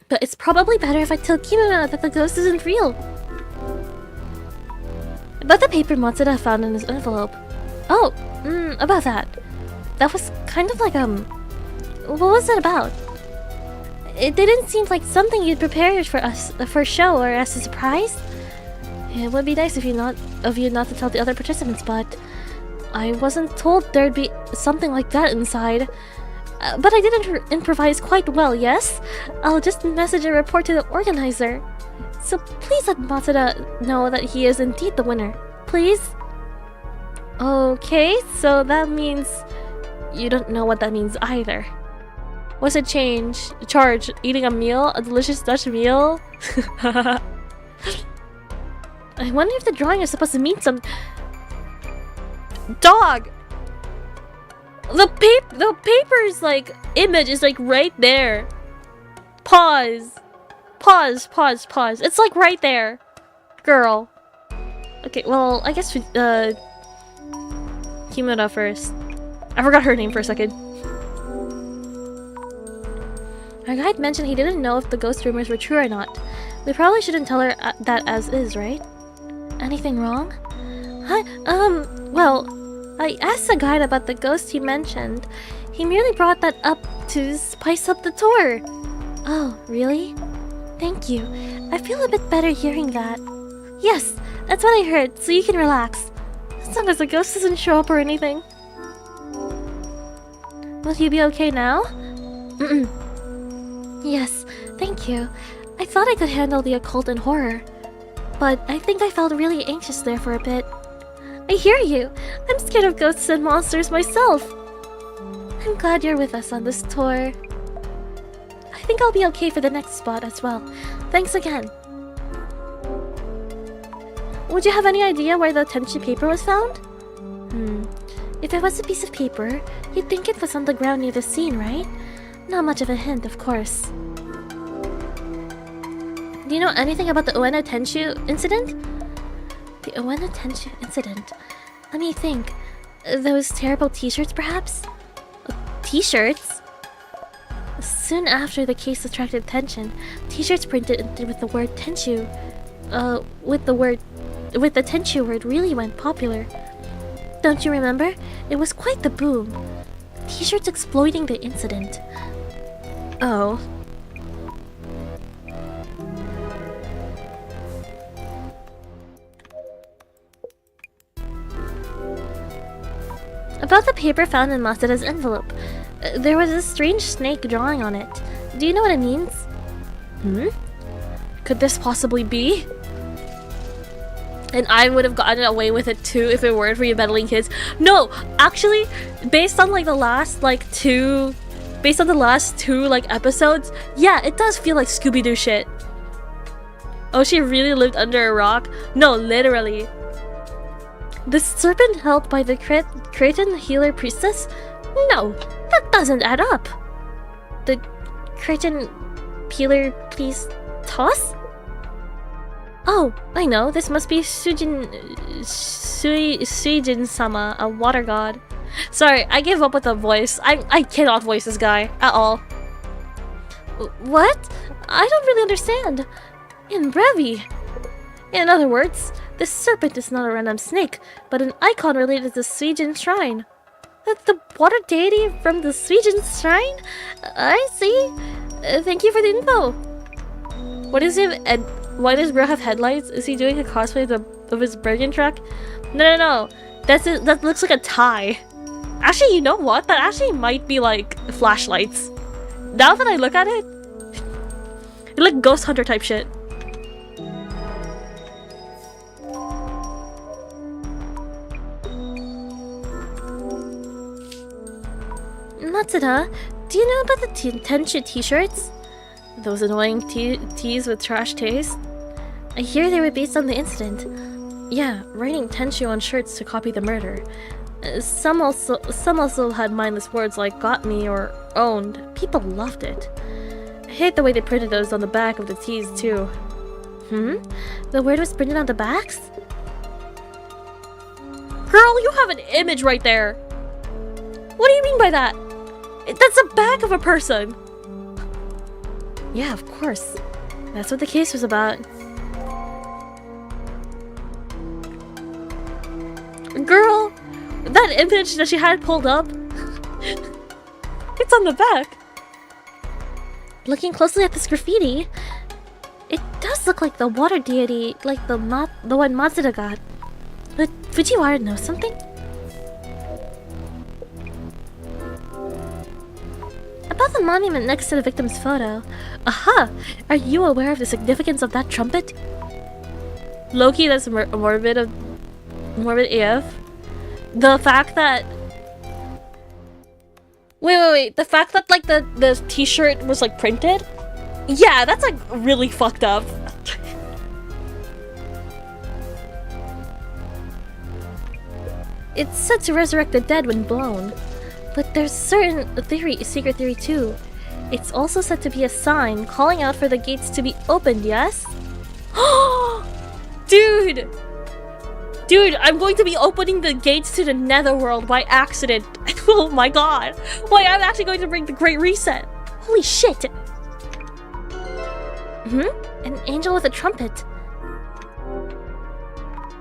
But it's probably better if I tell Kimura that the ghost isn't real. About the paper Matsuda found in his envelope. Oh, about that. That was kind of like, what was it about? It didn't seem like something you'd prepared for us, for a show or as a surprise. It would be nice of you not to tell the other participants, but I wasn't told there'd be something like that inside. But I did improvise quite well, yes? I'll just message a report to the organizer. So please let Matsuda know that he is indeed the winner. Please? Okay, so that means... You don't know what that means either. What's a charge? Eating a meal? A delicious Dutch meal? I wonder if the drawing is supposed to mean some... Dog! The paper's like image is like right there. Pause. It's like right there. Girl. Okay, well, I guess Kimura first. I forgot her name for a second. Our guide mentioned he didn't know if the ghost rumors were true or not. We probably shouldn't tell her that as is, right? Anything wrong? Well, I asked the guide about the ghost he mentioned. He merely brought that up to spice up the tour. Oh, really? Thank you. I feel a bit better hearing that. Yes, that's what I heard, so you can relax. As long as the ghost doesn't show up or anything. Will you be okay now? Yes, thank you. I thought I could handle the occult and horror. But I think I felt really anxious there for a bit. I hear you. I'm scared of ghosts and monsters myself. I'm glad you're with us on this tour. I think I'll be okay for the next spot as well. Thanks again. Would you have any idea where the tenchi paper was found? If it was a piece of paper, you'd think it was on the ground near the scene, right? Not much of a hint, of course. Do you know anything about the Ueno Tenchu incident? The Ueno Tenchu incident? Let me think. Those terrible t-shirts, perhaps? T-shirts? Soon after the case attracted attention, t-shirts printed with the word Tenchu, with the Tenchu word really went popular. Don't you remember? It was quite the boom. T-shirts exploiting the incident. Oh. About the paper found in Masuda's envelope. There was a strange snake drawing on it. Do you know what it means? Could this possibly be? And I would have gotten away with it too if it weren't for you meddling kids. No, actually, based on the last two episodes, yeah, it does feel like Scooby-Doo shit. Oh, she really lived under a rock? No, literally. The serpent held by the Cretan healer priestess? No, that doesn't add up. The Cretan healer priest toss? Oh, I know. This must be Suijin-sama, a water god. Sorry, I gave up with the voice. I cannot voice this guy at all. What? I don't really understand. In Brevi. In other words, this serpent is not a random snake, but an icon related to the Suijin shrine. The water deity from the Suijin shrine? I see. Thank you for the info. What is it? Why does Bro have headlights? Is he doing a cosplay of his Bergen truck? No. That looks like a tie. Actually, you know what? That actually might be like flashlights. Now that I look at it, it's like Ghost Hunter type shit. Matsuda, do you know about the Tenchu t-shirts? Those annoying tees with trash taste? I hear they were based on the incident. Yeah, writing Tenchu on shirts to copy the murder. Some also had mindless words like got me or owned. People loved it. I hate the way they printed those on the back of the tees too. The word was printed on the backs? Girl, you have an image right there! What do you mean by that? That's the back of a person! Yeah, of course. That's what the case was about. Girl! That image that she had pulled up, it's on the back. Looking closely at this graffiti, it does look like the water deity, like the one Matsuda got. But Fujiwara know something? About the monument next to the victim's photo. Aha! Are you aware of the significance of that trumpet? Loki, that's morbid AF. The fact that... Wait. The fact that, the t-shirt was, printed? Yeah, that's, really fucked up. It's said to resurrect the dead when blown. But there's secret theory too. It's also said to be a sign calling out for the gates to be opened, yes? Dude! Dude, I'm going to be opening the gates to the netherworld by accident. Oh my god. Wait, I'm actually going to bring the Great Reset. Holy shit. An angel with a trumpet.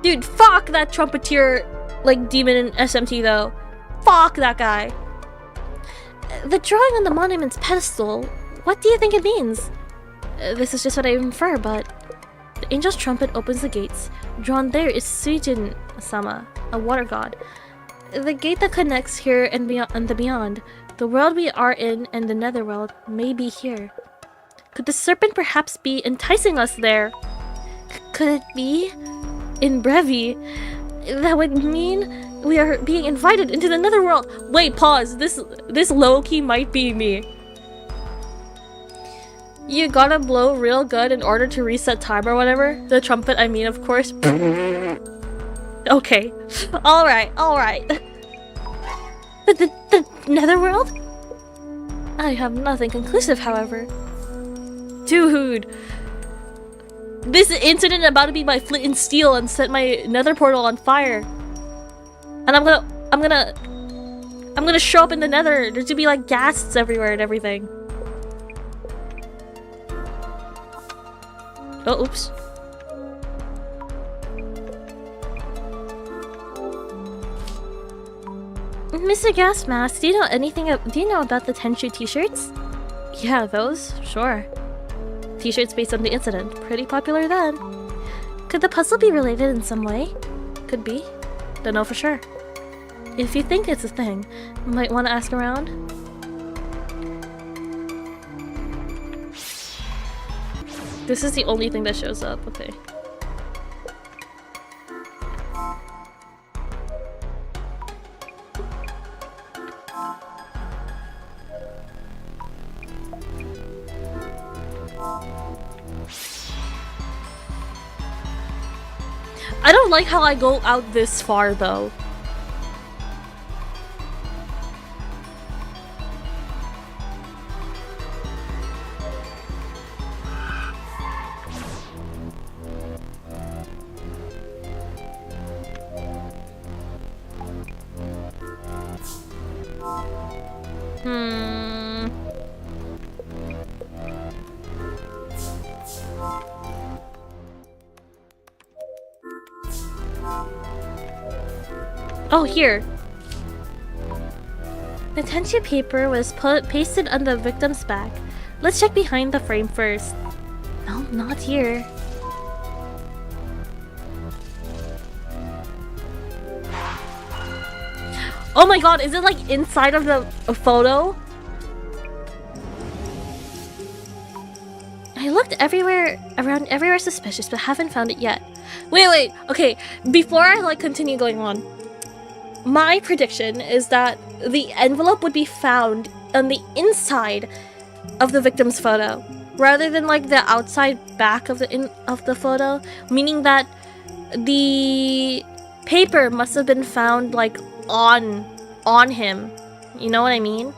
Dude, fuck that trumpeteer, demon in SMT though. Fuck that guy. The drawing on the monument's pedestal, what do you think it means? This is just what I infer, but... The angel's trumpet opens the gates. Drawn there is Suijin-sama, a water god. The gate that connects here and the beyond. The world we are in and the netherworld may be here. Could the serpent perhaps be enticing us there? Could it be? In Brevi, that would mean we are being invited into the netherworld. Wait, pause. This low-key might be me. You gotta blow real good in order to reset time or whatever. The trumpet, I mean, of course. Okay. Alright, alright. The netherworld? I have nothing conclusive, however. Dude. This incident about to be my flint and steel and set my nether portal on fire. And I'm gonna show up in the nether. There's gonna be like ghasts everywhere and everything. Oh, oops. Mr. Gasmask, do you know anything? Do you know about the Tenchu t-shirts? Yeah, those? Sure. T-shirts based on the incident. Pretty popular then. Could the puzzle be related in some way? Could be. Don't know for sure. If you think it's a thing, might want to ask around. This is the only thing that shows up. Okay. I don't like how I go out this far though. Oh, here. The Tenchu paper was pasted on the victim's back. Let's check behind the frame first. No, not here. Oh my god, is it like inside of the photo? I looked everywhere, around everywhere suspicious, but haven't found it yet. Wait, okay, before I like continue going on, my prediction is that the envelope would be found on the inside of the victim's photo, rather than like the outside back of the photo, meaning that the paper must have been found like on him. You know what I mean?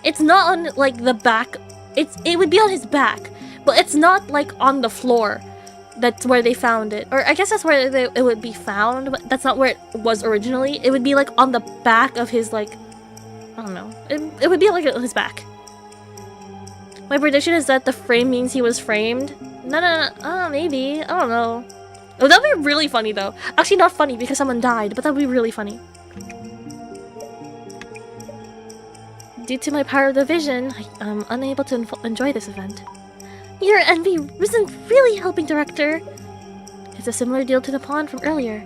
It's not on like the back. It would be on his back, but it's not like on the floor. That's where they found it. Or I guess that's where it would be found, but that's not where it was originally. It would be like on the back of his like, I don't know. It would be like on his back. My prediction is that the frame means he was framed. No. Maybe. I don't know. Oh, that'd be really funny though. Actually not funny because someone died, but that'd be really funny. Due to my power of the vision, I'm unable to enjoy this event. Your envy isn't really helping, Director. It's a similar deal to the pawn from earlier.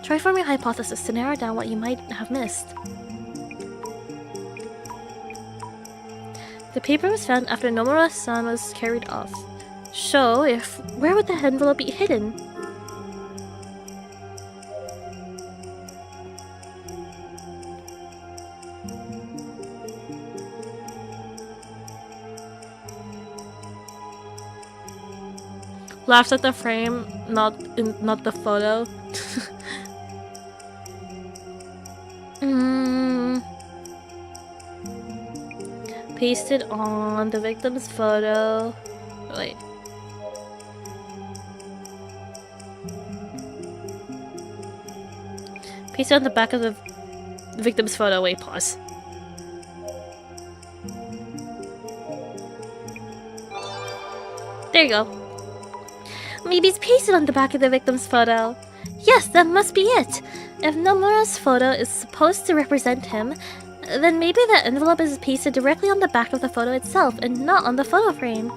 Try forming a hypothesis to narrow down what you might have missed. The paper was found after Nomura-san was carried off. So, where would the envelope be hidden? Laughs at the frame, not the photo. Pasted on the victim's photo. Wait. Pasted on the back of the victim's photo. Wait, pause. There you go. Maybe it's pasted on the back of the victim's photo. Yes, that must be it. If Nomura's photo is supposed to represent him, then maybe the envelope is pasted directly on the back of the photo itself and not on the photo frame.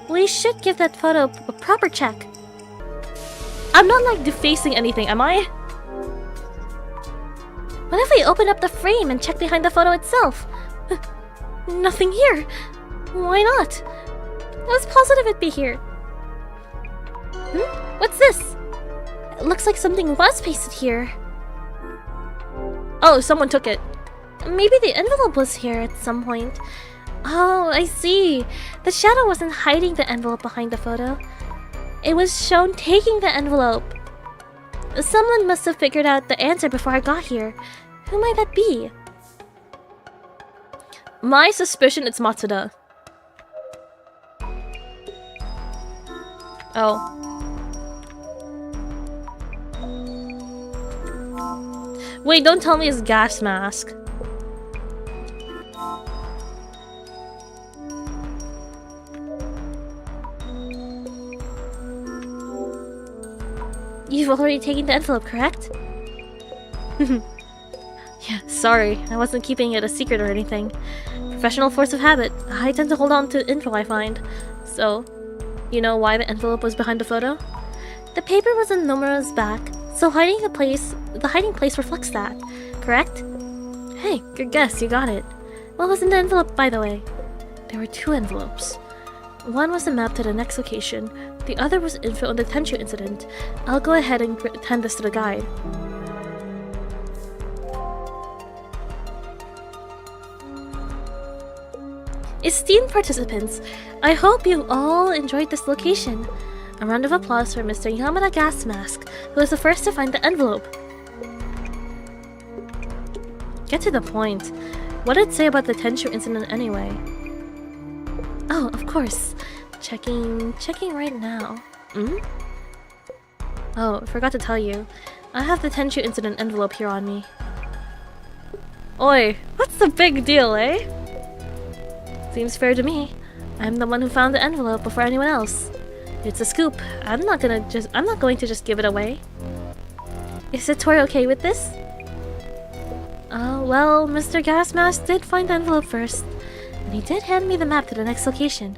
We should give that photo a proper check. I'm not like defacing anything, am I? What if we open up the frame and check behind the photo itself? Nothing here. Why not? I was positive it'd be here. What's this? It looks like something was pasted here. Oh, someone took it. Maybe the envelope was here at some point. Oh, I see. The shadow wasn't hiding the envelope behind the photo. It was shown taking the envelope. Someone must have figured out the answer before I got here. Who might that be? My suspicion it's Matsuda. Oh. Wait, don't tell me it's gas mask. You've already taken the envelope, correct? Yeah, sorry. I wasn't keeping it a secret or anything. Professional force of habit. I tend to hold on to info I find. So, you know why the envelope was behind the photo? The paper was on Nomura's back, so the hiding place reflects that, correct? Hey, good guess, you got it. What was in the envelope, by the way? There were 2 envelopes. One was a map to the next location, the other was info on the Tenchu incident. I'll go ahead and hand this to the guide. Esteemed participants, I hope you all enjoyed this location. A round of applause for Mr. Yamada Gas Mask, who was the first to find the envelope. Get to the point. What did it say about the Tenchu incident anyway? Oh, of course. Checking right now. Oh, forgot to tell you. I have the Tenchu incident envelope here on me. Oi, what's the big deal, eh? Seems fair to me. I'm the one who found the envelope before anyone else. It's a scoop. I'm not going to just give it away. Is Satori okay with this? Well, Mr. Gas Mask did find the envelope first, and he did hand me the map to the next location.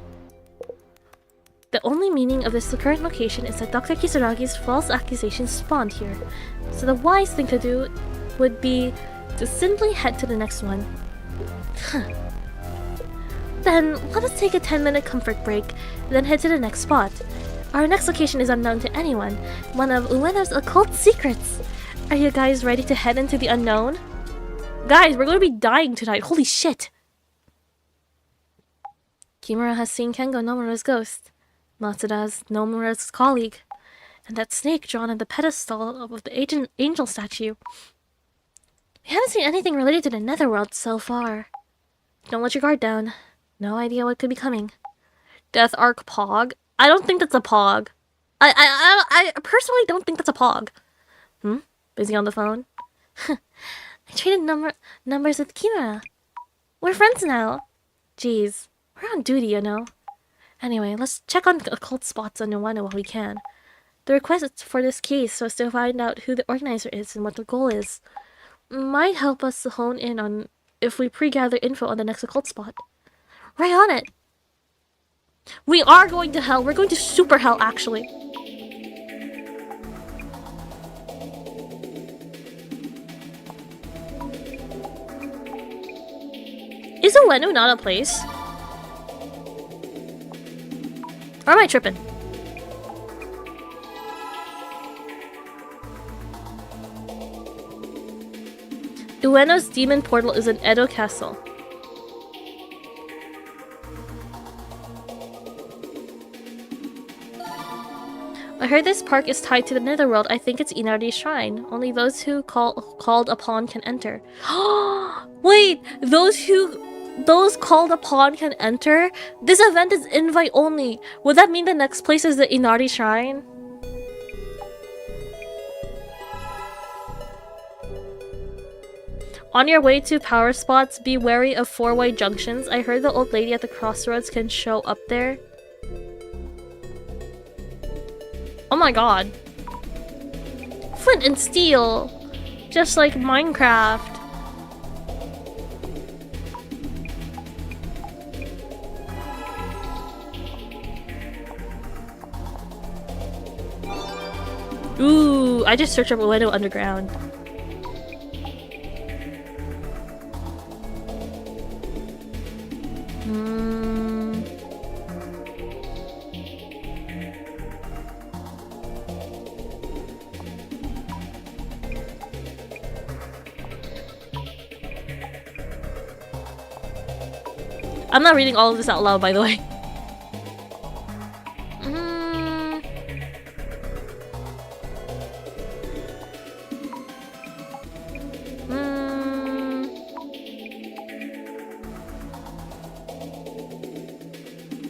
The only meaning of this current location is that Dr. Kisaragi's false accusations spawned here, so the wise thing to do would be to simply head to the next one. Then, let us take a 10-minute comfort break, then head to the next spot. Our next location is unknown to anyone, one of Ueno's occult secrets. Are you guys ready to head into the unknown? Guys, we're going to be dying tonight, holy shit! Kimura has seen Kengo Nomura's ghost, Matsuda's Nomura's colleague, and that snake drawn on the pedestal of the angel statue. We haven't seen anything related to the netherworld so far. Don't let your guard down. No idea what could be coming. Death Arc Pog? I don't think that's a Pog. I personally don't think that's a Pog. Busy on the phone? I traded numbers with Kimura. We're friends now. Jeez, we're on duty, you know. Anyway, let's check on occult spots on Wano while we can. The request for this case was to find out who the organizer is and what the goal is. Might help us to hone in on if we pre-gather info on the next occult spot. Right on it! We are going to hell! We're going to super hell, actually! Is Ueno not a place? Or am I tripping? Ueno's demon portal is in Edo Castle. I heard this park is tied to the netherworld. I think it's Inari's shrine. Only those who called upon can enter. Wait, those called upon can enter? This event is invite only. Would that mean the next place is the Inari shrine? On your way to power spots, be wary of 4-way junctions. I heard the old lady at the crossroads can show up there. Oh my god. Flint and steel! Just like Minecraft. Ooh, I just searched up Ueno Underground. I'm not reading all of this out loud, by the way.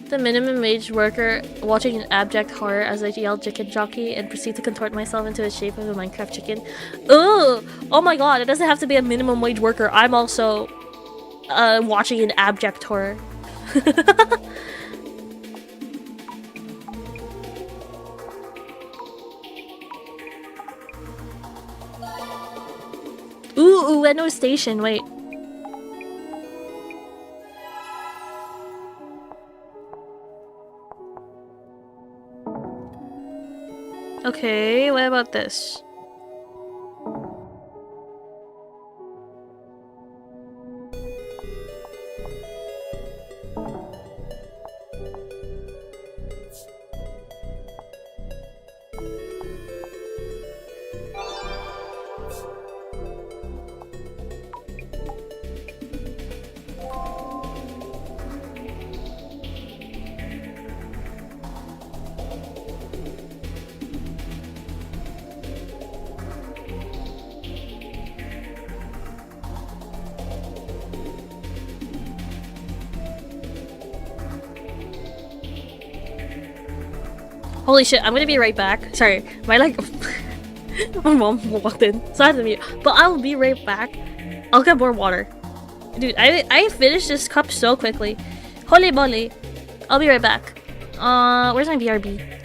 The minimum wage worker watching an abject horror as I yell chicken jockey and proceed to contort myself into the shape of a Minecraft chicken. Ugh! Oh my god, it doesn't have to be a minimum wage worker. I'm also watching an abject horror. Ooh, Ueno Station, wait. Okay, what about this? Holy shit, I'm gonna be right back. Sorry, my like my mom walked in, so I had to mute. But I will be right back. I'll get more water. Dude, I finished this cup so quickly. Holy moly. I'll be right back. Where's my BRB?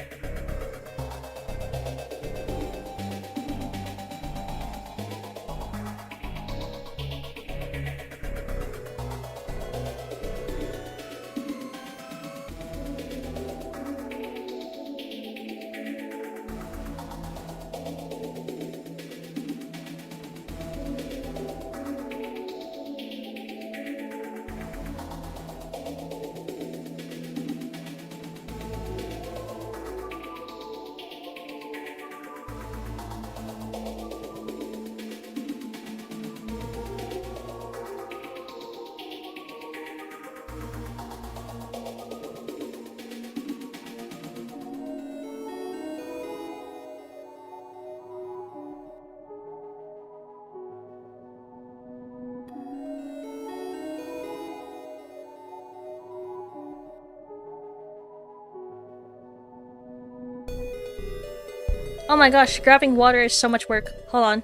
Oh my gosh, grabbing water is so much work. Hold on.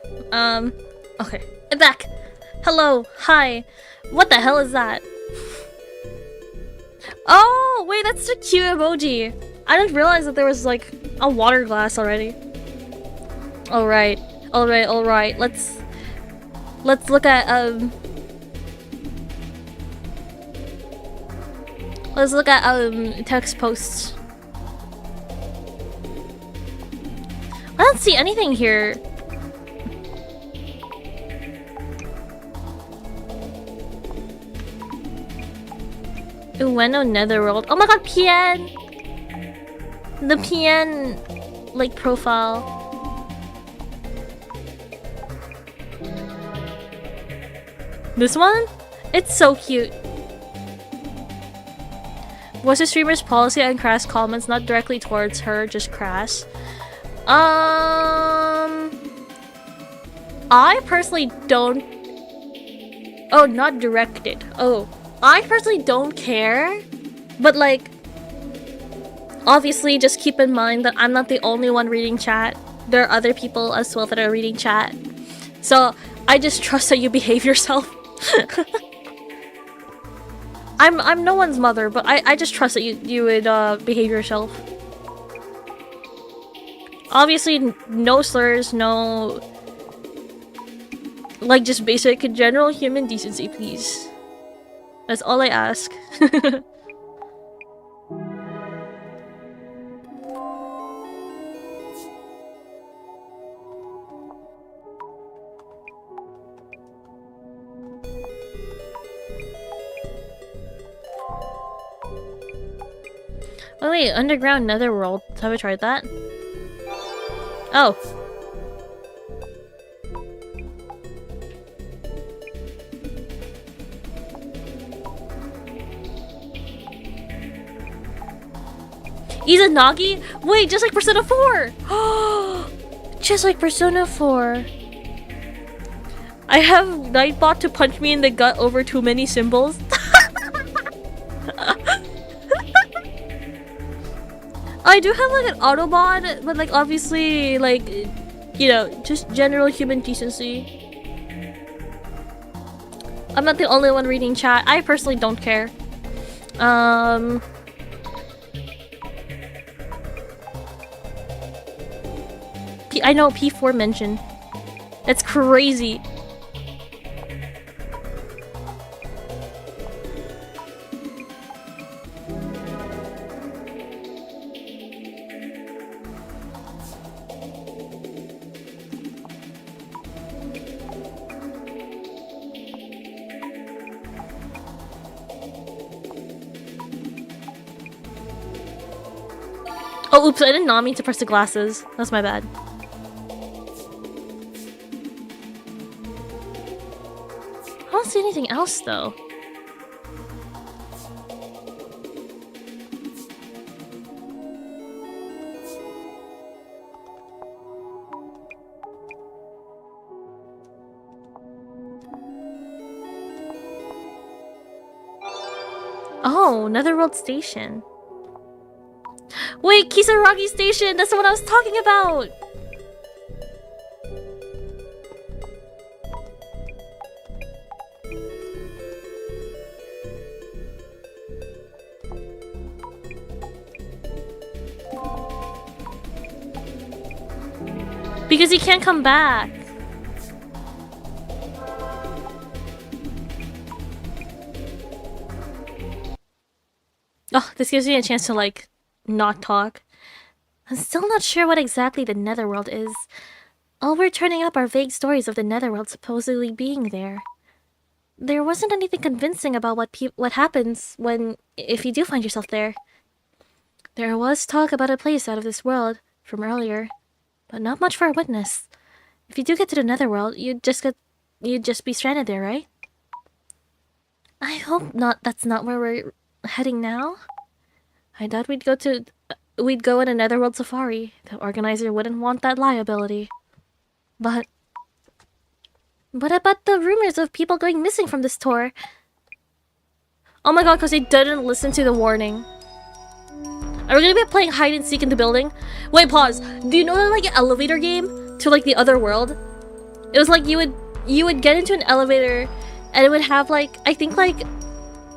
Okay. I'm back. Hello. Hi. What the hell is that? Oh, wait, that's the cute emoji. I didn't realize that there was like a water glass already. Alright. Alright. Let's look at text posts. I don't see anything here. Ueno Netherworld. Oh my god, PN! The PN, like, profile. This one? It's so cute. Was the streamer's policy on crass comments not directly towards her, just crass? I personally don't... Oh, not directed. Oh. I personally don't care. But like... Obviously, just keep in mind that I'm not the only one reading chat. There are other people as well that are reading chat. So, I just trust that you behave yourself. I'm no one's mother, but I just trust that you would behave yourself. Obviously, no slurs, no... Like, just basic general human decency, please. That's all I ask. Oh wait, underground netherworld. Have I tried that? Oh. Izanagi? Wait, just like Persona 4! Just like Persona 4. I have Nightbot to punch me in the gut over too many symbols. I do have like an Autobot, but like obviously like, you know, just general human decency. I'm not the only one reading chat. I personally don't care. I know P4 mentioned. That's crazy. Oh, oops, I did not mean to press the glasses. That's my bad. I don't see anything else, though. Oh, Netherworld Station. Wait, Kisaragi Station! That's the one I was talking about! Because he can't come back. Oh, this gives me a chance to like not talk. I'm still not sure what exactly the Netherworld is. All we're turning up are vague stories of the Netherworld supposedly being there. There wasn't anything convincing about what happens if you do find yourself there. There was talk about a place out of this world from earlier, but not much for a witness. If you do get to the Netherworld, you'd just be stranded there, right? I hope not. That's not where we're heading now. I thought we'd go on a Netherworld safari. The organizer wouldn't want that liability. But what about the rumors of people going missing from this tour? Oh my god, because they didn't listen to the warning. Are we gonna be playing hide and seek in the building? Wait, pause. Do you know that like an elevator game to like the other world? It was like you would get into an elevator and it would have like, I think like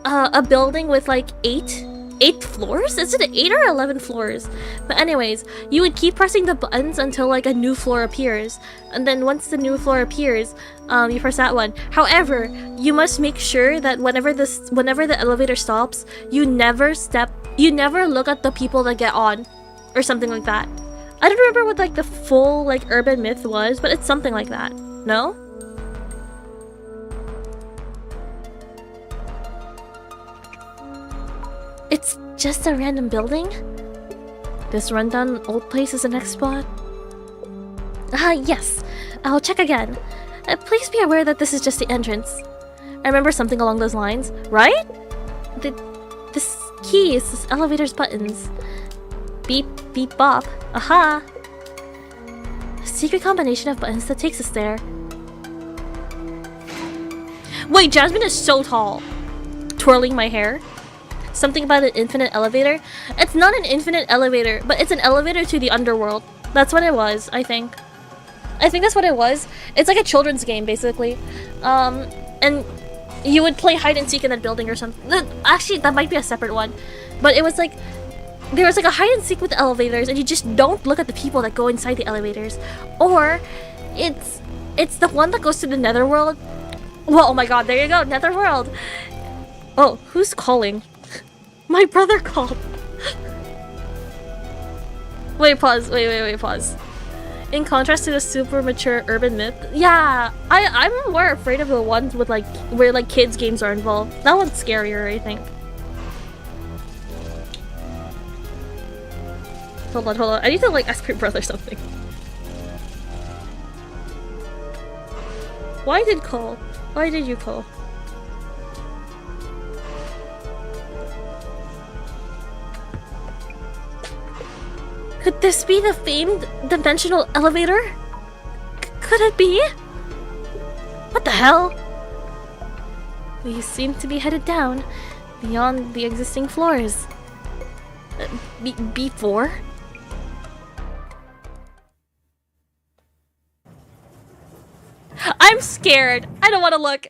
a building with like 8 floors? Is it 8 or 11 floors? But anyways, you would keep pressing the buttons until like a new floor appears. And then once the new floor appears, you press that one. However, you must make sure that whenever the elevator stops, you never look at the people that get on. Or something like that. I don't remember what like the full like urban myth was, but it's something like that. No? It's just a random building? This rundown old place is the next spot? Yes. I'll check again. Please be aware that this is just the entrance. I remember something along those lines, right? This key is this elevator's buttons. Beep, beep, bop. Aha! A secret combination of buttons that takes us there. Wait, Jasmine is so tall. Twirling my hair. Something about an infinite elevator? It's not an infinite elevator, but it's an elevator to the underworld. That's what it was, I think. I think that's what it was. It's like a children's game, basically. And you would play hide and seek in that building or something. Actually, that might be a separate one. But it was like, there was like a hide and seek with the elevators, and you just don't look at the people that go inside the elevators. Or, it's the one that goes to the Netherworld. Well, oh my god, there you go, Netherworld. Oh, who's calling? My brother called. Wait, pause. Wait, pause. In contrast to the super mature urban myth, yeah, I'm more afraid of the ones with like where like kids games are involved. That one's scarier, I think. Hold on. I need to like ask my brother something. Why did you call? Could this be the famed dimensional elevator? Could it be? What the hell? We seem to be headed down, beyond the existing floors. B4? I'm scared! I don't want to look!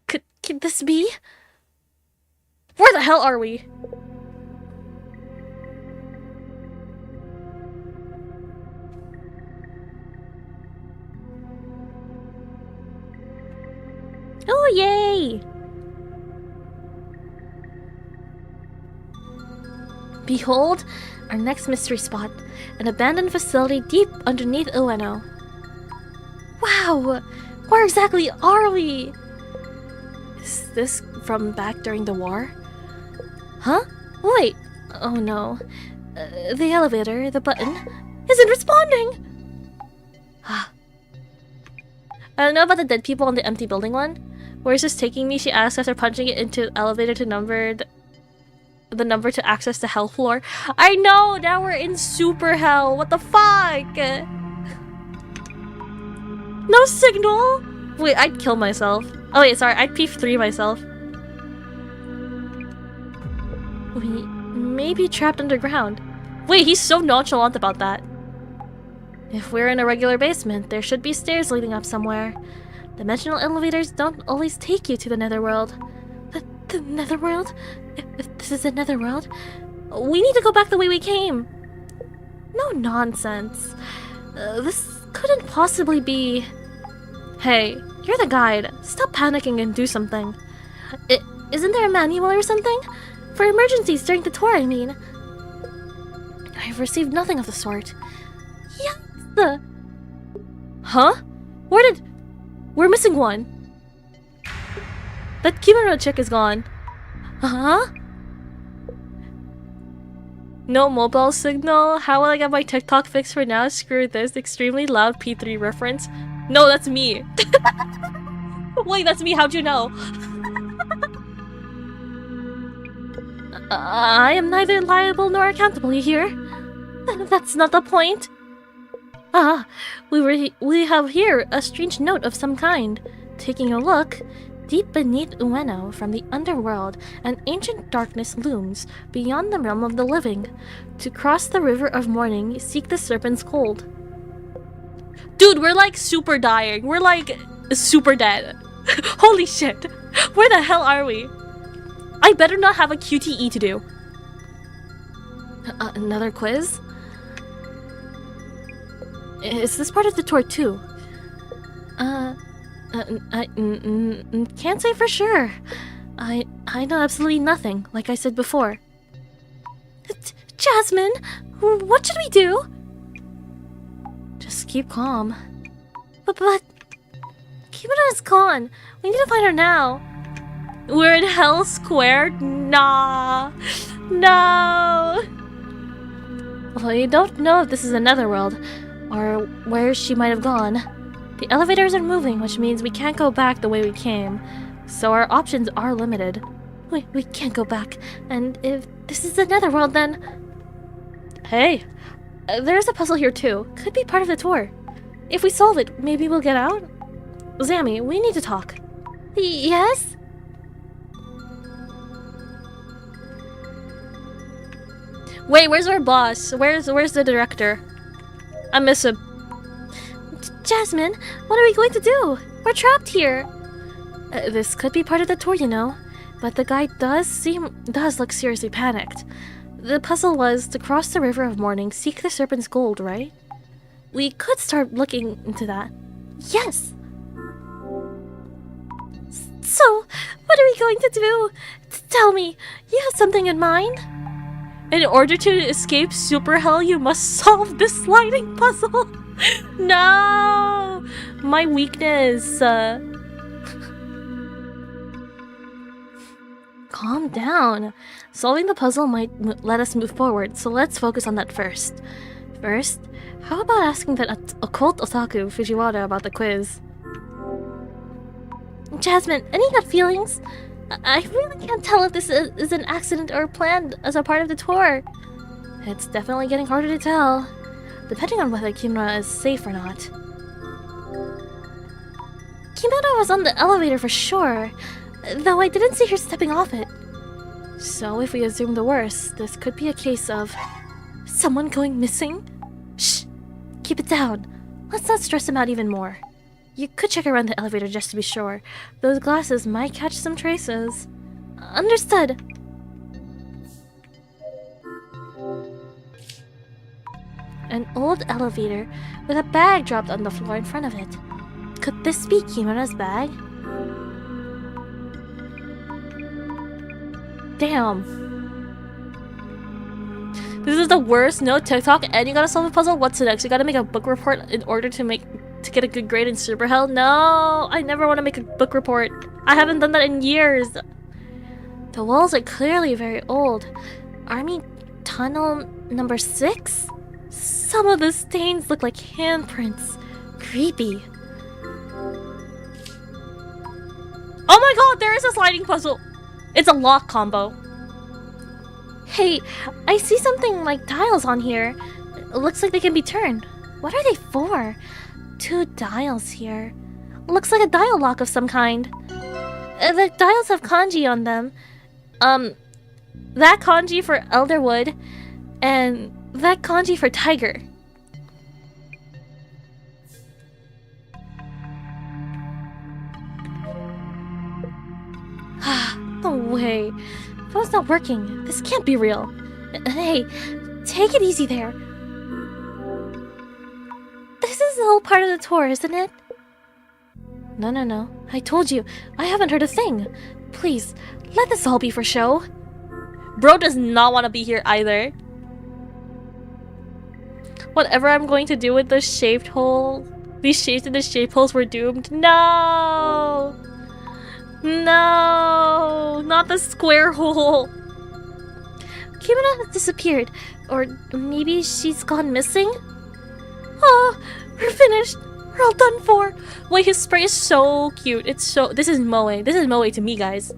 Could this be? Where the hell are we? Oh, yay! Behold, our next mystery spot, an abandoned facility deep underneath Ueno. Wow! Where exactly are we? Is this from back during the war? Huh? Wait! Oh no. The elevator, the button, isn't responding! I don't know about the dead people on the empty building one. Where is this taking me? She asks after punching it into the elevator to the number to access the hell floor. I know! Now we're in super hell! What the fuck? No signal? Wait, I'd kill myself. Oh wait, sorry, I'd P3 myself. We may be trapped underground. Wait, he's so nonchalant about that. If we're in a regular basement, there should be stairs leading up somewhere. Dimensional elevators don't always take you to the netherworld. The netherworld? If this is the netherworld, we need to go back the way we came. No nonsense. This couldn't possibly be... Hey, you're the guide. Stop panicking and do something. Isn't there a manual or something? For emergencies during the tour, I mean. I've received nothing of the sort. Yes! Huh? We're missing one. That kimono chick is gone. Huh? No mobile signal? How will I get my TikTok fix for now? Screw this. Extremely loud P3 reference. No, that's me. Wait, that's me. How'd you know? I am neither liable nor accountable here. That's not the point. We have here a strange note of some kind. Taking a look, deep beneath Ueno, from the underworld, an ancient darkness looms beyond the realm of the living. To cross the river of morning, seek the serpent's cold. Dude, we're like super dying. We're like super dead. Holy shit. Where the hell are we? I better not have a QTE to do. Another quiz? Is this part of the tour too? I can't say for sure. I know absolutely nothing, like I said before. Jasmine, what should we do? Just keep calm. But Kimura is gone. We need to find her now. We're in Hell Square? Nah. No. Well, you don't know if this is another world, or where she might have gone. The elevators are moving, which means we can't go back the way we came. So our options are limited. We can't go back. And if this is another world, then... Hey, there's a puzzle here too. Could be part of the tour. If we solve it, maybe we'll get out? Zami, we need to talk. Yes? Wait, where's our boss? Where's the director? I miss him. Jasmine, what are we going to do? We're trapped here. This could be part of the tour, you know. But the guy does look seriously panicked. The puzzle was to cross the river of morning, seek the serpent's gold, right? We could start looking into that. Yes! So, what are we going to do? Tell me, you have something in mind? In order to escape super hell, you must solve this sliding puzzle. No! My weakness. Calm down. Solving the puzzle might let us move forward, so let's focus on that first. First, how about asking that occult otaku Fujiwara about the quiz? Jasmine, any gut feelings? I really can't tell if this is an accident or planned as a part of the tour. It's definitely getting harder to tell, depending on whether Kimura is safe or not. Kimura was on the elevator for sure, though I didn't see her stepping off it. So if we assume the worst, this could be a case of someone going missing? Shh! Keep it down. Let's not stress him out even more. You could check around the elevator just to be sure. Those glasses might catch some traces. Understood. An old elevator with a bag dropped on the floor in front of it. Could this be Kimura's bag? Damn. This is the worst. No TikTok and you gotta solve a puzzle. What's next? You gotta make a book report in order to get a good grade in Super Hell? No! I never want to make a book report. I haven't done that in years. The walls are clearly very old. Army Tunnel number 6? Some of the stains look like handprints. Creepy. Oh my god, there is a sliding puzzle! It's a lock combo. Hey, I see something like dials on here. It looks like they can be turned. What are they for? 2 dials here. Looks like a dial lock of some kind. The dials have kanji on them. That kanji for Elderwood, and that kanji for Tiger. No way. Phone's not working. This can't be real. Hey, take it easy there. This is the whole part of the tour, isn't it? No. I told you, I haven't heard a thing. Please, let this all be for show. Bro does not want to be here either. Whatever I'm going to do with the shaped hole, these shapes in the shaped holes were doomed. No! No! Not the square hole! Kimura has disappeared. Or maybe she's gone missing? Oh, we're finished. We're all done for. Wait, his spray is so cute. It's so... This is Moe. This is Moe to me, guys.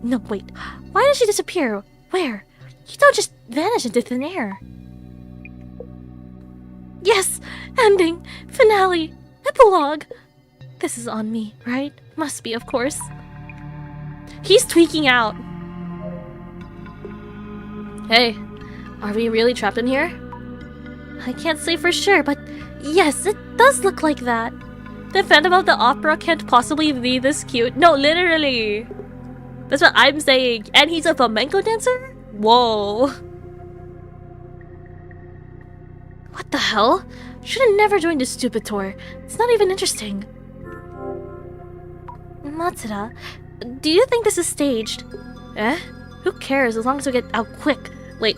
No, wait. Why did she disappear? Where? You don't just vanish into thin air. Yes! Ending! Finale! Epilogue! This is on me, right? Must be, of course. He's tweaking out. Hey, are we really trapped in here? I can't say for sure, but yes, it does look like that. The Phantom of the Opera can't possibly be this cute. No, literally. That's what I'm saying. And he's a flamenco dancer? Whoa. What the hell? Should have never joined this stupid tour. It's not even interesting. Matsuda, do you think this is staged? Eh? Who cares as long as we get out quick? Wait.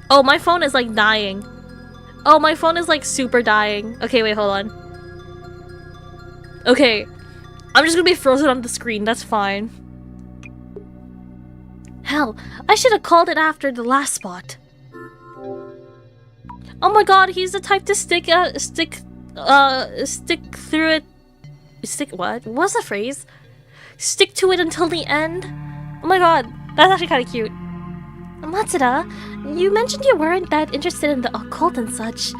Oh, my phone is like dying. Oh, my phone is like super dying. Okay, wait, hold on. Okay. I'm just gonna be frozen on the screen, that's fine. Hell, I should have called it after the last spot. Oh my god, he's the type to stick through it. Stick what? What's the phrase? Stick to it until the end? Oh my god, that's actually kind of cute. Matsuda, you mentioned you weren't that interested in the occult and such.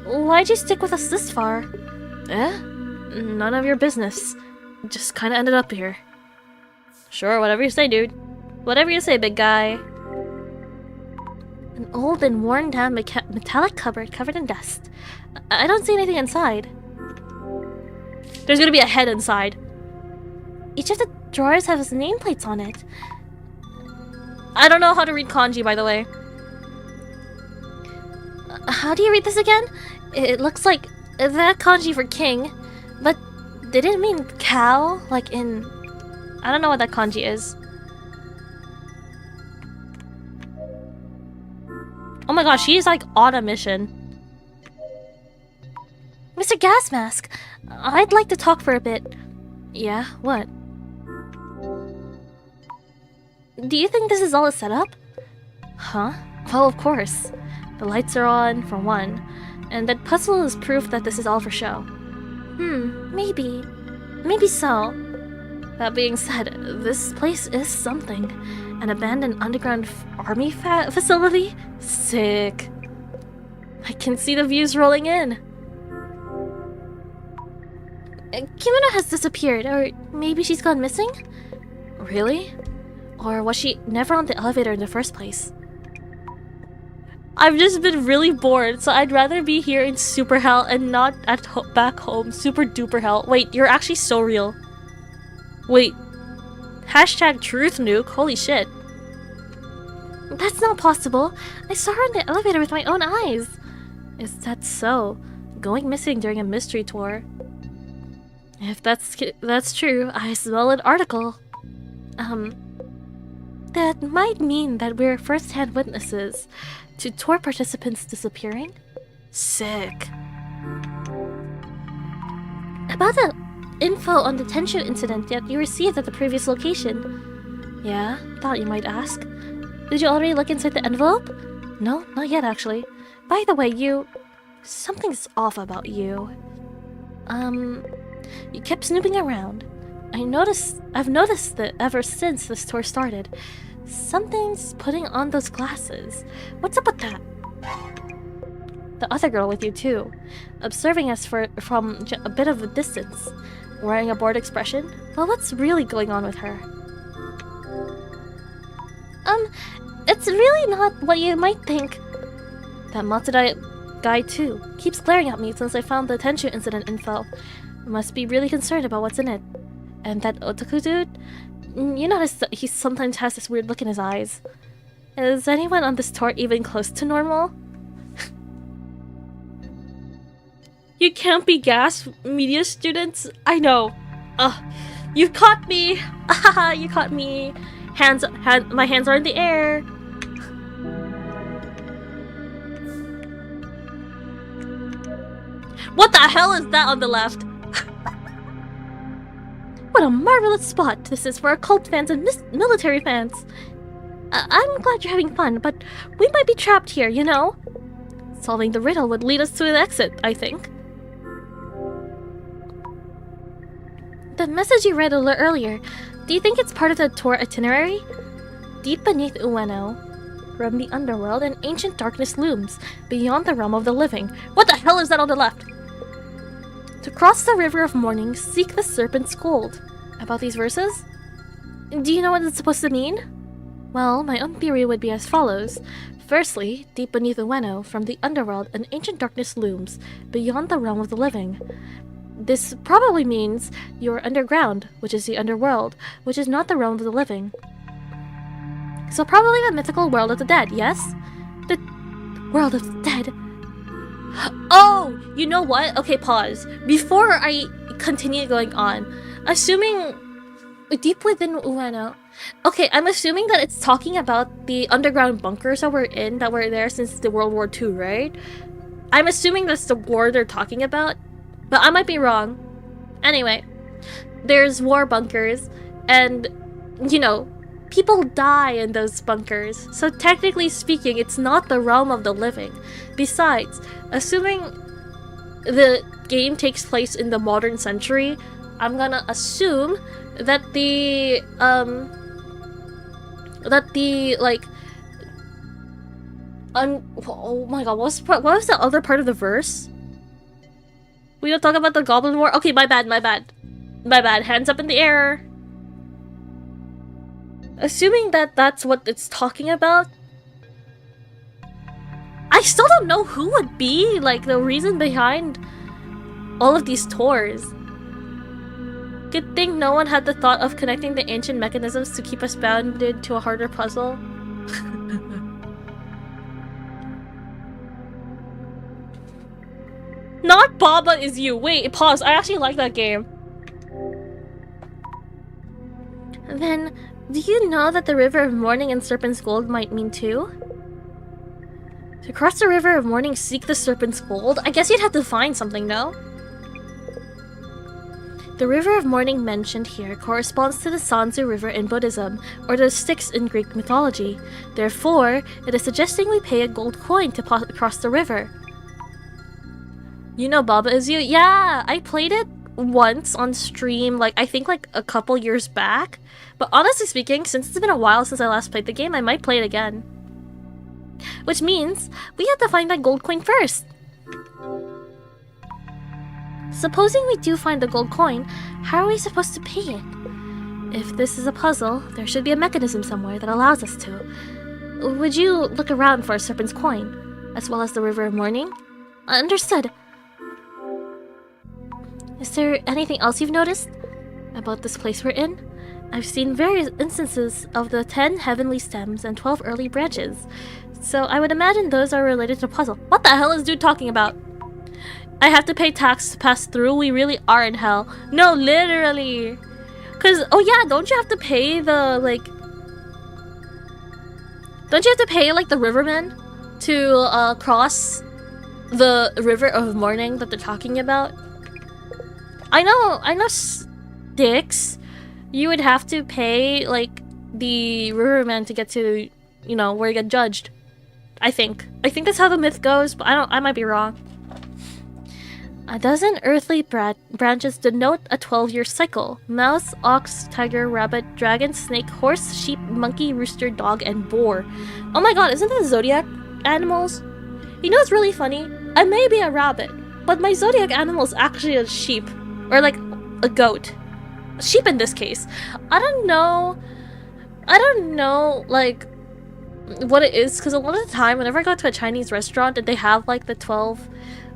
Why'd you stick with us this far? Eh? None of your business. Just kinda ended up here. Sure, whatever you say, dude. Whatever you say, big guy. An old and worn-down metallic cupboard covered in dust. I don't see anything inside. There's gonna be a head inside. Each of the drawers has nameplates on it. I don't know how to read kanji, by the way. How do you read this again? It looks like that kanji for king, but did it mean cow? Like in... I don't know what that kanji is. Oh my gosh, she's like on a mission. Mr. Gas Mask, I'd like to talk for a bit. Yeah, what? Do you think this is all a setup? Huh? Well, of course. The lights are on, for one. And that puzzle is proof that this is all for show. Maybe. Maybe so. That being said, this place is something. An abandoned underground army facility? Sick. I can see the views rolling in. Kimino has disappeared, or maybe she's gone missing? Really? Or was she never on the elevator in the first place? I've just been really bored, so I'd rather be here in super hell and not at back home super duper hell. Wait, you're actually so real. Wait. Hashtag truth nuke, holy shit. That's not possible. I saw her in the elevator with my own eyes. Is that so? Going missing during a mystery tour. If that's true, I smell an article. That might mean that we're first-hand witnesses to tour participants disappearing? Sick. About the info on the detention incident that you received at the previous location. Yeah, thought you might ask. Did you already look inside the envelope? No, not yet actually. By the way, something's off about you. You kept snooping around. I've noticed that ever since this tour started. Something's putting on those glasses. What's up with that? The other girl with you too. Observing us from a bit of a distance. Wearing a bored expression? Well, what's really going on with her? It's really not what you might think. That Matsuda guy too. Keeps glaring at me since I found the detention incident info. Must be really concerned about what's in it. And that otaku dude? You notice that he sometimes has this weird look in his eyes. Is anyone on this tour even close to normal? You can't be gas, media students. I know. You caught me. You caught me. My hands are in the air. What the hell is that on the left? What a marvelous spot this is for occult fans and military fans. I'm glad you're having fun, but we might be trapped here, you know? Solving the riddle would lead us to an exit, I think. The message you read earlier, do you think it's part of the tour itinerary? Deep beneath Ueno, from the underworld, an ancient darkness looms, beyond the realm of the living. What the hell is that on the left? To cross the river of morning, seek the serpent's gold. About these verses? Do you know what it's supposed to mean? Well, my own theory would be as follows. Firstly, deep beneath Ueno, from the underworld, an ancient darkness looms, beyond the realm of the living. This probably means you're underground, which is the underworld, which is not the realm of the living. So probably the mythical world of the dead, yes? The world of the dead. Oh, you know what? Okay, pause. Before I continue going on, assuming deep within Ueno. Okay, I'm assuming that it's talking about the underground bunkers that were there since the World War II, right? I'm assuming that's the war they're talking about, but I might be wrong. Anyway, there's war bunkers, and, you know, people die in those bunkers. So technically speaking, it's not the realm of the living. Besides, assuming the game takes place in the modern century, I'm gonna assume that oh my god, what was the other part of the verse? We don't talk about the Goblin War? Okay, my bad. Hands up in the air. Assuming that that's what it's talking about, I still don't know who would be, like, the reason behind all of these tours. Good thing no one had the thought of connecting the ancient mechanisms to keep us bounded to a harder puzzle. Not Baba is you. Wait, pause. I actually like that game. Then, do you know that the River of Morning and Serpent's Gold might mean too? To cross the River of Morning, seek the Serpent's Gold? I guess you'd have to find something, no? The River of Morning mentioned here corresponds to the Sanzu River in Buddhism, or the Styx in Greek mythology. Therefore, it is suggesting we pay a gold coin to cross the river. You know Baba is you? Yeah, I played it once on stream, like I think like a couple years back. But honestly speaking, since it's been a while since I last played the game, I might play it again. Which means we have to find that gold coin first. Supposing we do find the gold coin, how are we supposed to pay it? If this is a puzzle, there should be a mechanism somewhere that allows us to. Would you look around for a serpent's coin, as well as the River of Mourning? Understood. Is there anything else you've noticed about this place we're in? I've seen various instances of the 10 heavenly stems and 12 early branches, so I would imagine those are related to the puzzle. What the hell is dude talking about? I have to pay tax to pass through? We really are in hell. No, literally. Cause, oh yeah, don't you have to pay the, like... Don't you have to pay, like, the rivermen to, cross the River of Mourning that they're talking about? I know, Sticks, you would have to pay, like, the rivermen to get to, you know, where you get judged. I think that's how the myth goes, but I might be wrong. A dozen earthly branches denote a 12-year cycle. Mouse, ox, tiger, rabbit, dragon, snake, horse, sheep, monkey, rooster, dog, and boar. Oh my god, isn't that zodiac animals? You know what's really funny? I may be a rabbit, but my zodiac animal is actually a sheep. Or like, a goat. A sheep in this case. I don't know, like, what it is, because a lot of the time, whenever I go to a Chinese restaurant and they have, like, the 12...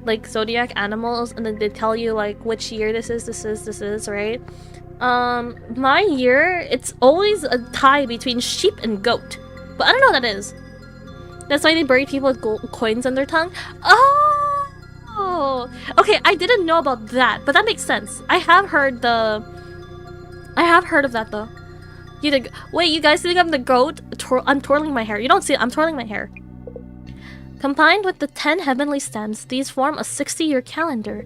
like zodiac animals, and then they tell you like which year this is, right? My year, it's always a tie between sheep and goat, but I don't know what that is. That's why they bury people with gold coins on their tongue. Oh, okay, I didn't know about that, but that makes sense. I have heard of that though. Wait, you guys think I'm the goat? I'm twirling my hair. You don't see it, I'm twirling my hair. Combined with the 10 heavenly stems, these form a 60-year calendar.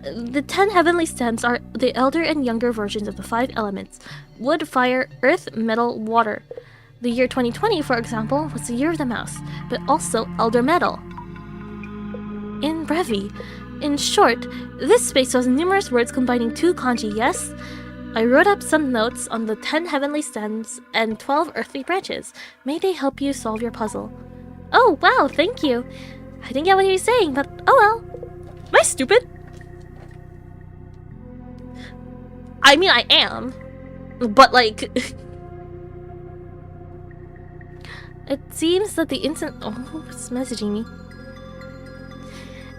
The 10 heavenly stems are the elder and younger versions of the 5 elements: wood, fire, earth, metal, water. The year 2020, for example, was the year of the mouse, but also elder metal. In brevi. In short, this space has numerous words combining 2 kanji, yes? I wrote up some notes on the 10 heavenly stems and 12 earthly branches. May they help you solve your puzzle. Oh, wow, thank you. I didn't get what he was saying, but oh well. Am I stupid? I mean, I am. But, like... It seems that the instant... Oh, it's messaging me.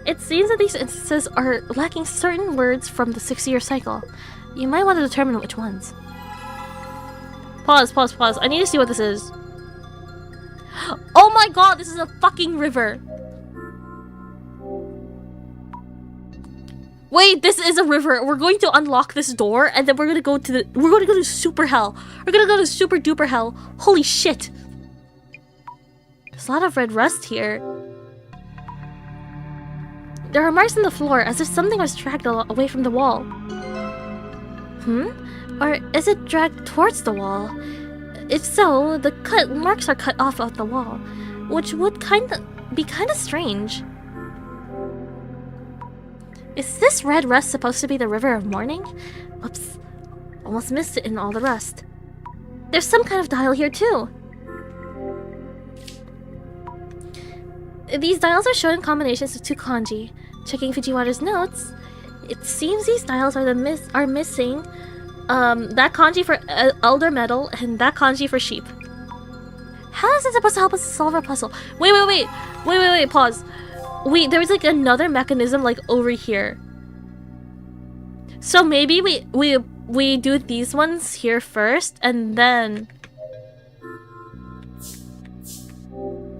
It seems that these instances are lacking certain words from the 60-year cycle. You might want to determine which ones. Pause. I need to see what this is. Oh my god, this is a fucking river. Wait, this is a river. We're going to unlock this door and then we're gonna go to super hell. We're gonna go to super duper hell. Holy shit. There's a lot of red rust here. There are marks on the floor as if something was dragged away from the wall. Or is it dragged towards the wall? If so, the marks are cut off of the wall, which would be kinda strange. Is this red rust supposed to be the River of Mourning? Oops, almost missed it in all the rust. There's some kind of dial here too. These dials are shown in combinations of 2 kanji. Checking Fujiwara's notes, it seems these dials are missing that kanji for elder metal and that kanji for sheep. How is it supposed to help us solve our puzzle? Wait, pause. Wait, there was like another mechanism like over here. So maybe we do these ones here first and then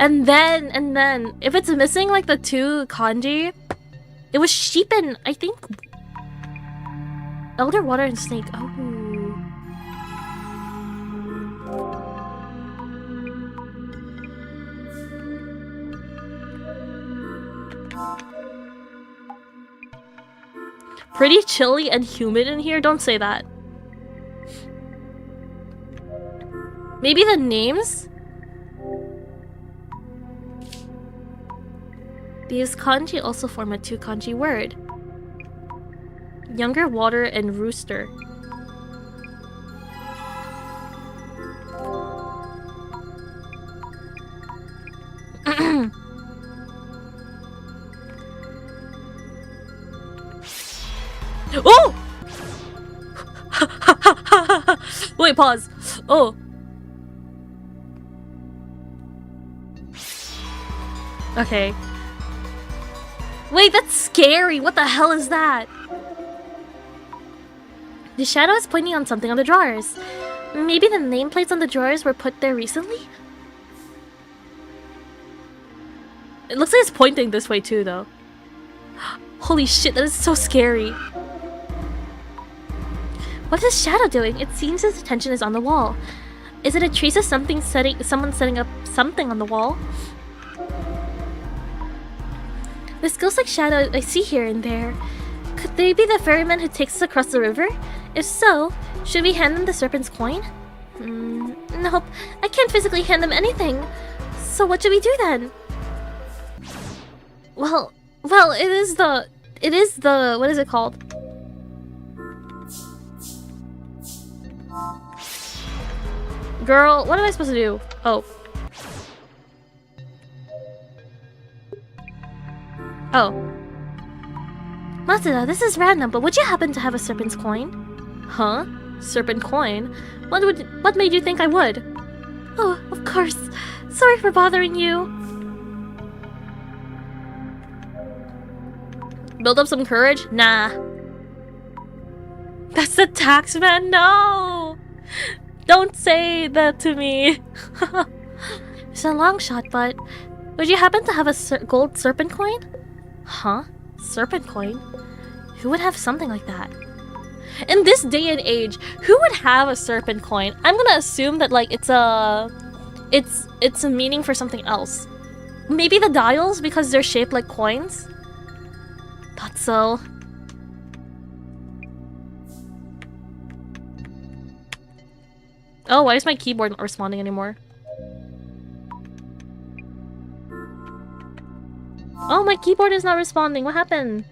if it's missing like the 2 kanji, it was sheep and I think elder, water, and snake. Oh. Pretty chilly and humid in here? Don't say that. Maybe the names? These kanji also form a 2 kanji word. Younger water and rooster. Oh! Wait, pause. Oh. Okay. Wait, that's scary. What the hell is that? The shadow is pointing on something on the drawers. Maybe the nameplates on the drawers were put there recently? It looks like it's pointing this way too, though. Holy shit, that is so scary. What is Shadow doing? It seems his attention is on the wall. Is it a trace of someone setting up something on the wall? This ghost like shadow I see here and there. Could they be the ferryman who takes us across the river? If so, should we hand them the serpent's coin? Nope, I can't physically hand them anything. So what should we do then? Well, it is the, what is it called? Girl, what am I supposed to do? Oh. Oh. Matsuda, this is random, but would you happen to have a serpent's coin? Huh? Serpent coin? What made you think I would? Oh, of course. Sorry for bothering you. Build up some courage? Nah. That's the taxman? No! Don't say that to me. It's a long shot, but would you happen to have a gold serpent coin? Huh? Serpent coin? Who would have something like that? In this day and age, who would have a serpent coin? I'm gonna assume that like it's a meaning for something else. Maybe the dials because they're shaped like coins? Thought so. Oh, why is my keyboard not responding anymore? Oh, my keyboard is not responding. What happened?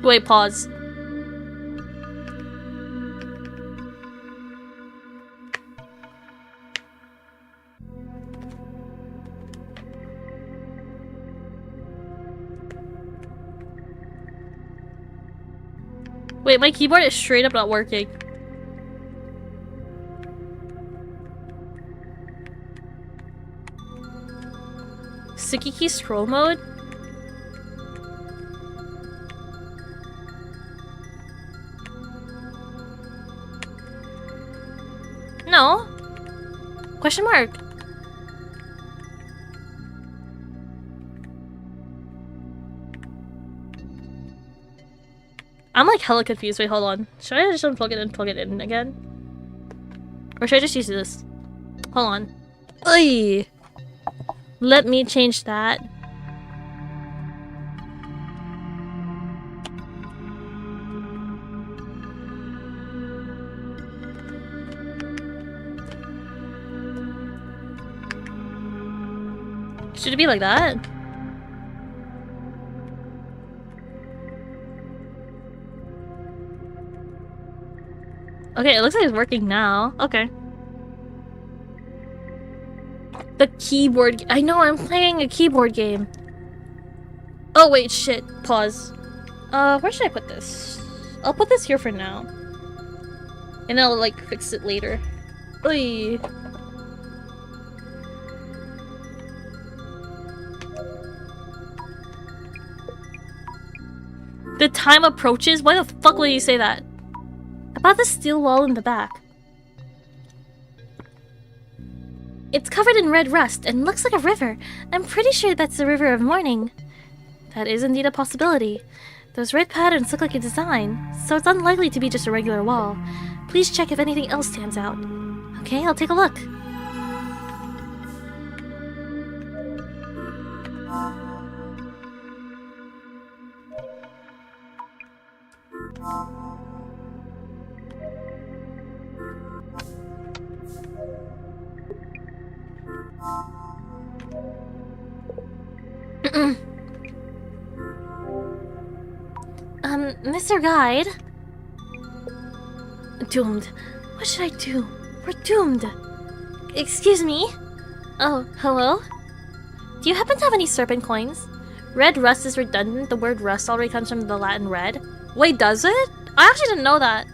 Wait, pause. Wait, my keyboard is straight up not working. Tsukiki scroll mode? No. Question mark. I'm like hella confused. Wait, hold on. Should I just unplug it and plug it in again? Or should I just use this? Hold on. Oy! Let me change that. Should it be like that? Okay, it looks like it's working now. Okay. The keyboard. I know, I'm playing a keyboard game. Oh, wait, shit. Pause. Where should I put this? I'll put this here for now. And I'll, like, fix it later. Oy. The time approaches? Why the fuck would you say that? About the steel wall in the back. It's covered in red rust and looks like a river. I'm pretty sure that's the River of Morning. That is indeed a possibility. Those red patterns look like a design, so it's unlikely to be just a regular wall. Please check if anything else stands out. Okay, I'll take a look. Mr. Guide? Doomed. What should I do? We're doomed. Excuse me? Oh, hello? Do you happen to have any serpent coins? Red rust is redundant. The word rust already comes from the Latin red. Wait, does it? I actually didn't know that.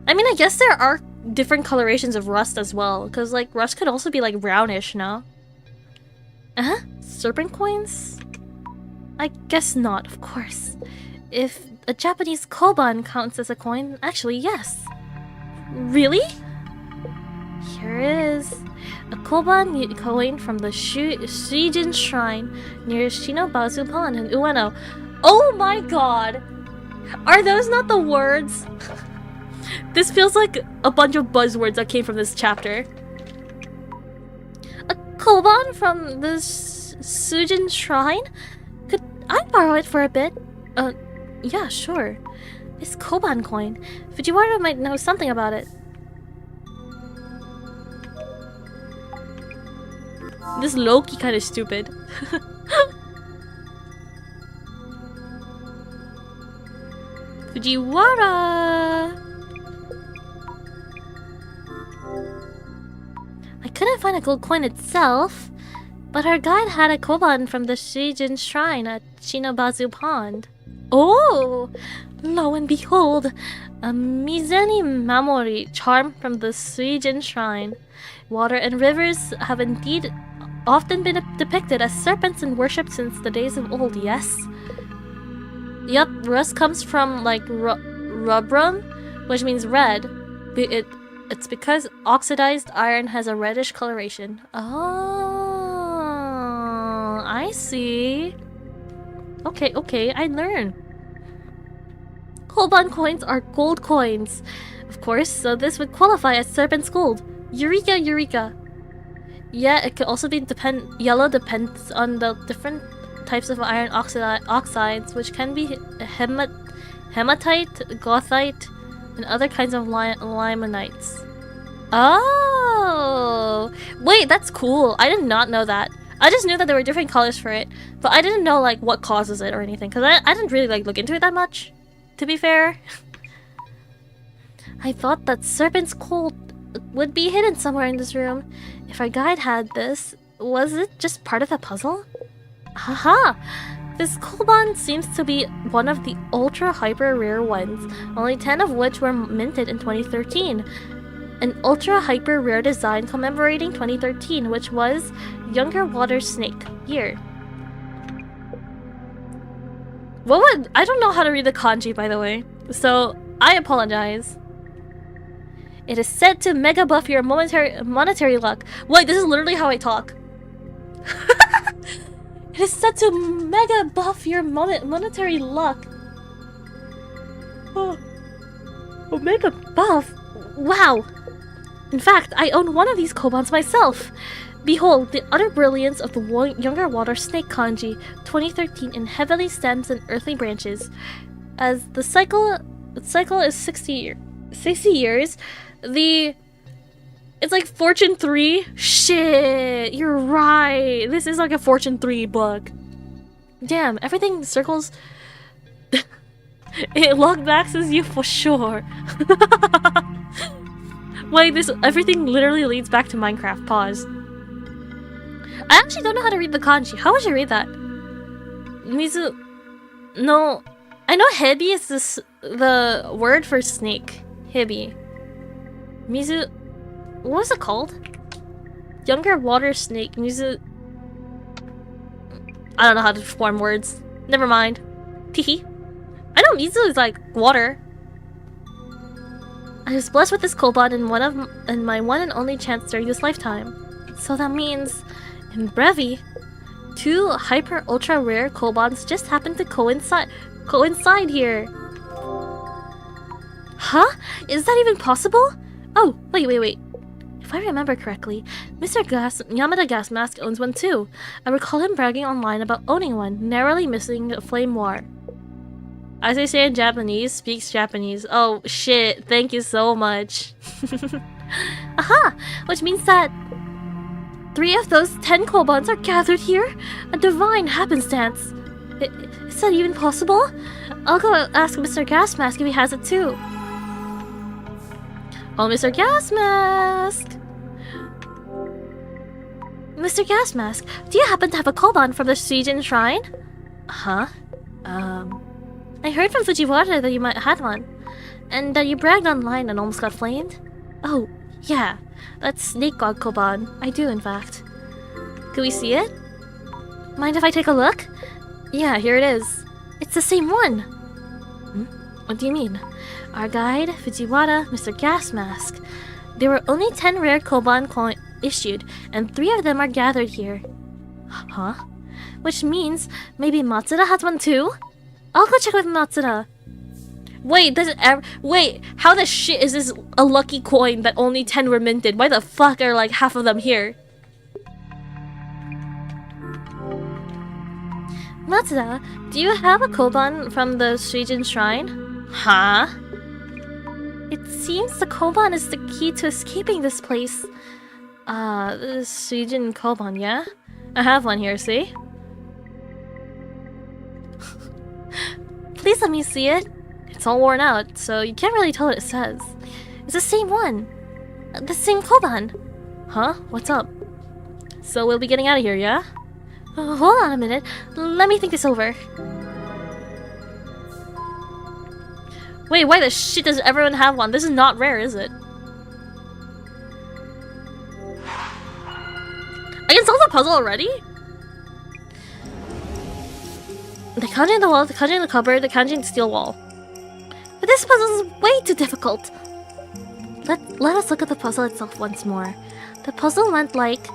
I mean, I guess there are different colorations of rust as well, because, like, rust could also be, like, brownish, no? Uh-huh? Serpent coins? I guess not, of course. If a Japanese koban counts as a coin, actually, yes. Really? Here it is. A koban coin from the Shijin Shrine near Shinobazu Pond in Ueno. Oh my god! Are those not the words? This feels like a bunch of buzzwords that came from this chapter. A koban from the Shijin Shrine? Could I borrow it for a bit? Yeah, sure. This koban coin. Fujiwara might know something about it. This Loki kind of stupid. Fujiwara! I couldn't find a gold coin itself, but our guide had a koban from the Shijin Shrine at Shinobazu Pond. Oh! Lo and behold! A Mizeni Mamori charm from the Shijin Shrine. Water and rivers have indeed often been depicted as serpents in worship since the days of old, yes? Yup, rust comes from, like, rubrum, which means red. It's because oxidized iron has a reddish coloration. Oh, I see. Okay, I learn. Koban coins are gold coins, of course, so this would qualify as serpent's gold. Eureka! Yeah, it could also be yellow depends on the different types of iron oxides, which can be hematite, goethite, and other kinds of limonites. Oh! Wait, that's cool. I did not know that. I just knew that there were different colors for it, but I didn't know, like, what causes it or anything, because I didn't really, like, look into it that much, to be fair. I thought that serpent's gold would be hidden somewhere in this room. If our guide had this, was it just part of the puzzle? Haha! This koban seems to be one of the ultra hyper rare ones, only 10 of which were minted in 2013. An ultra hyper rare design commemorating 2013, which was Younger Water Snake year. I don't know how to read the kanji, by the way, so I apologize. It is said to mega buff your monetary luck. Wait, this is literally how I talk. It is said to mega buff your monetary luck. Oh, mega buff? Wow. In fact, I own one of these kobans myself. Behold, the utter brilliance of the Younger Water Snake kanji, 2013 in heavily stems and earthly branches. As the cycle is 60 years, it's like Fortune 3? Shit, you're right. This is like a Fortune 3 book. Damn, everything circles. It logmaxes you for sure. Wait, everything literally leads back to Minecraft. Pause. I actually don't know how to read the kanji. How would you read that? Mizu... No. I know hebi is the word for snake. Hebi. Mizu... What was it called? Younger water snake. Mizu... I don't know how to form words. Never mind. Teehee. I know Mizu is like water. I was blessed with this koban in my one and only chance during this lifetime. So that means, in Brevi, 2 hyper ultra rare kobans just happened to coincide here. Huh? Is that even possible? Oh, wait. If I remember correctly, Mr. Yamada Gas Mask owns one too. I recall him bragging online about owning one, narrowly missing a flame war. As they say in Japanese, speaks Japanese. Oh shit, thank you so much. Aha! Which means that... 3 of those 10 kobolds are gathered here? A divine happenstance. Is that even possible? I'll go ask Mr. Gasmask if he has it too. Oh, Mr. Gasmask! Mr. Gasmask, do you happen to have a kobold from the Shijin Shrine? Huh? I heard from Fujiwara that you might have had one. And that you bragged online and almost got flamed? Oh, yeah. That's Snake God Koban. I do, in fact. Can we see it? Mind if I take a look? Yeah, here it is. It's the same one! What do you mean? Our guide, Fujiwara, Mr. Gasmask. There were only 10 rare Koban coins issued, and 3 of them are gathered here. Huh? Which means maybe Matsuda has one too? I'll go check with Matsuda. Wait, wait, how the shit is this a lucky coin that only 10 were minted? Why the fuck are like half of them here? Matsuda, do you have a koban from the Shijin Shrine? Huh? It seems the koban is the key to escaping this place. The Shijin koban, yeah? I have one here, see? Please let me see it. It's all worn out, so you can't really tell what it says. It's the same one. The same koban. Huh? What's up? So we'll be getting out of here, yeah? Hold on a minute. Let me think this over. Wait, why the shit does everyone have one? This is not rare, is it? I can solve the puzzle already? The kanji in the wall, the kanji in the cupboard, the kanji in the steel wall. But this puzzle is way too difficult. Let us look at the puzzle itself once more. The puzzle went like,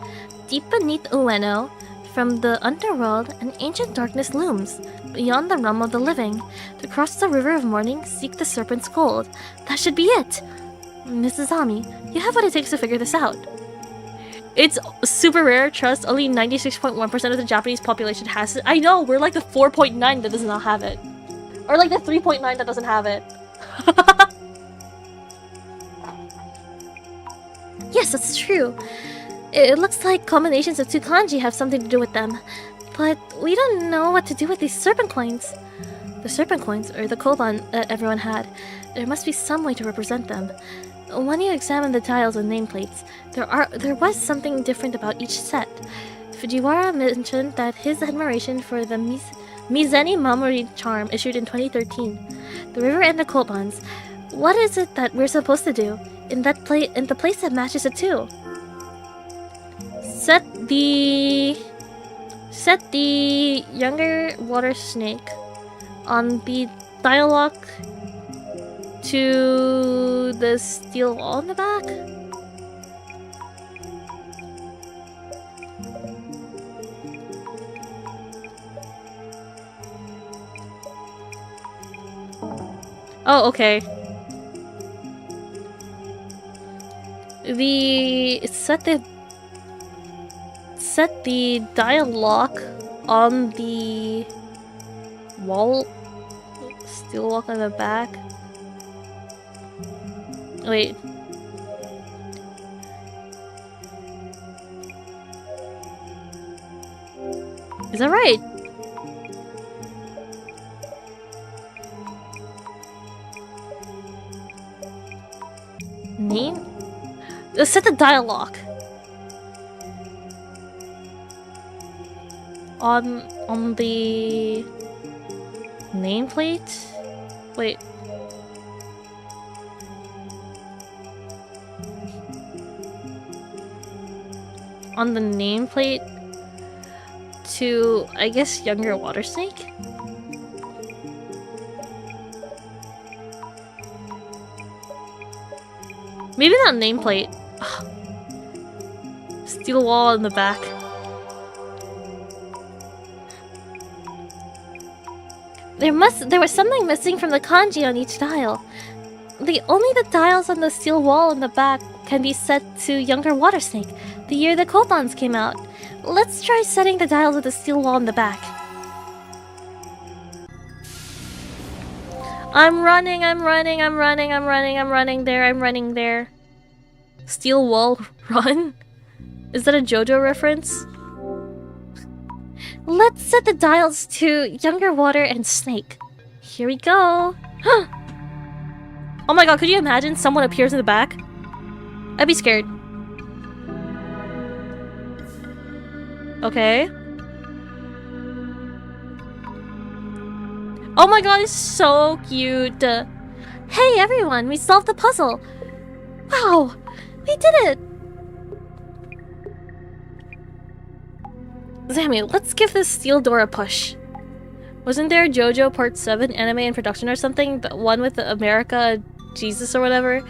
deep beneath Ueno, from the underworld, an ancient darkness looms. Beyond the realm of the living, to cross the river of morning, seek the serpent's gold. That should be it. Mrs. Ami, you have what it takes to figure this out. It's super rare, trust. Only 96.1% of the Japanese population has it. I know, we're like the 4.9 that does not have it. Or like the 3.9 that doesn't have it. Yes, that's true. It looks like combinations of 2 kanji have something to do with them. But we don't know what to do with these serpent coins. The serpent coins, or the koban that everyone had, there must be some way to represent them. When you examine the tiles and nameplates, there was something different about each set. Fujiwara mentioned that his admiration for the Mizeni Mamori charm issued in 2013. The river and the kobans. What is it that we're supposed to do in the place that matches it too? Set the younger water snake on the dialogue to the steel wall in the back. Oh, okay. Set the dialogue on the wall, steel wall on the back. Wait. Is that right? Name? Set the dialogue on the nameplate. Wait. On the nameplate to, I guess, younger water snake? Maybe not nameplate. Ugh. Steel wall in the back. There was something missing from the kanji on each dial. Only the dials on the steel wall in the back can be set to younger water snake, the year the kobans came out. Let's try setting the dials of the steel wall in the back. I'm running there. Steel wall run? Is that a JoJo reference? Let's set the dials to Younger Water and Snake. Here we go. Oh my god, could you imagine someone appears in the back? I'd be scared. Okay. Oh my god, it's so cute. Hey everyone, we solved the puzzle. Wow, we did it. Zammy, let's give this steel door a push. Wasn't there JoJo Part 7 anime in production or something? The one with the America Jesus or whatever?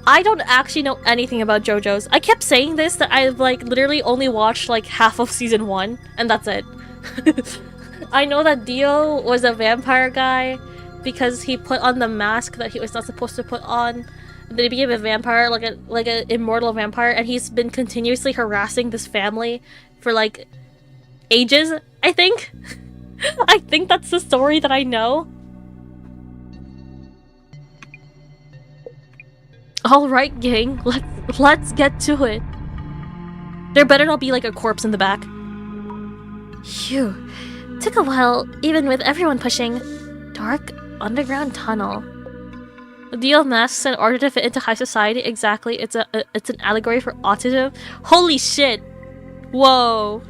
I don't actually know anything about JoJo's. I kept saying this, that I've like literally only watched like half of season 1 and that's it. I know that Dio was a vampire guy because he put on the mask that he was not supposed to put on. Then he became a vampire, like an immortal vampire, and he's been continuously harassing this family for like ages, I think. I think that's the story that I know. Alright, gang, let's get to it. There better not be like a corpse in the back. Phew. Took a while, even with everyone pushing. Dark underground tunnel. The deal of masks in order to fit into high society. Exactly, it's an allegory for autism. Holy shit! Whoa.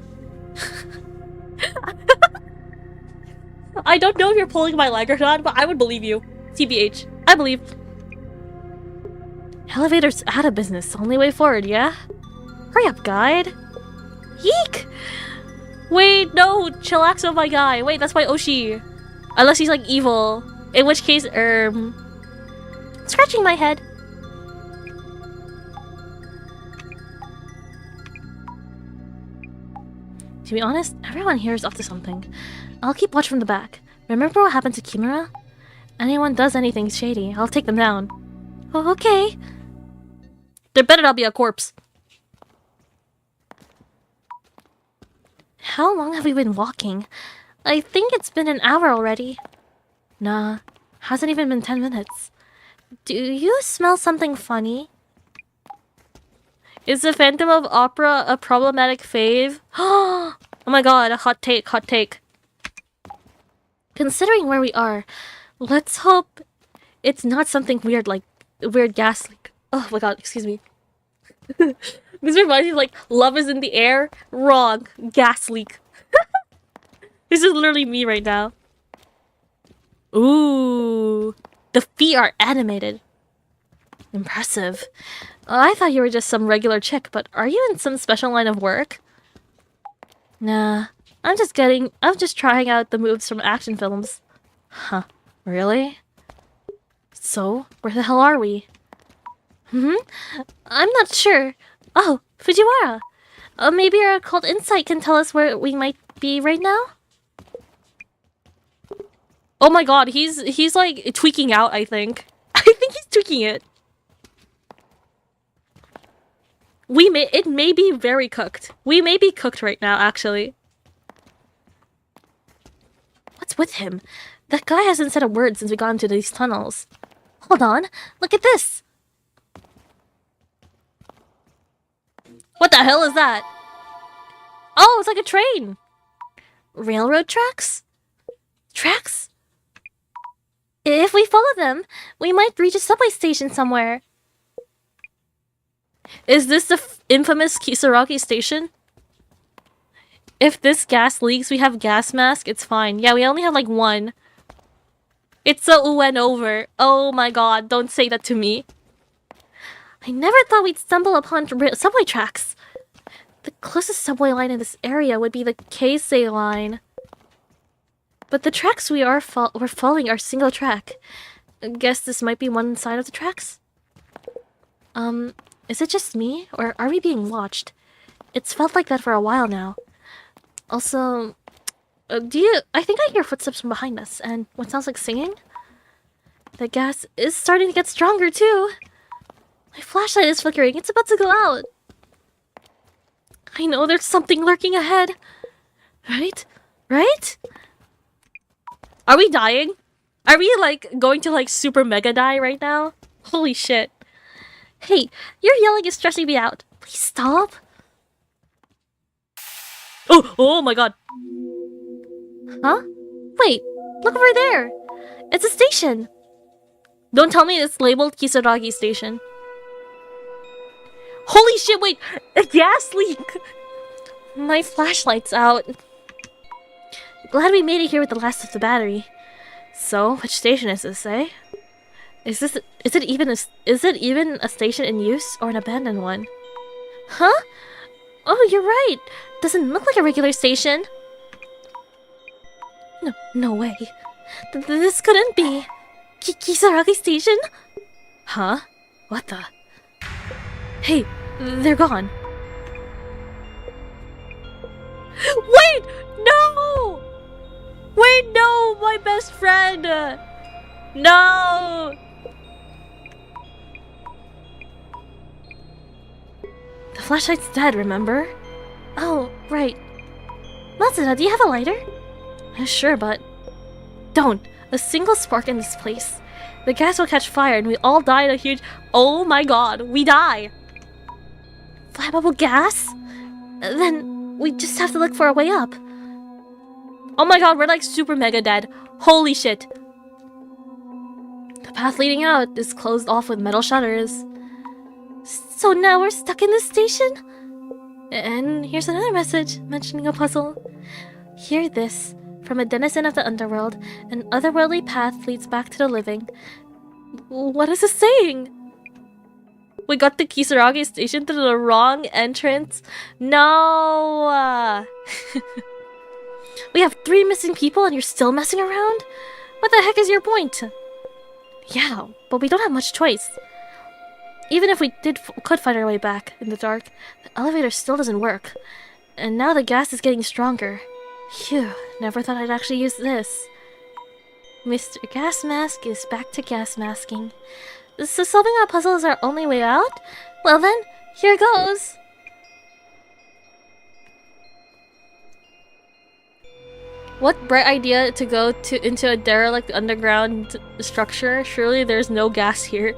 I don't know if you're pulling my leg or not, but I would believe you. TBH. I believe. Elevator's out of business. Only way forward, yeah? Hurry up, guide. Yeek! Wait, no! Chillax, oh my guy. Wait, that's my Oshi. Unless he's like evil. In which case, scratching my head. To be honest, everyone here is up to something. I'll keep watch from the back. Remember what happened to Kimura? Anyone does anything shady, I'll take them down. Oh, okay. There better not be a corpse. How long have we been walking? I think it's been an hour already. Nah, hasn't even been 10 minutes. Do you smell something funny? Is the Phantom of Opera a problematic fave? Oh my god, a hot take, hot take. Considering where we are, let's hope it's not something weird like weird gas leak. Oh my god, excuse me. This reminds me of like love is in the air. Wrong. Gas leak. This is literally me right now. Ooh. The feet are animated. Impressive. I thought you were just some regular chick, but are you in some special line of work? Nah. I'm just trying out the moves from action films. Huh. Really? So, where the hell are we? I'm not sure. Oh, Fujiwara. Maybe our occult insight can tell us where we might be right now? Oh my god, he's like tweaking out, I think. I think he's tweaking it. It may be very cooked. We may be cooked right now, actually. What's with him? That guy hasn't said a word since we got into these tunnels. Hold on, look at this! What the hell is that? Oh, it's like a train! Railroad tracks? Tracks? If we follow them, we might reach a subway station somewhere. Is this the infamous Kisaragi station? If this gas leaks, we have gas mask, it's fine. Yeah, we only have like one. It's so went over. Oh my god, don't say that to me. I never thought we'd stumble upon subway tracks. The closest subway line in this area would be the Keisei line. But the tracks we're following are single track. I guess this might be one side of the tracks? Is it just me? Or are we being watched? It's felt like that for a while now. Also, I think I hear footsteps from behind us, and what sounds like singing? The gas is starting to get stronger too. My flashlight is flickering, it's about to go out. I know there's something lurking ahead. Right? Right? Are we dying? Are we like going to like super mega die right now? Holy shit. Hey, your yelling is stressing me out. Please stop. Oh my god. Huh? Wait, look over there. It's a station. Don't tell me it's labeled Kisaragi Station. Holy shit, wait! A gas leak! My flashlight's out. Glad we made it here with the last of the battery. So, which station is this, eh? Is it even a station in use or an abandoned one? Huh? Oh, you're right. Doesn't look like a regular station. No way. This couldn't be. Kisaragi Station? Huh? What the? Hey, they're gone. Wait! No! Wait, no! My best friend! No! The flashlight's dead, remember? Oh, right. Matsuda, do you have a lighter? Sure, but... Don't! A single spark in this place. The gas will catch fire and we all die in a huge... Oh my god, we die! Flammable gas? Then we just have to look for a way up. Oh my god, we're like super mega dead. Holy shit. The path leading out is closed off with metal shutters. So now we're stuck in this station? And here's another message mentioning a puzzle. Hear this. From a denizen of the underworld, an otherworldly path leads back to the living. What is this saying? We got the Kisaragi Station through the wrong entrance? No! We have 3 missing people and you're still messing around? What the heck is your point? Yeah, but we don't have much choice. Even if we could find our way back in the dark, the elevator still doesn't work. And now the gas is getting stronger. Phew, never thought I'd actually use this. Mr. Gas Mask is back to gas masking. So solving our puzzle is our only way out? Well then, here goes! What bright idea to go into a derelict underground structure? Surely there's no gas here.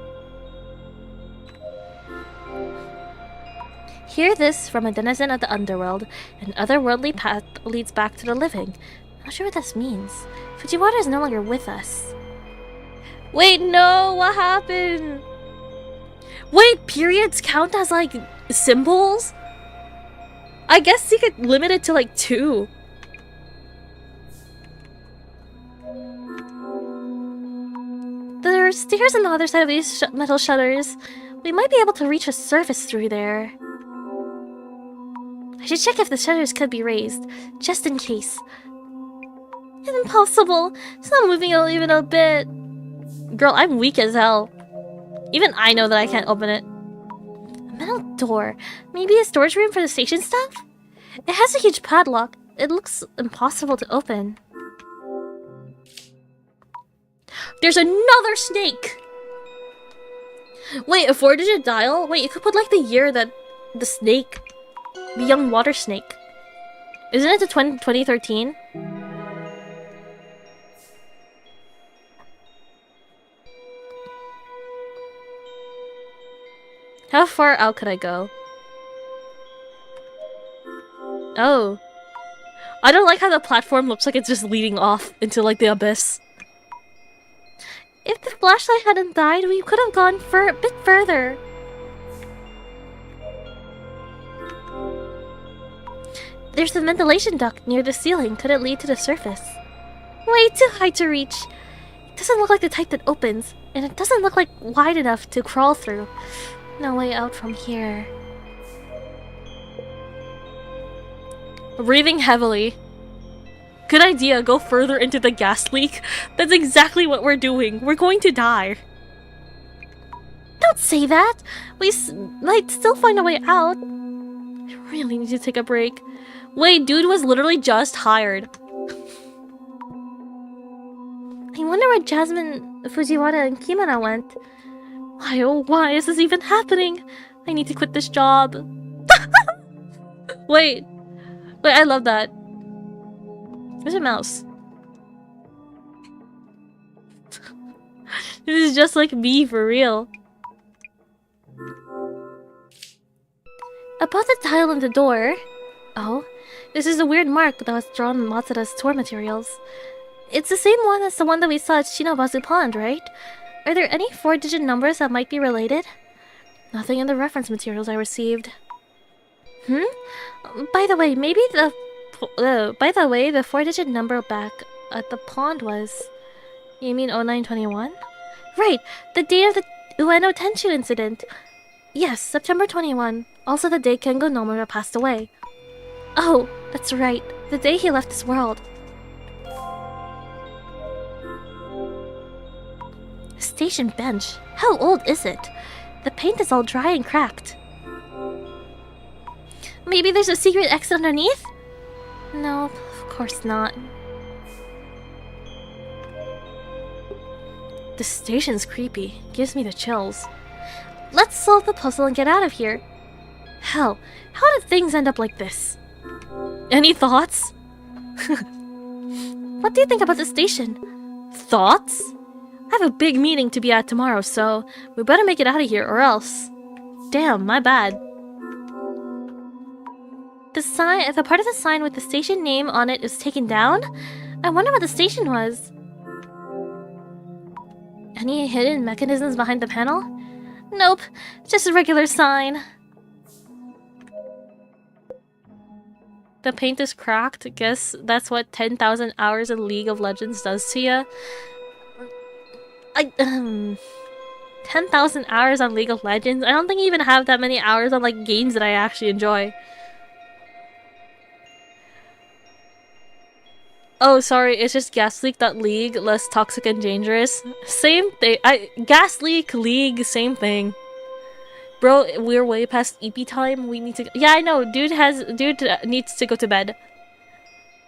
Hear this from a denizen of the underworld. An otherworldly path leads back to the living. Not sure what this means. Fujiwara is no longer with us. Wait, no! What happened? Wait, periods count as, like, symbols? I guess you could limit it to, like, 2. There's stairs on the other side of these metal shutters. We might be able to reach a surface through there. I should check if the shutters could be raised, just in case. Impossible! It's not moving even a bit. Girl, I'm weak as hell. Even I know that I can't open it. A metal door. Maybe a storage room for the station stuff? It has a huge padlock. It looks impossible to open. There's another snake! Wait, a 4-digit dial? Wait, you could put like the year that the snake... The young water snake. Isn't it the 2013? How far out could I go? Oh. I don't like how the platform looks like it's just leading off into like the abyss. If the flashlight hadn't died, we could have gone for a bit further. There's a ventilation duct near the ceiling. Could it lead to the surface? Way too high to reach. It doesn't look like the type that opens, and it doesn't look like wide enough to crawl through. No way out from here. Breathing heavily. Good idea, go further into the gas leak. That's exactly what we're doing. We're going to die. Don't say that. We might still find a way out. I really need to take a break. Wait, dude was literally just hired. I wonder where Jasmine, Fujiwara, and Kimura went. Why, oh why is this even happening? I need to quit this job. Wait, I love that. Where's a mouse? This is just like me, for real. About the tile on the door. Oh, This is a weird mark that was drawn on Matsuda's tour materials. It's the same one as the one that we saw at Shinobazu Pond, right? Are there any 4-digit numbers that might be related? Nothing in the reference materials I received. By the way, maybe the 4-digit number back at the pond was... You mean 0921? Right, the date of the Ueno Tenchu incident. Yes, September 21. Also the day Kengo Nomura passed away. Oh, that's right. The day he left this world. Station bench. How old is it? The paint is all dry and cracked. Maybe there's a secret exit underneath? No, of course not. The station's creepy. Gives me the chills. Let's solve the puzzle and get out of here. Hell, how did things end up like this? Any thoughts? What do you think about the station? Thoughts? I have a big meeting to be at tomorrow, so we better make it out of here or else. Damn, my bad. The part of the sign with the station name on it is taken down? I wonder what the station was. Any hidden mechanisms behind the panel? Nope, just a regular sign. The paint is cracked. Guess that's what 10,000 hours in League of Legends does to you. 10,000 hours on League of Legends? I don't think I even have that many hours on like games that I actually enjoy. Oh, sorry, it's just gas leak.league, less toxic and dangerous. Same thing. Gas leak, league, same thing. Bro, we're way past EP time. We need to. Yeah, I know. Dude needs to go to bed.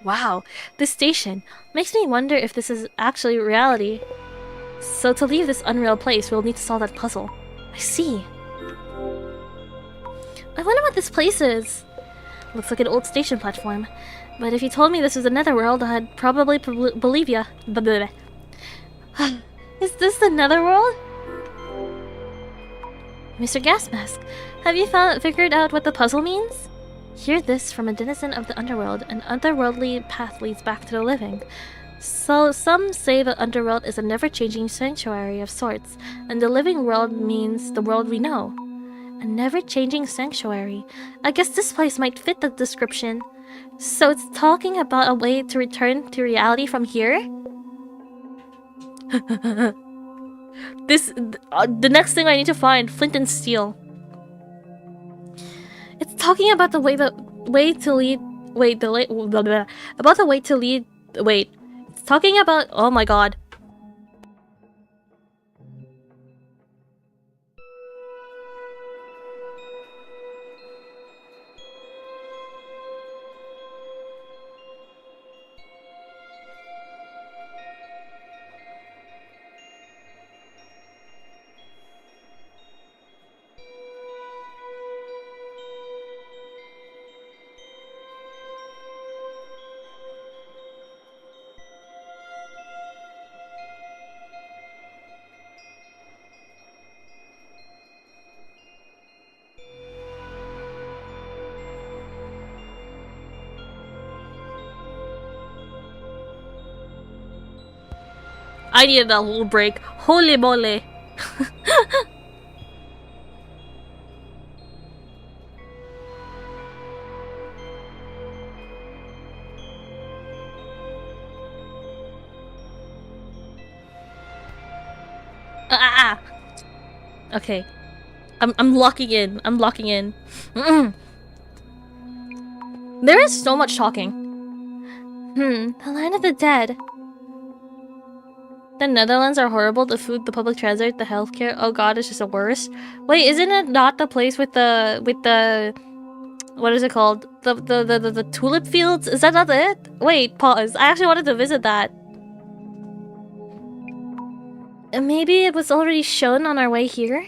Wow, this station makes me wonder if this is actually reality. So to leave this unreal place, we'll need to solve that puzzle. I see. I wonder what this place is. Looks like an old station platform. But if you told me this was another world, I'd probably believe ya. Is this the netherworld? Mr. Gasmask, have you figured out what the puzzle means? Hear this from a denizen of the underworld. An otherworldly path leads back to the living. So some say the underworld is a never-changing sanctuary of sorts, and the living world means the world we know. A never-changing sanctuary. I guess this place might fit the description. So it's talking about a way to return to reality from here? The next thing I need to find, flint and steel. It's talking about the way to lead. Wait, about the way to lead. Wait, it's talking about. Oh my god. I needed a whole break. Holy moly. Okay. I'm locking in. I'm locking in. There is so much talking. The line of the dead. The Netherlands are horrible. The food, the public transit, the healthcare. Oh god, it's just the worst. Wait, isn't it not the place with the what is it called? The tulip fields? Is that not it? Wait, pause. I actually wanted to visit that. Maybe it was already shown on our way here?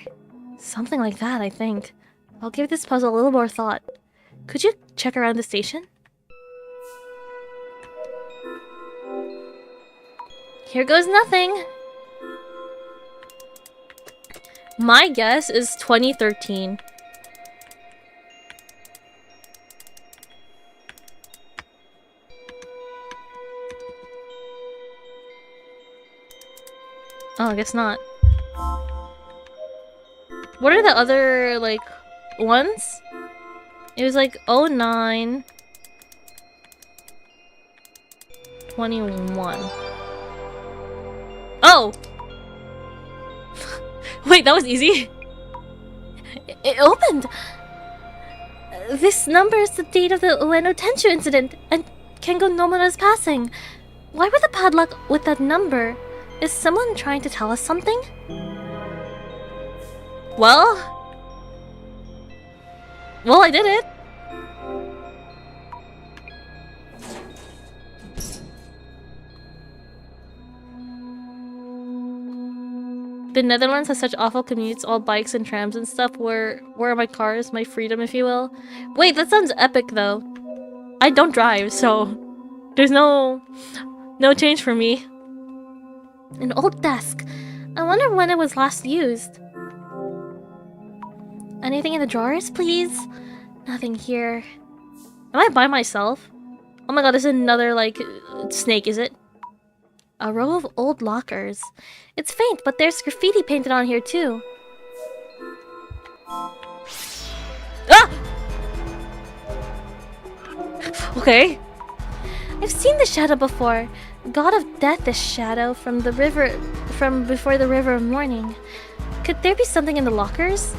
Something like that, I think. I'll give this puzzle a little more thought. Could you check around the station? Here goes nothing. My guess is 2013. Oh, I guess not. What are the other, like, ones? It was like 09... 21. Oh! Wait, that was easy? It opened! This number is the date of the Ueno Tenshu incident, and Kengo Nomona's passing. Why would the padlock with that number? Is someone trying to tell us something? Well, I did it. The Netherlands has such awful commutes, all bikes and trams and stuff. Where are my cars? My freedom, if you will. Wait, that sounds epic though. I don't drive, so there's no change for me. An old desk. I wonder when it was last used. Anything in the drawers, please? Nothing here. Am I by myself? Oh my god, this is another, like, snake, is it? A row of old lockers. It's faint, but there's graffiti painted on here too. Ah! Okay. I've seen the shadow before. God of death, this shadow from the river, from before the river of morning. Could there be something in the lockers?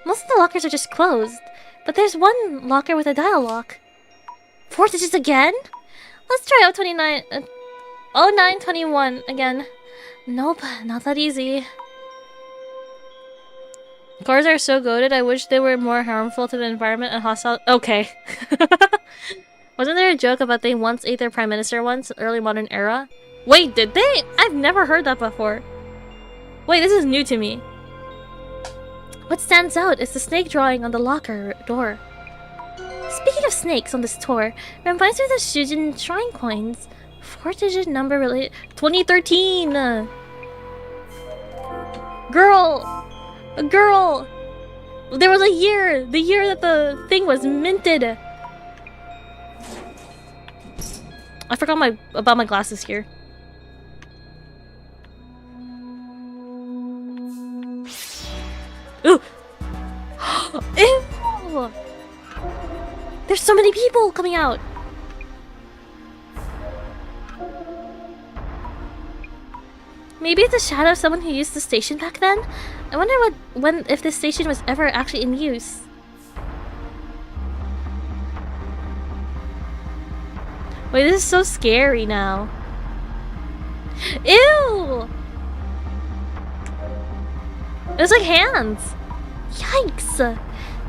Most of the lockers are just closed, but there's one locker with a dial lock. 4 digits again? Let's try out 0921 again. Nope, not that easy. Cars are so goated, I wish they were more harmful to the environment and hostile. Okay. Wasn't there a joke about they once ate their prime minister once, early modern era? Wait, did they? I've never heard that before. Wait, this is new to me. What stands out is the snake drawing on the locker door. Speaking of snakes on this tour, it reminds me of the Shujin shrine coins. 4-digit number related 2013. Girl, there was a year, the year that the thing was minted. I forgot about my glasses here. Ooh. Ew. There's so many people coming out. Maybe it's a shadow of someone who used the station back then? I wonder if this station was ever actually in use. Wait, this is so scary now. Ew! It was like hands. Yikes!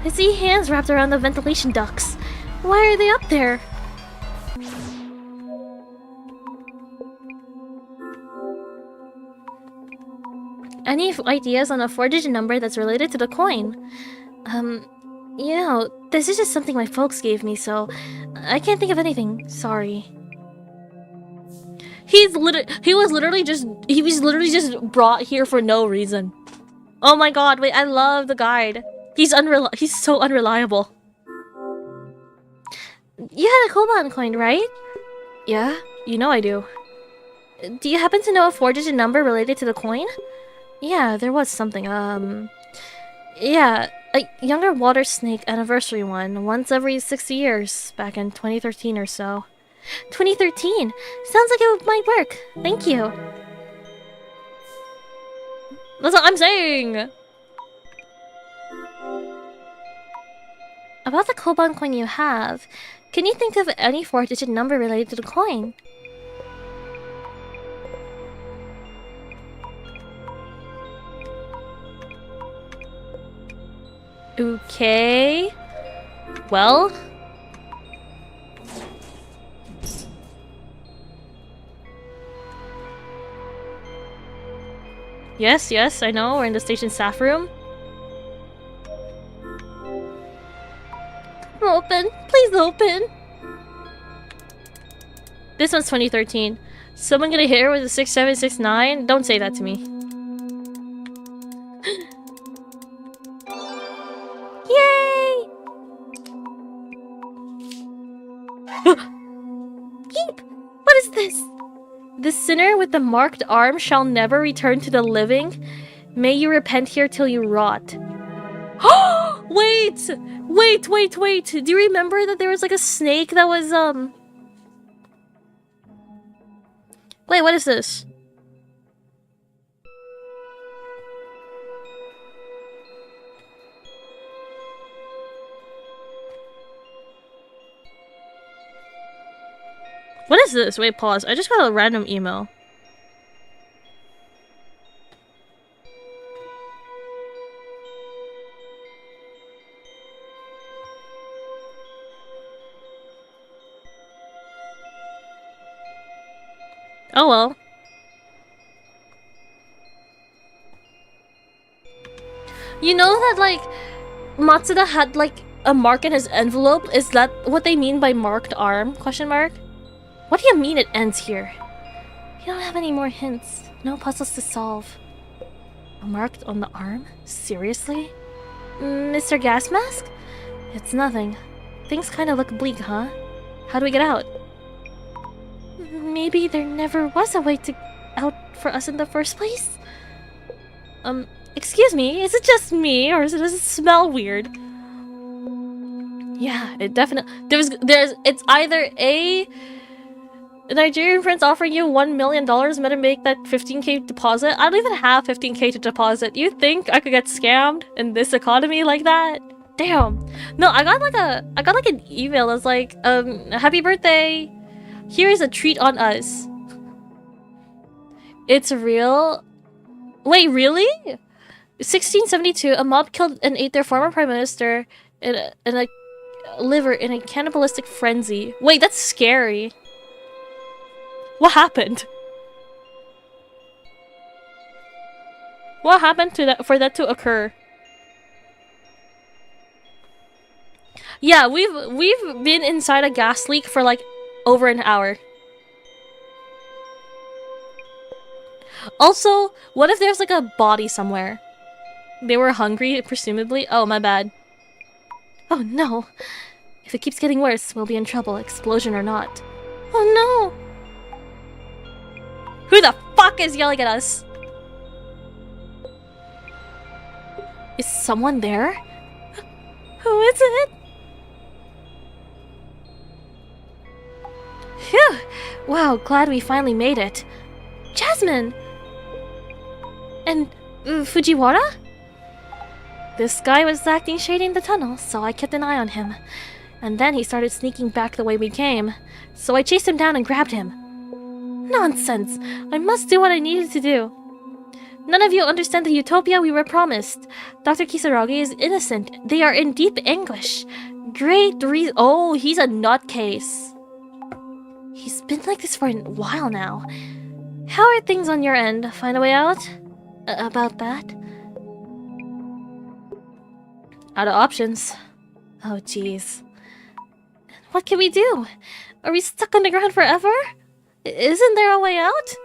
I see hands wrapped around the ventilation ducts. Why are they up there? Any ideas on a 4-digit number that's related to the coin? You know, this is just something my folks gave me, so I can't think of anything. Sorry. He was literally just brought here for no reason. Oh my god, wait, I love the guide. He's so unreliable. You had a Koban coin, right? Yeah, you know I do. Do you happen to know a 4-digit number related to the coin? Yeah, there was something, yeah, a younger water snake anniversary one, once every 60 years, back in 2013 or so. 2013? Sounds like it might work. Thank you. That's what I'm saying! About the Koban coin you have, can you think of any 4-digit number related to the coin? Okay. Well. Yes, I know. We're in the station staff room. Open. Please open. This one's 2013. Someone gonna hit her with a 6769? Don't say that to me. Yay! Yeep! The sinner with the marked arm shall never return to the living. May you repent here till you rot. Wait! Do you remember that there was like a snake that was, Wait, what is this? What is this? Wait, pause. I just got a random email. Oh well. You know that, like, Matsuda had, like, a mark in his envelope? Is that what they mean by marked arm? Question mark? What do you mean it ends here? You don't have any more hints. No puzzles to solve. Marked on the arm? Seriously? Mr. Gas Mask? It's nothing. Things kinda look bleak, huh? How do we get out? Maybe there never was a way to out for us in the first place? Excuse me, is it just me, or does it smell weird? Yeah, it definitely... It's either A Nigerian prince offering you $1 million meant to make that 15k deposit. I don't even have 15k to deposit. You think I could get scammed in this economy like that? Damn. No, I got like an email that's like, happy birthday. Here is a treat on us. It's real. Wait, really? 1672, a mob killed and ate their former prime minister in a liver in a cannibalistic frenzy. Wait, that's scary. What happened? What happened to that for that to occur? Yeah, we've been inside a gas leak for like over an hour. Also, what if there's like a body somewhere? They were hungry, presumably. Oh, my bad. Oh no. If it keeps getting worse, we'll be in trouble, explosion or not. Oh no! Who the fuck is yelling at us? Is someone there? Who is it? Phew! Wow, glad we finally made it. Jasmine! And Fujiwara? This guy was acting shady in the tunnel, so I kept an eye on him. And then he started sneaking back the way we came, so I chased him down and grabbed him. Nonsense! I must do what I needed to do. None of you understand the utopia we were promised. Dr. Kisaragi is innocent. They are in deep anguish. Great reason. Oh, he's a nutcase. He's been like this for a while now. How are things on your end? Find a way out? About that? Out of options. Oh, jeez. What can we do? Are we stuck on the ground forever? Isn't there a way out?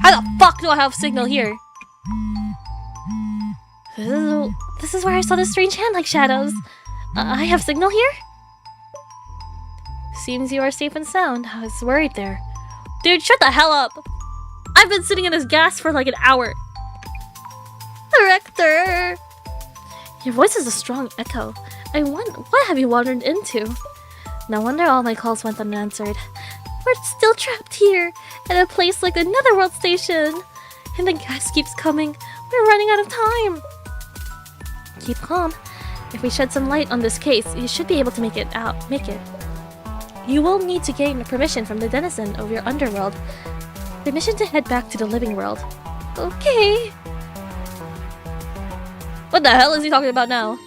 How the fuck do I have signal here? This is where I saw the strange hand-like shadows. I have signal here? Seems you are safe and sound. I was worried there. Dude, shut the hell up! I've been sitting in this gas for like an hour. Director! Your voice is a strong echo. I wonder, what have you wandered into? No wonder all my calls went unanswered. We're still trapped here, at a place like the Netherworld Station. And the gas keeps coming. We're running out of time. Keep calm. If we shed some light on this case, you should be able to make it. You will need to gain permission from the denizen of your underworld. Permission to head back to the living world. Okay. What the hell is he talking about now?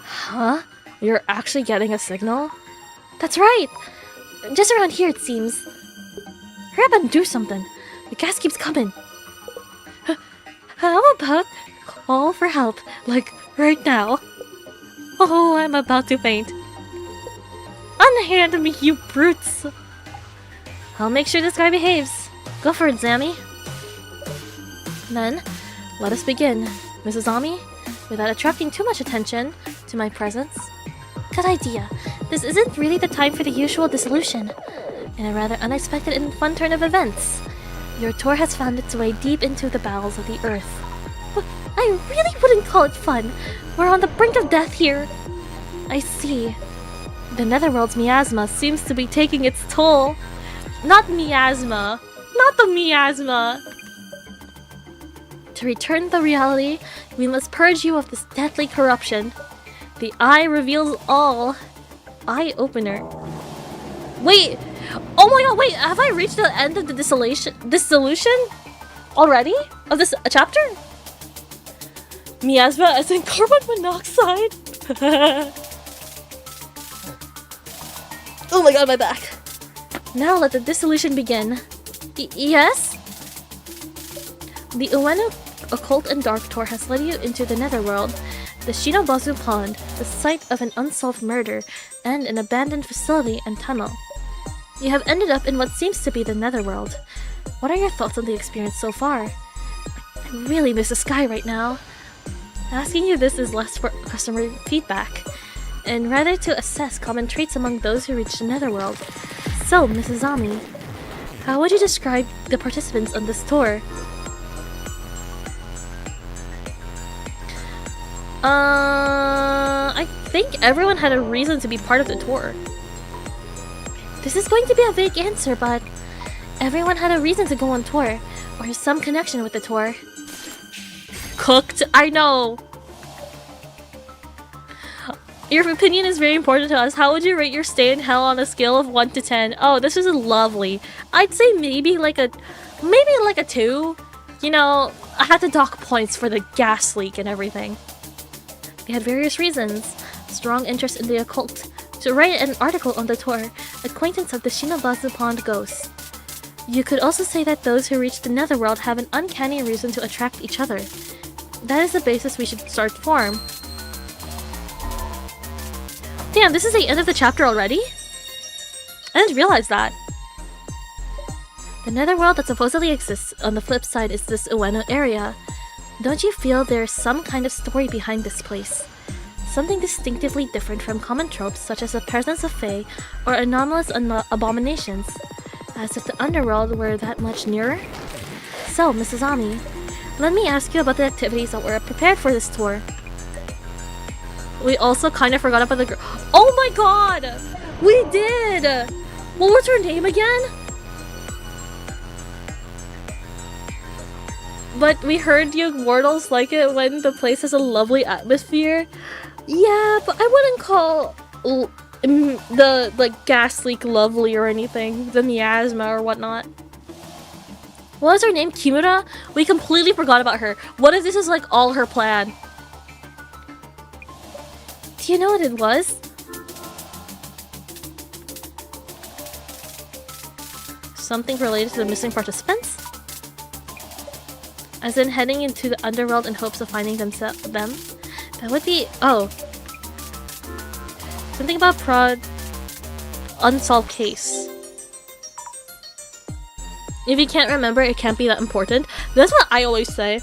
Huh? You're actually getting a signal? That's right! Just around here, it seems. Hurry up and do something. The gas keeps coming. How about call for help, like right now? Oh, I'm about to faint. Unhand me, you brutes! I'll make sure this guy behaves. Go for it, Zami. Then, let us begin. Mrs. Ami, without attracting too much attention to my presence. Good idea. This isn't really the time for the usual dissolution. In a rather unexpected and fun turn of events, your tour has found its way deep into the bowels of the earth. I really wouldn't call it fun. We're on the brink of death here. I see. The Netherworld's miasma seems to be taking its toll. Not miasma. Not the miasma. To return to reality, we must purge you of this deadly corruption. The eye reveals all. Eye opener. Wait! Oh my god, wait! Have I reached the end of the dissolution? Already? Of this chapter? Miasma as in carbon monoxide? Oh my god, my back. Now let the dissolution begin. Yes? The Ueno Occult and Dark Tour has led you into the Netherworld, the Shinobazu Pond, the site of an unsolved murder, and an abandoned facility and tunnel. You have ended up in what seems to be the Netherworld. What are your thoughts on the experience so far? I really miss the sky right now. Asking you this is less for customer feedback, and rather to assess common traits among those who reach the Netherworld. So, Mrs. Ami, how would you describe the participants on this tour? I think everyone had a reason to be part of the tour. This is going to be a vague answer, but everyone had a reason to go on tour, or some connection with the tour. Cooked, I know! Your opinion is very important to us. How would you rate your stay in hell on a scale of 1 to 10? Oh, this is lovely. I'd say maybe like a 2. You know, I had to dock points for the gas leak and everything. They had various reasons. Strong interest in the occult. To write an article on the tour. Acquaintance of the Shinobazu Pond ghosts. You could also say that those who reach the Netherworld have an uncanny reason to attract each other. That is the basis we should start form. Damn, this is the end of the chapter already? I didn't realize that. The Netherworld that supposedly exists on the flip side is this Ueno area. Don't you feel there's some kind of story behind this place? Something distinctively different from common tropes such as the presence of fae or anomalous abominations, as if the underworld were that much nearer? So, Mrs. Ami, let me ask you about the activities that were prepared for this tour. We also kind of forgot about the girl. Oh my god! We did! What was her name again? But we heard you mortals like it when the place has a lovely atmosphere. Yeah, but I wouldn't call the gas leak lovely or anything. The miasma or whatnot. What was her name? Kimura? We completely forgot about her. What if this is like all her plan? Do you know what it was? Something related to the missing participants? As in heading into the underworld in hopes of finding them? That would be... oh. Something about unsolved case. If you can't remember, it can't be that important. That's what I always say.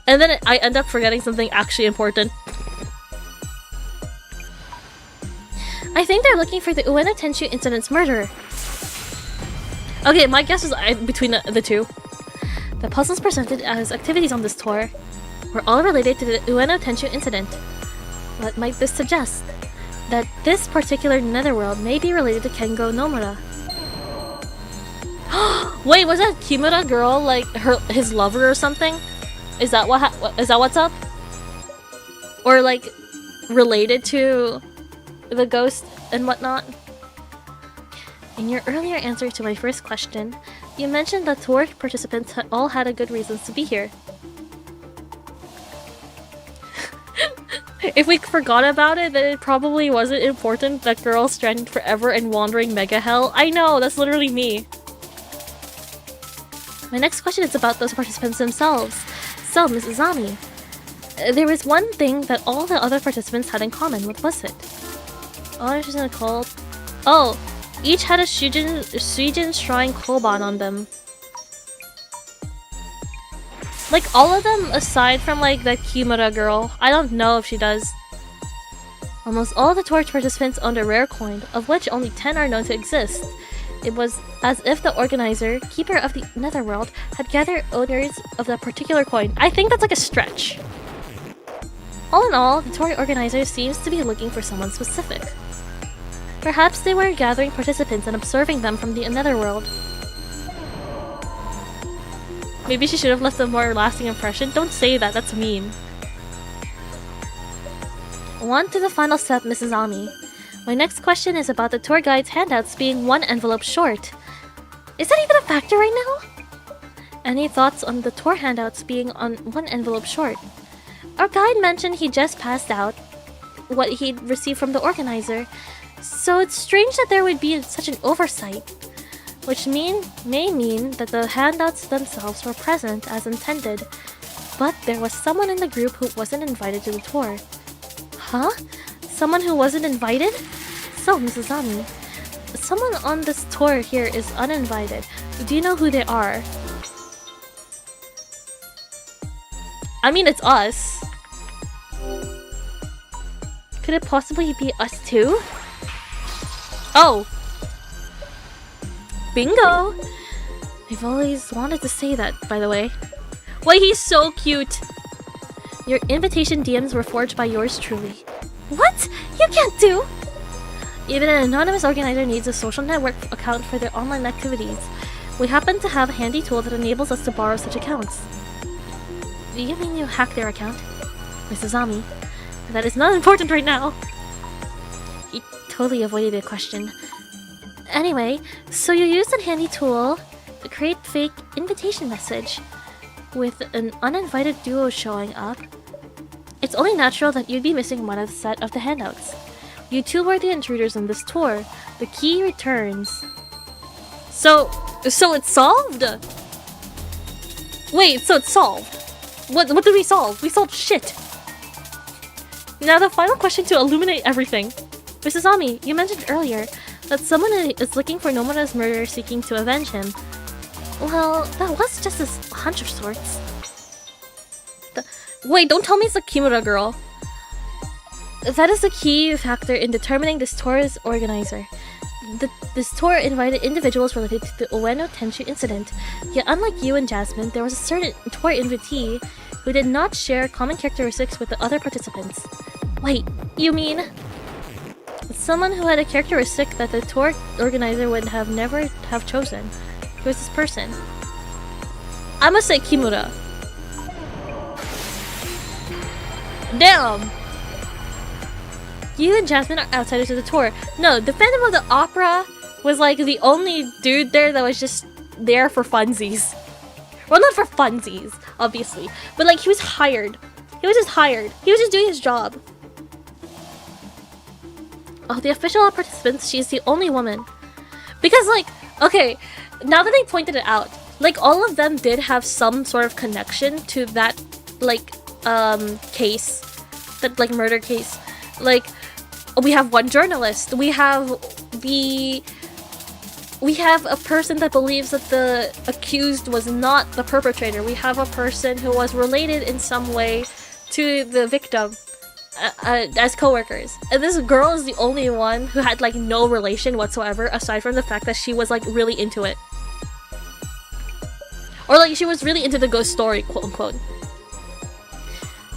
And then I end up forgetting something actually important. I think they're looking for the Ueno Tenshu incident's murderer. Okay, my guess is between the two. The puzzles presented as activities on this tour were all related to the Ueno Tenshu incident. What might this suggest? That this particular netherworld may be related to Kengo Nomura. Wait, was that Kimura girl like his lover or something? Is that what's up? Or like related to the ghost and whatnot? In your earlier answer to my first question, you mentioned that tour participants all had a good reasons to be here. If we forgot about it, then it probably wasn't important that girl stranded forever and wandering mega hell. I know, that's literally me. My next question is about those participants themselves. So, Mrs. Ami, there was one thing that all the other participants had in common. What was it? All interested in a cult. Oh, each had a Suijin Shrine Koban on them. Like, all of them aside from, like, that Kimura girl. I don't know if she does. Almost all the tour participants owned a rare coin, of which only 10 are known to exist. It was as if the organizer, keeper of the netherworld, had gathered owners of that particular coin. I think that's like a stretch. All in all, the tour organizer seems to be looking for someone specific. Perhaps they were gathering participants and observing them from the netherworld. Maybe she should have left a more lasting impression. Don't say that, that's mean. On to the final step, Mrs. Ami. My next question is about the tour guide's handouts being 1 envelope short. Is that even a factor right now? Any thoughts on the tour handouts being on 1 envelope short? Our guide mentioned he just passed out what he'd received from the organizer, so it's strange that there would be such an oversight, which may mean that the handouts themselves were present as intended, but there was someone in the group who wasn't invited to the tour. Huh? Someone who wasn't invited? So, Mrs. Ami, someone on this tour here is uninvited. Do you know who they are? I mean, it's us. Could it possibly be us too? Oh! Bingo! I've always wanted to say that, by the way. Why, he's so cute! Your invitation DMs were forged by yours truly. What? You can't do! Even an anonymous organizer needs a social network account for their online activities. We happen to have a handy tool that enables us to borrow such accounts. Do you mean you hacked their account? Mrs. Ami, that is not important right now. He totally avoided the question. Anyway, so you used a handy tool to create fake invitation message with an uninvited duo showing up. It's only natural that you'd be missing one of the set of the handouts. You two were the intruders on this tour. The key returns. So it's solved? Wait, so it's solved? What did we solve? We solved shit. Now the final question to illuminate everything. Mrs. Ami, you mentioned earlier that someone is looking for Nomura's murder, seeking to avenge him. Well, that was just a hunch of sorts. Wait, don't tell me it's the Kimura girl. That is the key factor in determining this tour's organizer. This tour invited individuals related to the Ueno Tenchu incident. Yet unlike you and Jasmine, there was a certain tour invitee who did not share common characteristics with the other participants. Wait, you mean someone who had a characteristic that the tour organizer would never have chosen? Who is this person? I must say Kimura. Damn! You and Jasmine are outsiders of the tour. No, the Phantom of the Opera was like the only dude there that was just there for funsies. Well, not for funsies, obviously. But like, he was hired. He was just hired. He was just doing his job. Of the official participants, she's the only woman. Because like, okay, now that they pointed it out, like all of them did have some sort of connection to that, like, case. That, like, murder case. Like, we have one journalist. We have a person that believes that the accused was not the perpetrator. We have a person who was related in some way to the victim as co-workers. And this girl is the only one who had like no relation whatsoever aside from the fact that she was like really into it. Or like she was really into the ghost story, quote unquote.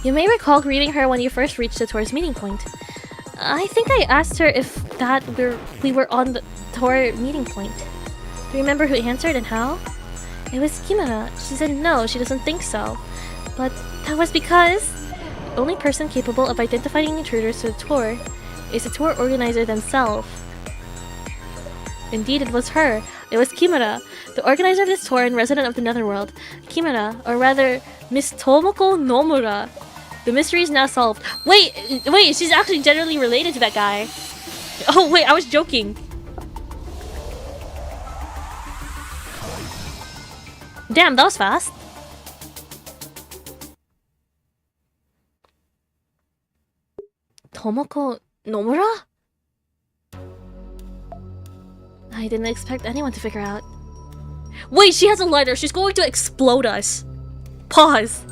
You may recall greeting her when you first reached the tour's meeting point. I think I asked her if we were on the tour meeting point. Do you remember who answered and how? It was Kimura. She said no, she doesn't think so. But that was because the only person capable of identifying intruders to the tour is the tour organizer themselves. Indeed, it was her. It was Kimura, the organizer of this tour and resident of the Netherworld. Kimura, or rather, Miss Tomoko Nomura. The mystery is now solved. Wait, she's actually generally related to that guy. Oh wait, I was joking. Damn, that was fast. Tomoko Nomura? I didn't expect anyone to figure out. Wait, she has a lighter. She's going to explode us. Pause.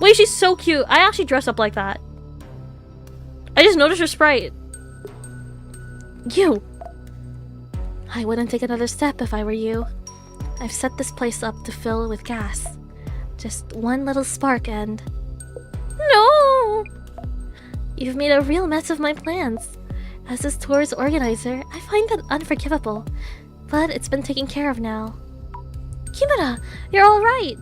Wait, she's so cute. I actually dress up like that. I just noticed her sprite. You! I wouldn't take another step if I were you. I've set this place up to fill with gas. Just one little spark and... No! You've made a real mess of my plans. As this tour's organizer, I find that unforgivable. But it's been taken care of now. Kimura, you're alright!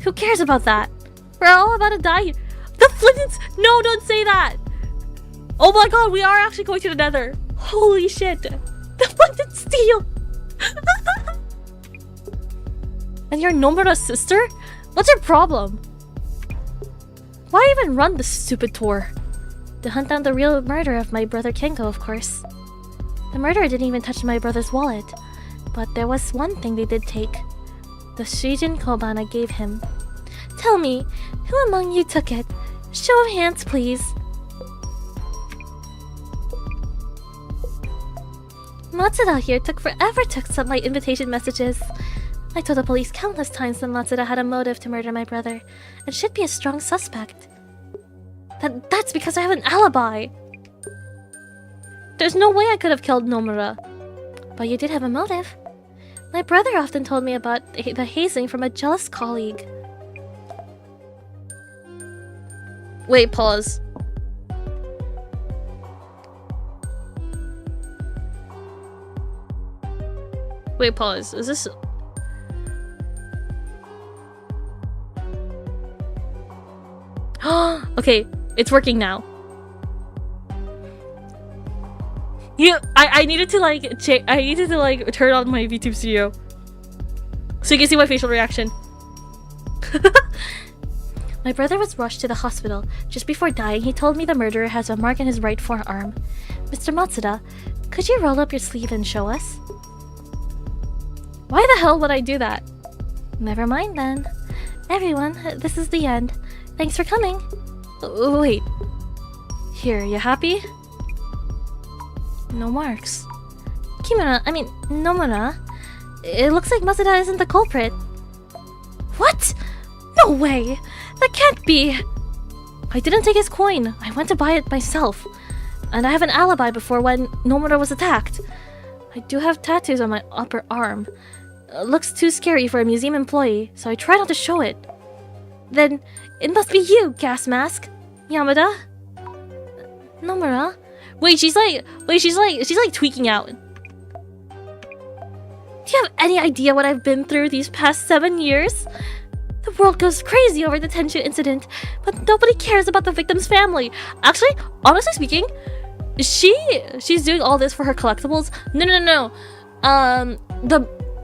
Who cares about that? We're all about to die here. The Flintons! No, don't say that! Oh my god, we are actually going to the Nether. Holy shit. The Flintons steal! And you're Nomura's sister? What's your problem? Why even run this stupid tour? To hunt down the real murderer of my brother Kengo, of course. The murderer didn't even touch my brother's wallet. But there was one thing they did take. The Shijin Koban I gave him. Tell me, who among you took it? Show of hands, please. Matsuda here took forever to accept my invitation messages. I told the police countless times that Matsuda had a motive to murder my brother, and should be a strong suspect. That's because I have an alibi! There's no way I could have killed Nomura. But you did have a motive. My brother often told me about the hazing from a jealous colleague. Wait, pause. Wait, pause. Is this... Okay, it's working now. I needed to like turn on my VTube studio so you can see my facial reaction. My brother was rushed to the hospital. Just before dying, he told me the murderer has a mark on his right forearm. Mr. Matsuda, could you roll up your sleeve and show us? Why the hell would I do that? Never mind then. Everyone, this is the end. Thanks for coming. Wait. Here, you happy? No marks. Nomura. It looks like Matsuda isn't the culprit. What? No way! That can't be! I didn't take his coin. I went to buy it myself. And I have an alibi before when Nomura was attacked. I do have tattoos on my upper arm. Looks too scary for a museum employee, so I try not to show it. Then, it must be you, gas mask. Yamada? Nomura? Wait, she's like tweaking out. Do you have any idea what I've been through these past 7 years? The world goes crazy over the Tenshu incident, but nobody cares about the victim's family. Actually, honestly speaking, she's doing all this for her collectibles. No.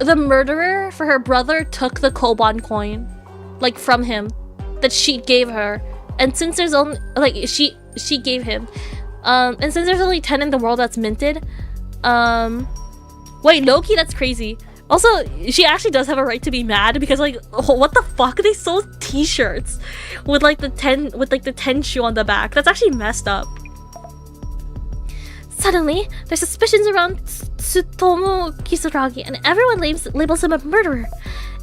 The murderer for her brother took the Koban coin, like from him, that she gave her. And since there's only she gave him, and since there's only 10 in the world that's minted, wait, low-key, that's crazy. Also, she actually does have a right to be mad because, like, oh, what the fuck? They sold t-shirts with like the 10 shoe on the back. That's actually messed up. Suddenly, there's suspicions around Tsutomu Kisaragi, and everyone labels him a murderer.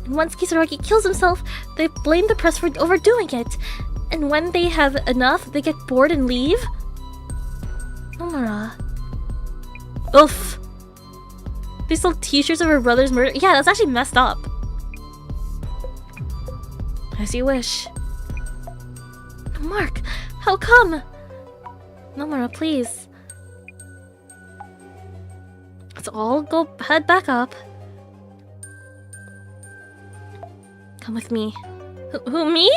And once Kisaragi kills himself, they blame the press for overdoing it. And when they have enough, they get bored and leave? Nomura. Oof. They sold t-shirts of her brother's murder? Yeah, that's actually messed up. As you wish. Mark, how come? Nomura, please. Let's all head back up. Come with me. Who, me?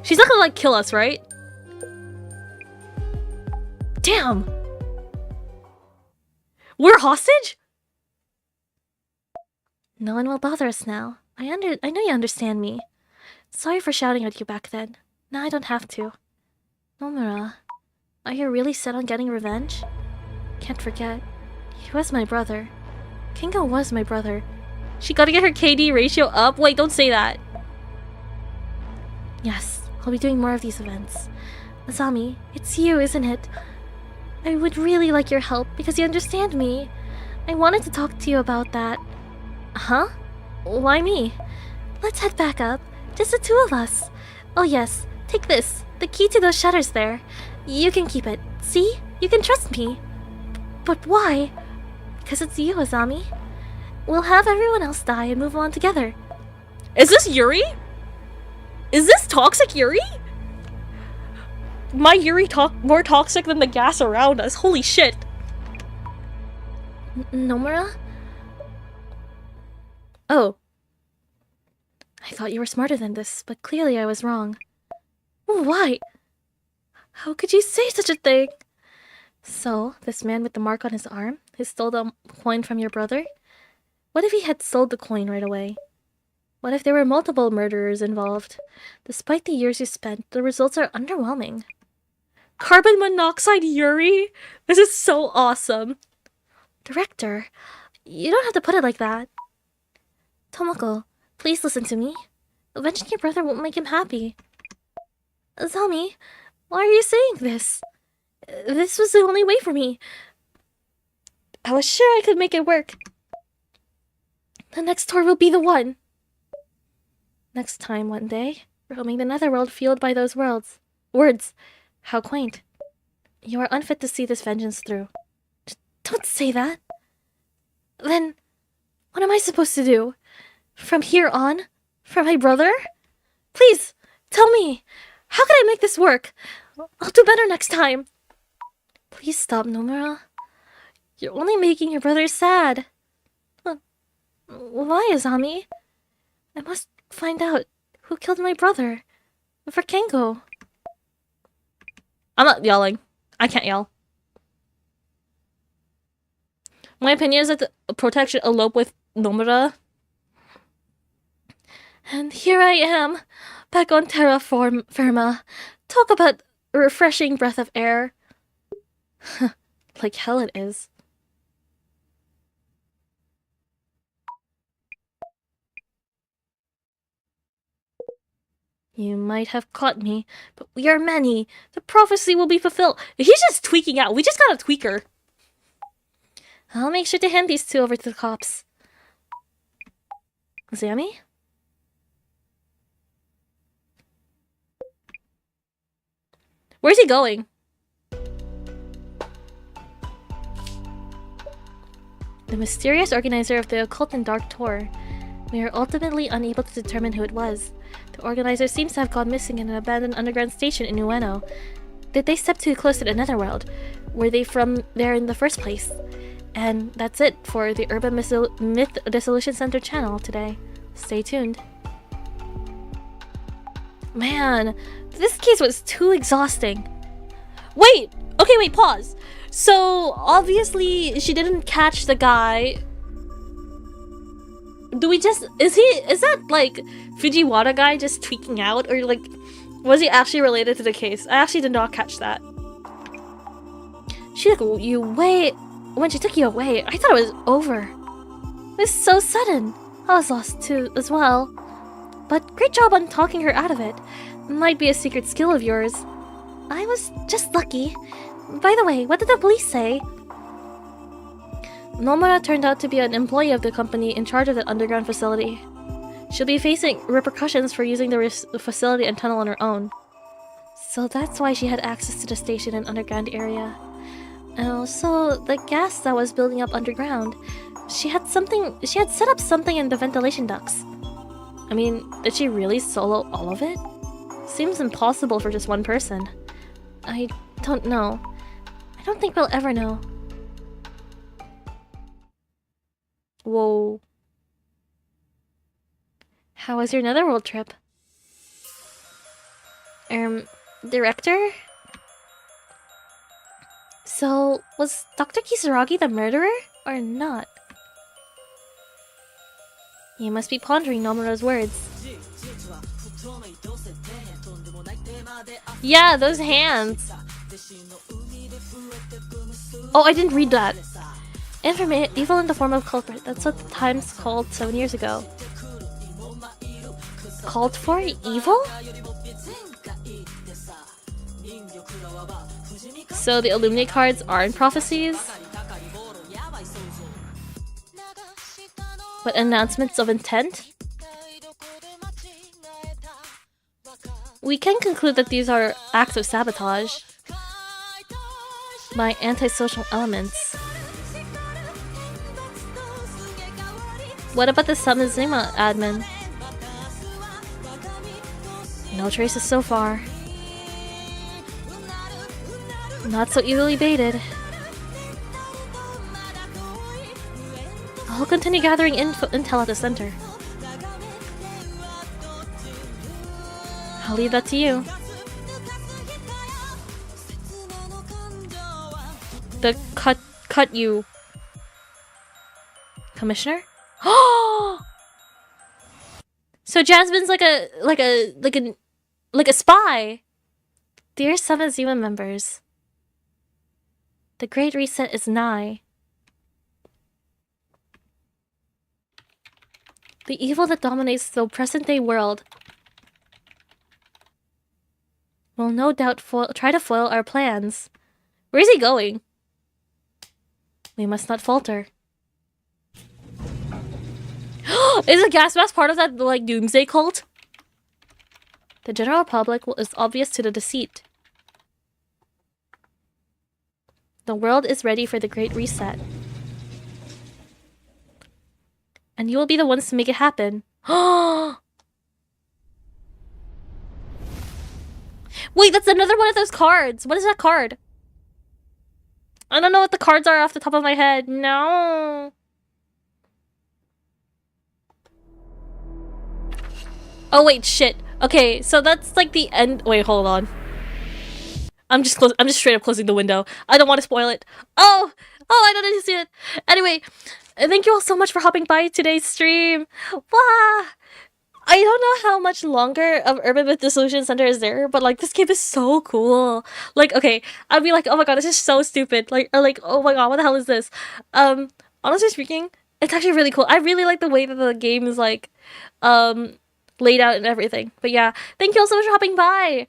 She's not gonna, like, kill us, right? Damn! We're hostage? No one will bother us now. I know you understand me. Sorry for shouting at you back then. Now I don't have to. Nomura, are you really set on getting revenge? Can't forget. He was my brother. Kingo was my brother. She gotta get her KD ratio up? Wait, don't say that. Yes, I'll be doing more of these events. Azami, it's you, isn't it? I would really like your help because you understand me. I wanted to talk to you about that. Huh? Why me? Let's head back up. Just the two of us. Oh yes, take this. The key to those shutters there. You can keep it. See? You can trust me. But why? Because it's you, Azami. We'll have everyone else die and move on together. Is this Yuri? Is this toxic Yuri? My Yuri more toxic than the gas around us. Holy shit. Nomura? Oh. I thought you were smarter than this, but clearly I was wrong. Why? How could you say such a thing? So, this man with the mark on his arm, who stole the coin from your brother? What if he had sold the coin right away? What if there were multiple murderers involved? Despite the years you spent, the results are underwhelming. Carbon monoxide Yuri? This is so awesome. Director, you don't have to put it like that. Tomoko, please listen to me. Avenging your brother won't make him happy. Azami, why are you saying this? This was the only way for me. I was sure I could make it work. The next tour will be the one. Next time, one day, roaming the netherworld fueled by those words. How quaint. You are unfit to see this vengeance through. Don't say that. Then, what am I supposed to do? From here on? For my brother? Please, tell me. How can I make this work? I'll do better next time. Please stop, Nomura. You're only making your brother sad. Why, Azami? I must find out who killed my brother. For Kengo. I'm not yelling. I can't yell. My opinion is that the Protect should elope with Nomura. And here I am, back on terra firma. Talk about a refreshing breath of air. Like hell it is. You might have caught me, but we are many. The prophecy will be fulfilled. He's just tweaking out. We just got a tweaker. I'll make sure to hand these two over to the cops. Zami? Where's he going? The mysterious organizer of the Occult and Dark Tour. We are ultimately unable to determine who it was. The organizer seems to have gone missing in an abandoned underground station in Ueno. Did they step too close to the netherworld? Were they from there in the first place? And that's it for the Urban MYTH Dissolution Center channel today. Stay tuned. Man, this case was too exhausting. Wait! Okay, wait, pause. So, obviously, she didn't catch the guy. Do we just... Is that, like, Fujiwara guy just tweaking out? Or, like, was he actually related to the case? I actually did not catch that. She took you away... When she took you away, I thought it was over. It was so sudden. I was lost too, as well. But great job on talking her out of it. Might be a secret skill of yours. I was just lucky. By the way, what did the police say? Nomura turned out to be an employee of the company in charge of the underground facility. She'll be facing repercussions for using the facility and tunnel on her own. So that's why she had access to the station and underground area. Oh, so the gas that was building up underground, she had set up something in the ventilation ducts. I mean, did she really solo all of it? Seems impossible for just one person. I don't know. I don't think we'll ever know. Whoa. How was your netherworld trip? Director? So, was Dr. Kisaragi the murderer, or not? You must be pondering Nomura's words. Yeah, those hands! Oh, I didn't read that. Evil in the form of culprit. That's what the Times called 7 years ago. Called for evil? So the Illuminate cards are in prophecies? What, announcements of intent? We can conclude that these are acts of sabotage by antisocial elements. What about the Samazima admin? No traces so far. Not so easily baited. I'll continue gathering intel at the center. I'll leave that to you. The cut you. Commissioner? So Jasmine's like a spy. Dear Samazima members, the Great Reset is nigh. The evil that dominates the present-day world will no doubt try to foil our plans. Where is he going? We must not falter. Is the gas mask part of that, like, doomsday cult? The general public is obvious to the deceit. The world is ready for the Great Reset. And you will be the ones to make it happen. Wait, that's another one of those cards. What is that card? I don't know what the cards are off the top of my head. No. Oh wait, shit. Okay, so that's like the end. Wait, hold on. I'm just straight up closing the window. I don't want to spoil it. Oh, I don't need to see it. Anyway, thank you all so much for hopping by today's stream. Wow. I don't know how much longer of MYTH Dissolution Center is there, but like this game is so cool. Like, okay, I'd be like, oh my god, this is so stupid. Like, or like, oh my god, what the hell is this? Honestly speaking, it's actually really cool. I really like the way that the game is like, laid out and everything. But yeah, thank you all so much for hopping by.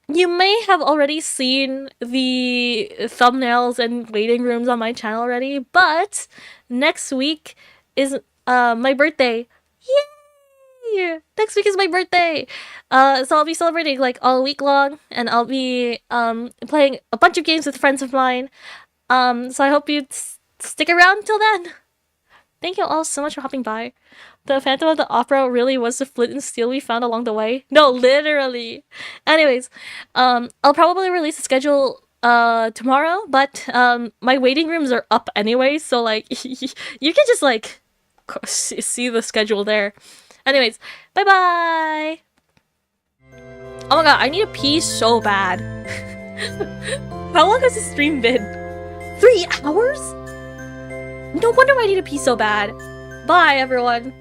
You may have already seen the thumbnails and waiting rooms on my channel already, but next week is my birthday. Yay! Next week is my birthday. So I'll be celebrating like all week long, and I'll be playing a bunch of games with friends of mine. So I hope you stick around till then. Thank you all so much for hopping by. The Phantom of the Opera really was the flint and steel we found along the way. No, literally. Anyways, I'll probably release the schedule tomorrow, but my waiting rooms are up anyway, so like you can just like see the schedule there. Anyways, bye bye. Oh my god, I need to pee so bad. How long has this stream been? 3 hours? No wonder I need to pee so bad. Bye everyone.